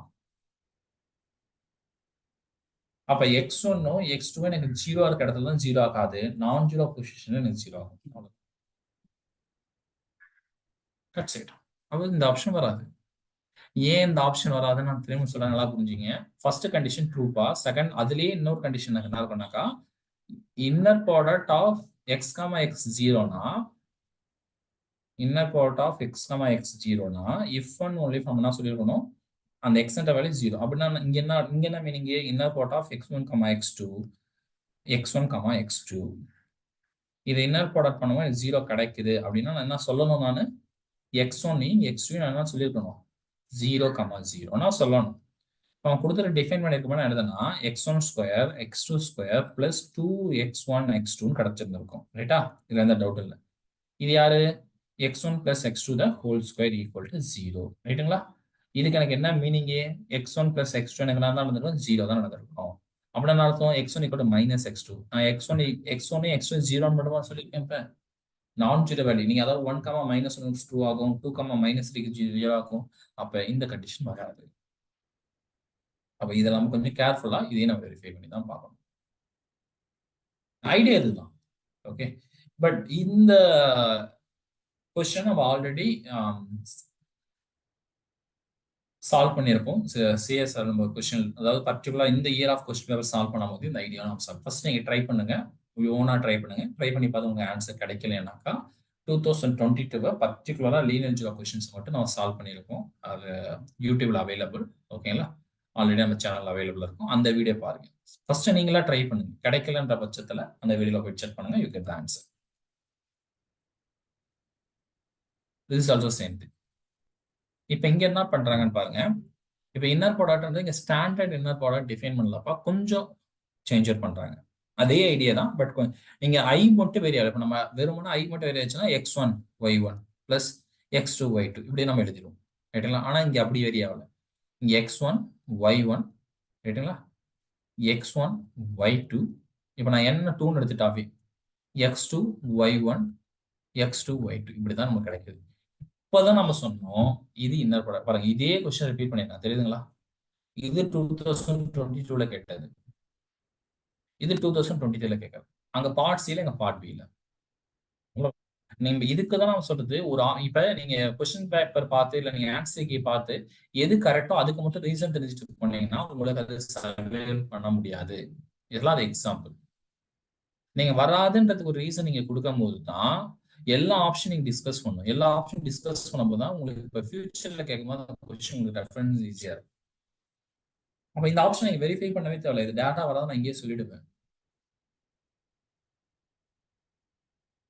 அப்ப x1 x2 எனக்கு 0 இருக்க இடத்துல தான் 0 ஆகாது. நான் 0 பொசிஷன்ல எனக்கு 0 ஆகும். That's it. அப்போ இந்த ஆப்ஷன் வராது. ஏன் இந்த ஆப்ஷன் வராதுன்னு நான் திரும்ப சொல்ல நல்லா புரிஞ்சுங்க. ஃபர்ஸ்ட் கண்டிஷன் ட்ரூப்பா, செகண்ட் அதுலயே இன்னொரு கண்டிஷன் என்ன பண்ணாக்கா inner product of x, x 0னா inner product of x, x 0னா இஃப் ஒன் ஒன்லி நம்ம என்ன சொல்லிருக்கணும்? அந்த எக்ஸ்ன்ற வேல்யூ 0. அப்படின்னா இங்க என்ன meaning? Inner product of x1, x2 x1, x2 இது இன்னர் ப்ராடக்ட் பண்ணுவோம் 0 கிடைக்குது அப்படின்னா நான் என்ன சொல்லணும்? நான் x1 x2 என்ன சொல்லியிருக்கணும், 0,0 சொல்லணும். அவன் கொடுத்துட்டு டிஃபைன் பண்ணிருக்கோம்னா எழுதுனா x1 square x2 square plus 2x1 x2 கிடைச்சிருந்திருக்கும். ரைட்டா? இதுல எந்த டவுட் இல்லை. இது யாரு, x1 plus x2 the whole square equal to 0. ரைட்டுங்களா? இதுக்கு எனக்கு என்ன மீனிங், x1 பிளஸ் x2 எனக்கு என்ன நடந்திருக்கும், 0 தான் நடந்திருக்கும். அப்படின்னா அர்த்தம் x1 equal to minus x2. நான் x1 x2 0 மட்டுமா சொல்லியிருக்கேன். இப்ப நான் ஜீரோ வேல்யூ நீங்க அதாவது 1, -1 2 ஆகும், 2, -3 0 ஆகும். அப்ப இந்த கண்டிஷன் வராது. அப்ப இதெல்லாம் கொஞ்சம் கேர்ஃபுல்லா இதையும் நம்ம வெரிஃபை பண்ணி தான் பார்க்கணும். ஐடியா இதுதான். ஓகே, பட் இந்த கொஸ்டின் நம்ம ஆல்ரெடி சால்வ் பண்ணியிருப்போம். சிஎஸ்ஆர் நம்ம கொஸ்டின், அதாவது பர்டிகுலர் இந்த year of question paper solve பண்ணும்போது இந்த ஐடியா நம்ம சால்வ். ஃபர்ஸ்ட் நீங்க ட்ரை பண்ணுங்க, ஓனா ட்ரை பண்ணுங்க. ட்ரை பண்ணி பார்த்து உங்க ஆன்சர் கிடைக்கலனாக்கா 2022 பர்டிகுலரா லீனியர் ஜியோ கொஸ்டின்ஸ் மட்டும் நம்ம சால்வ் பண்ணியிருக்கோம். அது யூடியூப்ல அவைலபிள். ஓகேங்களா? ஆல்ரெடி நம்ம சேனல் அவைலபிள் இருக்கும். அந்த வீடியோ பாருங்க. ஃபர்ஸ்ட் நீங்களா ட்ரை பண்ணுங்க. கிடைக்கலன்ற பட்சத்துல அந்த வீடியோல போய் செக் பண்ணுங்க. You get the answer. This is also same thing. இப்போ இங்க என்ன பண்றாங்கன்னு பாருங்க. இப்போ இன்னர் ப்ராடக்ட் வந்து இங்க ஸ்டாண்டர்ட் இன்னர் ப்ராடக்ட் டிஃபைன் பண்ணலப்பா கொஞ்சம் சேஞ்ச் பண்றாங்க. அதே ஐடியா தான், பட் நீங்க ஐ மட்டும் வேரி ஆகல. இப்போ நம்ம வெறுமனா ஐ மட்டும் வேரி ஆச்சுன்னா x1 y1 plus x2 y2 இப்படி நம்ம எழுதிடுவோம். ரைட்டுங்களா? ஆனா இங்க அப்படி வேரி ஆகல. இங்க x1 y1 ரைட்டுங்களா, x1 y2. இப்போ நான் என்ன 2ன்னு எடுத்துட்டாவே x2 y1 x2 y2 இப்படிதான் நமக்கு கிடைக்குது. இப்பதான் நம்ம சொன்னோம் இது இன்னர் ப்ராடக்ட். பாருங்க, இதே கொஸ்டின் ரிப்பீட் பண்ணிருக்கேன், தெரியுதுங்களா? இது 2022ல கேட்டது, இது 2023ல கேட்கறது. அங்க பார்ட் சில, இங்க பார்ட் பில. நீங்க இதுக்குதான் நான் சொல்றது. இப்ப நீங்க கொஸ்டின் பேப்பர் பார்த்து இல்ல நீங்க ஆன்சர் கீ பார்த்து எது கரெக்டோ அதுக்கு மட்டும் ரீசன் தெரிஞ்சுட்டு போனீங்கன்னா உங்களுக்கு அது சர்வே பண்ண முடியாது. இதெல்லாம் அது எக்ஸாம்பிள். நீங்க வராதுன்றதுக்கு ஒரு ரீசன் நீங்க கொடுக்கும் போது தான் எல்லா ஆப்ஷன் நீங்க டிஸ்கஸ் பண்ணணும். எல்லா ஆப்ஷன் டிஸ்கஸ் பண்ணும்போது தான் உங்களுக்கு இப்ப ஃபியூச்சர்ல கேட்கும்போது கொஸ்டின் உங்களுக்கு ரெஃபரன்ஸ் ஈஸியா இருக்கும். அப்ப இந்த ஆப்ஷன் நீங்க வெரிஃபை பண்ணவே தேவையில்லை. இது டேட்டா வராது, நான் இங்கேயே சொல்லிடுவேன்.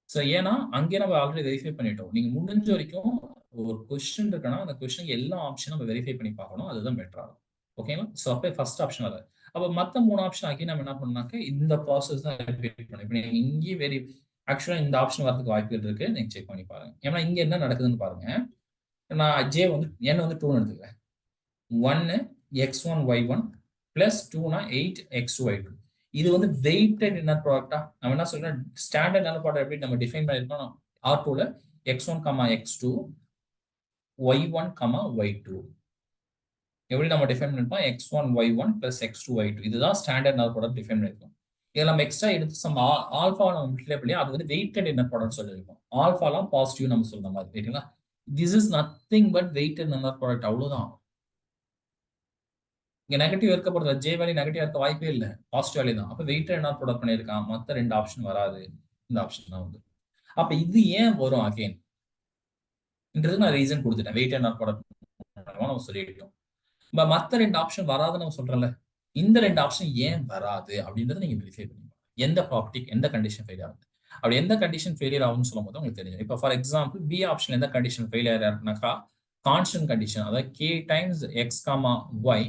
ஸோ ஏன்னா அங்கே நம்ம ஆல்ரெடி வெரிஃபை பண்ணிட்டோம். நீங்க முடிஞ்ச வரைக்கும் ஒரு கொஸ்டின் இருக்குன்னா அந்த கொஸ்டினுக்கு எல்லா ஆப்ஷனும் நம்ம வெரிஃபை பண்ணி பார்க்கணும். அதுதான் பெட்டரா இருக்கும். ஓகேங்களா? ஸோ அப்போ ஃபர்ஸ்ட் ஆப்ஷன் அது. அப்போ மற்ற 3 ஆப்ஷன் ஆக்கி நம்ம என்ன பண்ணாக்க இந்த ப்ராசஸ் தான் ரிப்பீட் பண்ணணும். இப்போ நீங்க இங்கேயே ஆக்சுவலா இந்த ஆப்ஷன் வரதுக்கு வாய்ப்புகள் இருக்கு. நீங்க செக் பண்ணி பாருங்க. ஏன்னா இங்க என்ன நடக்குதுன்னு பாருங்க. நான் ஜே வந்து n வந்து 2ன்னு எடுத்துக்கிறேன். 1 x1 y1 plus 2னா 8 x2 y2. இது வந்து வெயிட்டட் இன்னர் ப்ராடக்டா? நம்ம என்ன சொல்றோம், ஸ்டாண்டர்ட் இன்னர் ப்ராடக்ட் எப்படி நம்ம டிஃபைன் பண்ணிருக்கோம், R2ல x1, x2 y1, y2 எப்படி நம்ம டிஃபைன் பண்ணிருப்போம், x1 y1 plus x2 y2. இதுதான் ஸ்டாண்டர்ட் இன்னர் ப்ராடக்ட் டிஃபைன் பண்ணிருக்கோம். இதில் நம்ம எக்ஸ்ட்ரா எடுத்து சம் ஆல்ஃபா நம்ம மல்டிப்ளை பண்ணி அது வந்து வெயிட்டட் இன்னர் ப்ராடக்ட் சொல்லியிருக்கோம். ஆல்ஃபாலாம் பாசிட்டிவ் நம்ம சொல்ற மாதிரி. ரைட்டுங்களா? This is nothing but weighted inner product, அவ்வளவுதான். இங்க நெகட்டிவ் இருக்கப்படுறது, ஜே வேல்யூ நெகட்டிவ் இருக்க வாய்ப்பே இல்லை, பாசிட்டிவ் வேல்யூ தான். அப்ப வெயிட்டட் என்ன ப்ராடக்ட் பண்ணியிருக்கான், மற்ற 2 ஆப்ஷன் வராது, இந்த ஆப்ஷன் தான் வந்து. அப்ப இது ஏன் வரும் அகைன் என்றது நான் ரீசன் கொடுத்துட்டேன். வெயிட்டட் என்ன ப்ராடக்ட் நம்ம சொல்லிட்டோம். மற்ற 2 ஆப்ஷன் வராதுன்னு நம்ம சொல்றோம்ல, இந்த 2 ஆப்ஷன் ஏன் வராது அப்படின்றத நீங்க வெரிஃபை பண்ணி எந்த ப்ராப்பர்ட்டி எந்த கண்டிஷன் ஃபெயிலியர் ஆகுது. அப்படி எந்த கண்டிஷன் ஃபெயிலியர் ஆகும்னு சொல்லும் போது உங்களுக்கு தெரியும். இப்போ ஃபார் எக்ஸாம்பிள் பி ஆப்ஷன் எந்த கண்டிஷன் ஃபெயிலியர் இருக்குனாக்கா கான்ஸ்டன்ட் கண்டிஷன், அதாவது k டைம்ஸ் x, y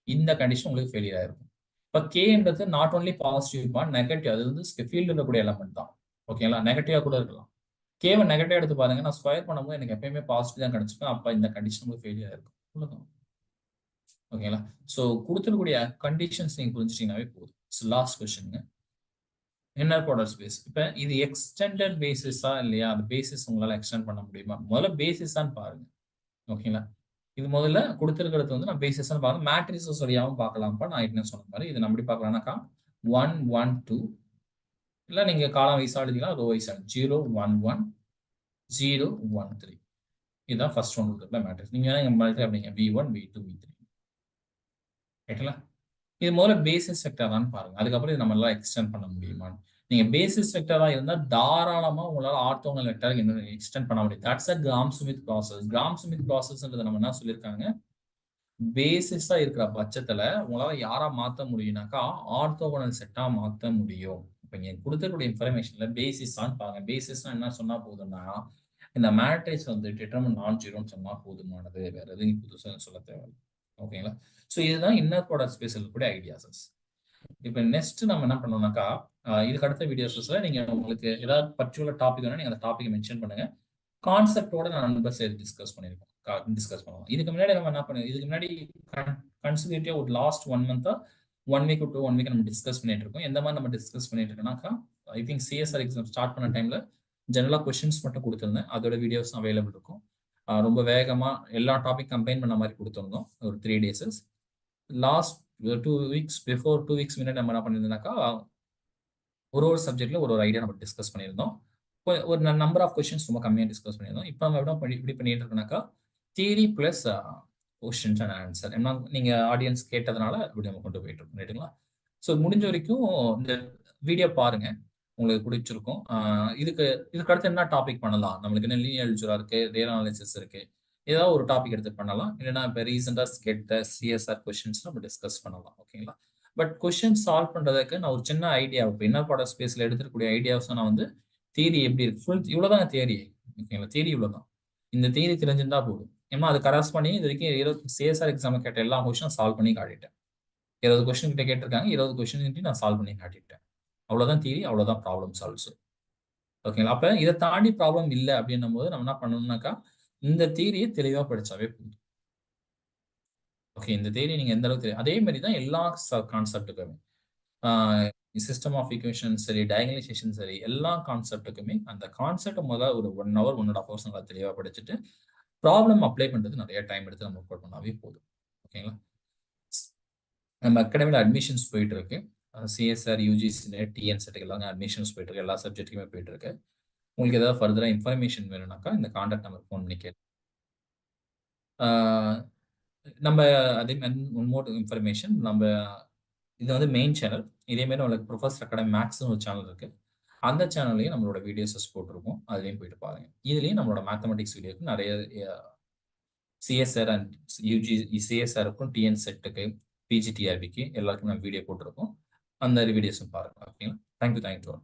இந்த கண்டிஷன் உங்களுக்கு ஃபெயிலியர் ஆயிருக்கும். இப்போ கேன்றது நாட் ஓன்லி பாசிட்டிவ் நெகட்டிவ், அது வந்து ஃபீல்டு இருக்கக்கூடிய எலமெண்ட் தான். ஓகேங்களா? நெகட்டிவா கூட இருக்கலாம். கேவை நெகட்டிவ் எடுத்து பாருங்க, நான் ஸ்கொயர் பண்ணும்போது எனக்கு எப்பயுமே பாசிட்டிவ் தான் கிடைச்சிருக்கும். அப்ப இந்த கண்டிஷன் உங்களுக்கு ஃபெயிலியர் இருக்கும். அவ்வளவுதான். ஓகேங்களா? ஸோ கொடுத்துருக்கூடிய கண்டிஷன்ஸ் நீங்க புரிஞ்சிட்டீங்கன்னாவே போதும். Last question, inner product space. இப்போ இது எக்ஸ்டெண்டட் பேசிஸா இல்லையா, அந்த பேசிஸ் உங்களால எக்ஸ்டெண்ட் பண்ண முடியுமா? முதல்ல பேசிஸான்னு பாருங்க. ஓகேங்களா? இது முதல்ல கொடுத்துருக்கிறது வந்து நான் பேசிஸ் பாருங்க, மேட்ரிசஸ் வழியாகவும் பார்க்கலாம்ப்பா. நான் என்ன சொன்ன மாதிரி இது நம்ம எப்படி பார்க்கலாம்னாக்கா 1 1 2 இல்லை நீங்க காலம் வைஸா எழுதிக்கலாம், ரோ வைஸா 0 1 1 0 1 3. இதுதான் ஃபர்ஸ்ட் ஒன் கொடுத்துருக்க மேட்ரிக்ஸ். நீங்க மல்டி அப்படிங்க v1 v2 v3. ரைட்டுங்களா? இது முதல்ல பேசிஸ் வெக்டரான்னு பாருங்க. அதுக்கப்புறம் இது நம்ம எல்லாம் எக்ஸ்டெண்ட் பண்ண முடியுமான்னு. நீங்க பேசிஸ் வெக்டரா இருந்தா தாராளமா உங்களால ஆர்த்தோகனல் வெக்டர் எக்ஸ்டெண்ட் பண்ண முடியும். That's a Gram Schmidt process. Gram Schmidt ப்ராசஸ்ன்றது நம்ம என்ன சொல்லியிருக்காங்க, பேசிஸா இருக்கிற பட்சத்துல உங்களால யாரா மாத்த முடியும்னாக்கா ஆர்த்தோகனல் செட்டா மாத்த முடியும். இப்ப இங்க கொடுத்துக்கூடிய இன்ஃபர்மேஷன்ல பேசிஸான்னு பாருங்க. பேசிஸ்னா என்ன சொன்னா போதும்னா இந்த மேட்ரிக்ஸ் வந்து டிட்டர்மின் நான் ஜீரோன்னு சொன்னா போதுமானது. வேற எதுவும் புதுசா சொல்ல தேவையில்ல. ஓகேங்களா? ஸோ இதுதான் இன்னர் ப்ராடக்ட் ஸ்பேஸ்ல இருக்கக்கூடிய ஐடியாஸஸ். இப்ப நெக்ஸ்ட் நம்ம என்ன பண்ணோம்னாக்கா, இதுக்கு அடுத்த வீடியோஸ்ல நீங்க உங்களுக்கு ஏதாவது பர்ட்டிகுலர் டாபிக் வேணா நீங்க அந்த டாபிக் மென்ஷன் பண்ணுங்க. கான்செப்டோட நான் நண்பர் சேர்த்து டிஸ்கஸ் பண்ணுவோம். இதுக்கு முன்னாடி நம்ம என்ன பண்ணோம், இதுக்கு முன்னாடி கன்சிக்யூட்டிவா ஒரு லாஸ்ட் 1 மந்த்தா 1 வீக் டு 1 வீக் நம்ம டிஸ்கஸ் பண்ணிட்டு இருக்கோம். எந்த மாதிரி நம்ம டிஸ்கஸ் பண்ணிட்டு இருக்கோம்னாக்கா, I think CSR exam start பண்ண டைம்ல ஜெனரலா கொஸ்டின்ஸ் மட்டும் கொடுத்திருந்தேன். அதோட வீடியோஸ் அவைலபிள் இருக்கும். ரொம்ப வேகமா எல்லா டாபிக் கம்பைன் பண்ண மாதிரி கொடுத்திருந்தோம் ஒரு 3 டேஸஸ். லாஸ்ட் 2 வீக்ஸ் பிஃபோர் 2 வீக்ஸ் முன்னாடி நம்ம என்ன பண்ணியிருந்தோம்னாக்கா, ஒரு சப்ஜெக்ட்ல ஒரு ஐடியா நம்ம டிஸ்கஸ் பண்ணியிருந்தோம். ஒரு நம்பர் ஆஃப் கொஸ்டின்ஸ் ரொம்ப கம்மியா டிஸ்கஸ் பண்ணியிருந்தோம். இப்போ நம்ம எப்படி பண்ணிட்டு இருக்கோம்னாக்கா, theory plus questions and answer. ஏன்னா நீங்க ஆடியன்ஸ் கேட்டதுனால இப்படி நம்ம கொண்டு போயிட்டு இருக்கோம். ரைட்டுங்களா? ஸோ முடிஞ்ச வரைக்கும் இந்த வீடியோ பாருங்க. உங்களுக்கு பிடிச்சிருக்கும். இதுக்கு அடுத்து என்ன டாபிக் பண்ணலாம்? நம்மளுக்கு என்ன லீனியர் அல்ஜிப்ரா இருக்கு, டேட்டா அனாலிசிஸ் இருக்கு. ஏதாவது ஒரு டாபிக் எடுத்து பண்ணலாம். இல்லைன்னா இப்போ ரீசெண்டா கேட்ட சிஎஸ்ஆர் கொஸ்டின்ஸ் நம்ம டிஸ்கஸ் பண்ணலாம். ஓகேங்களா? பட் கொஸ்டின் சால்வ் பண்றதுக்கு நான் ஒரு சின்ன ஐடியா, இப்போ இன்னர் ப்ராடக்ட் ஸ்பேஸ்ல எடுத்துக்கூடிய ஐடியாஸ் நான் வந்து தியரி எப்படி இருக்கு, இவ்வளவுதான் தியரி. ஓகேங்களா? தியரி இவ்வளவுதான். இந்த தியரி தெரிஞ்சிருந்தா போதும். ஏன்னா அது கரெக்ட் பண்ணி இது வரைக்கும் 20 சிஎஸ்ஆர் எக்ஸாம் கேட்ட எல்லா கொஸ்டினும் சால்வ் பண்ணி காட்டிட்டேன். 20 கொஸ்டின் கிட்ட கேட்டிருக்காங்க. 20 கொஸ்டின் நான் சால்வ் பண்ணி காட்டிட்டேன். அவ்வளவுதான் தியரி, அவ்வளவுதான் ப்ராப்ளம் சால்வ்ஸ். ஓகேங்களா? அப்ப இதை தாண்டி ப்ராப்ளம் இல்லை அப்படின்னும் போது நம்ம என்ன பண்ணணும்னாக்கா, இந்த தியரியை தெளிவா படிச்சாவே போதும். ஓகே, இந்த தியரி நீங்க எந்த அளவுக்கு அதே மாதிரி தான் எல்லா கான்செப்டுக்குமே, சிஸ்டம் ஆஃப் ஈக்குவேஷன் சரி, டயகனைசேஷன் சரி, எல்லா கான்செப்டுக்குமே அந்த கான்செப்ட் முதல்ல ஒரு 1 hour 1.5 hours நல்லா தெளிவா படிச்சுட்டு ப்ராப்ளம் அப்ளை பண்றது நிறைய டைம் எடுத்து நம்ம ஒர்க் அவுட் பண்ணாவே போதும். ஓகேங்களா? நம்ம அகாடமில அட்மிஷன்ஸ் போயிட்டு இருக்கு. சிஎஸ்ஆர், யூஜிசி, நெட், டிஎன்செட் எல்லாமே அட்மிஷன்ஸ் போயிட்டு இருக்கு. எல்லா சப்ஜெக்ட்டுக்குமே போயிட்டு இருக்கு. உங்களுக்கு ஏதாவது ஃபர்தரா இன்ஃபர்மேஷன் வேணும்னாக்கா இந்த கான்டாக்ட் நம்பருக்கு ஃபோன் பண்ணி கேளுங்க. நம்ம அதே மாதிரி ஒன் மோர் இன்ஃபர்மேஷன், நம்ம இது வந்து மெயின் சேனல். இதே மாதிரி நம்மளுக்கு ப்ரொஃபசர் அகாடமி மேக்ஸ்னு ஒரு சேனல் இருக்கு. அந்த சேனல்லையும் நம்மளோட வீடியோஸஸ் போட்டிருக்கோம். அதுலயும் போயிட்டு பாருங்க. இதுலயும் நம்மளோட மேத்தமெட்டிக்ஸ் வீடியோக்கு நிறைய சிஎஸ்ஆர் அண்ட் சிஎஸ்ஆருக்கும், டிஎன் செட்டுக்கு, பிஜிடிஆர்பிக்கு எல்லாருக்கும் நம்ம வீடியோ போட்டிருக்கோம். அந்த வீடியோஸும் பாருங்க. ஓகேங்களா? தேங்க்யூ.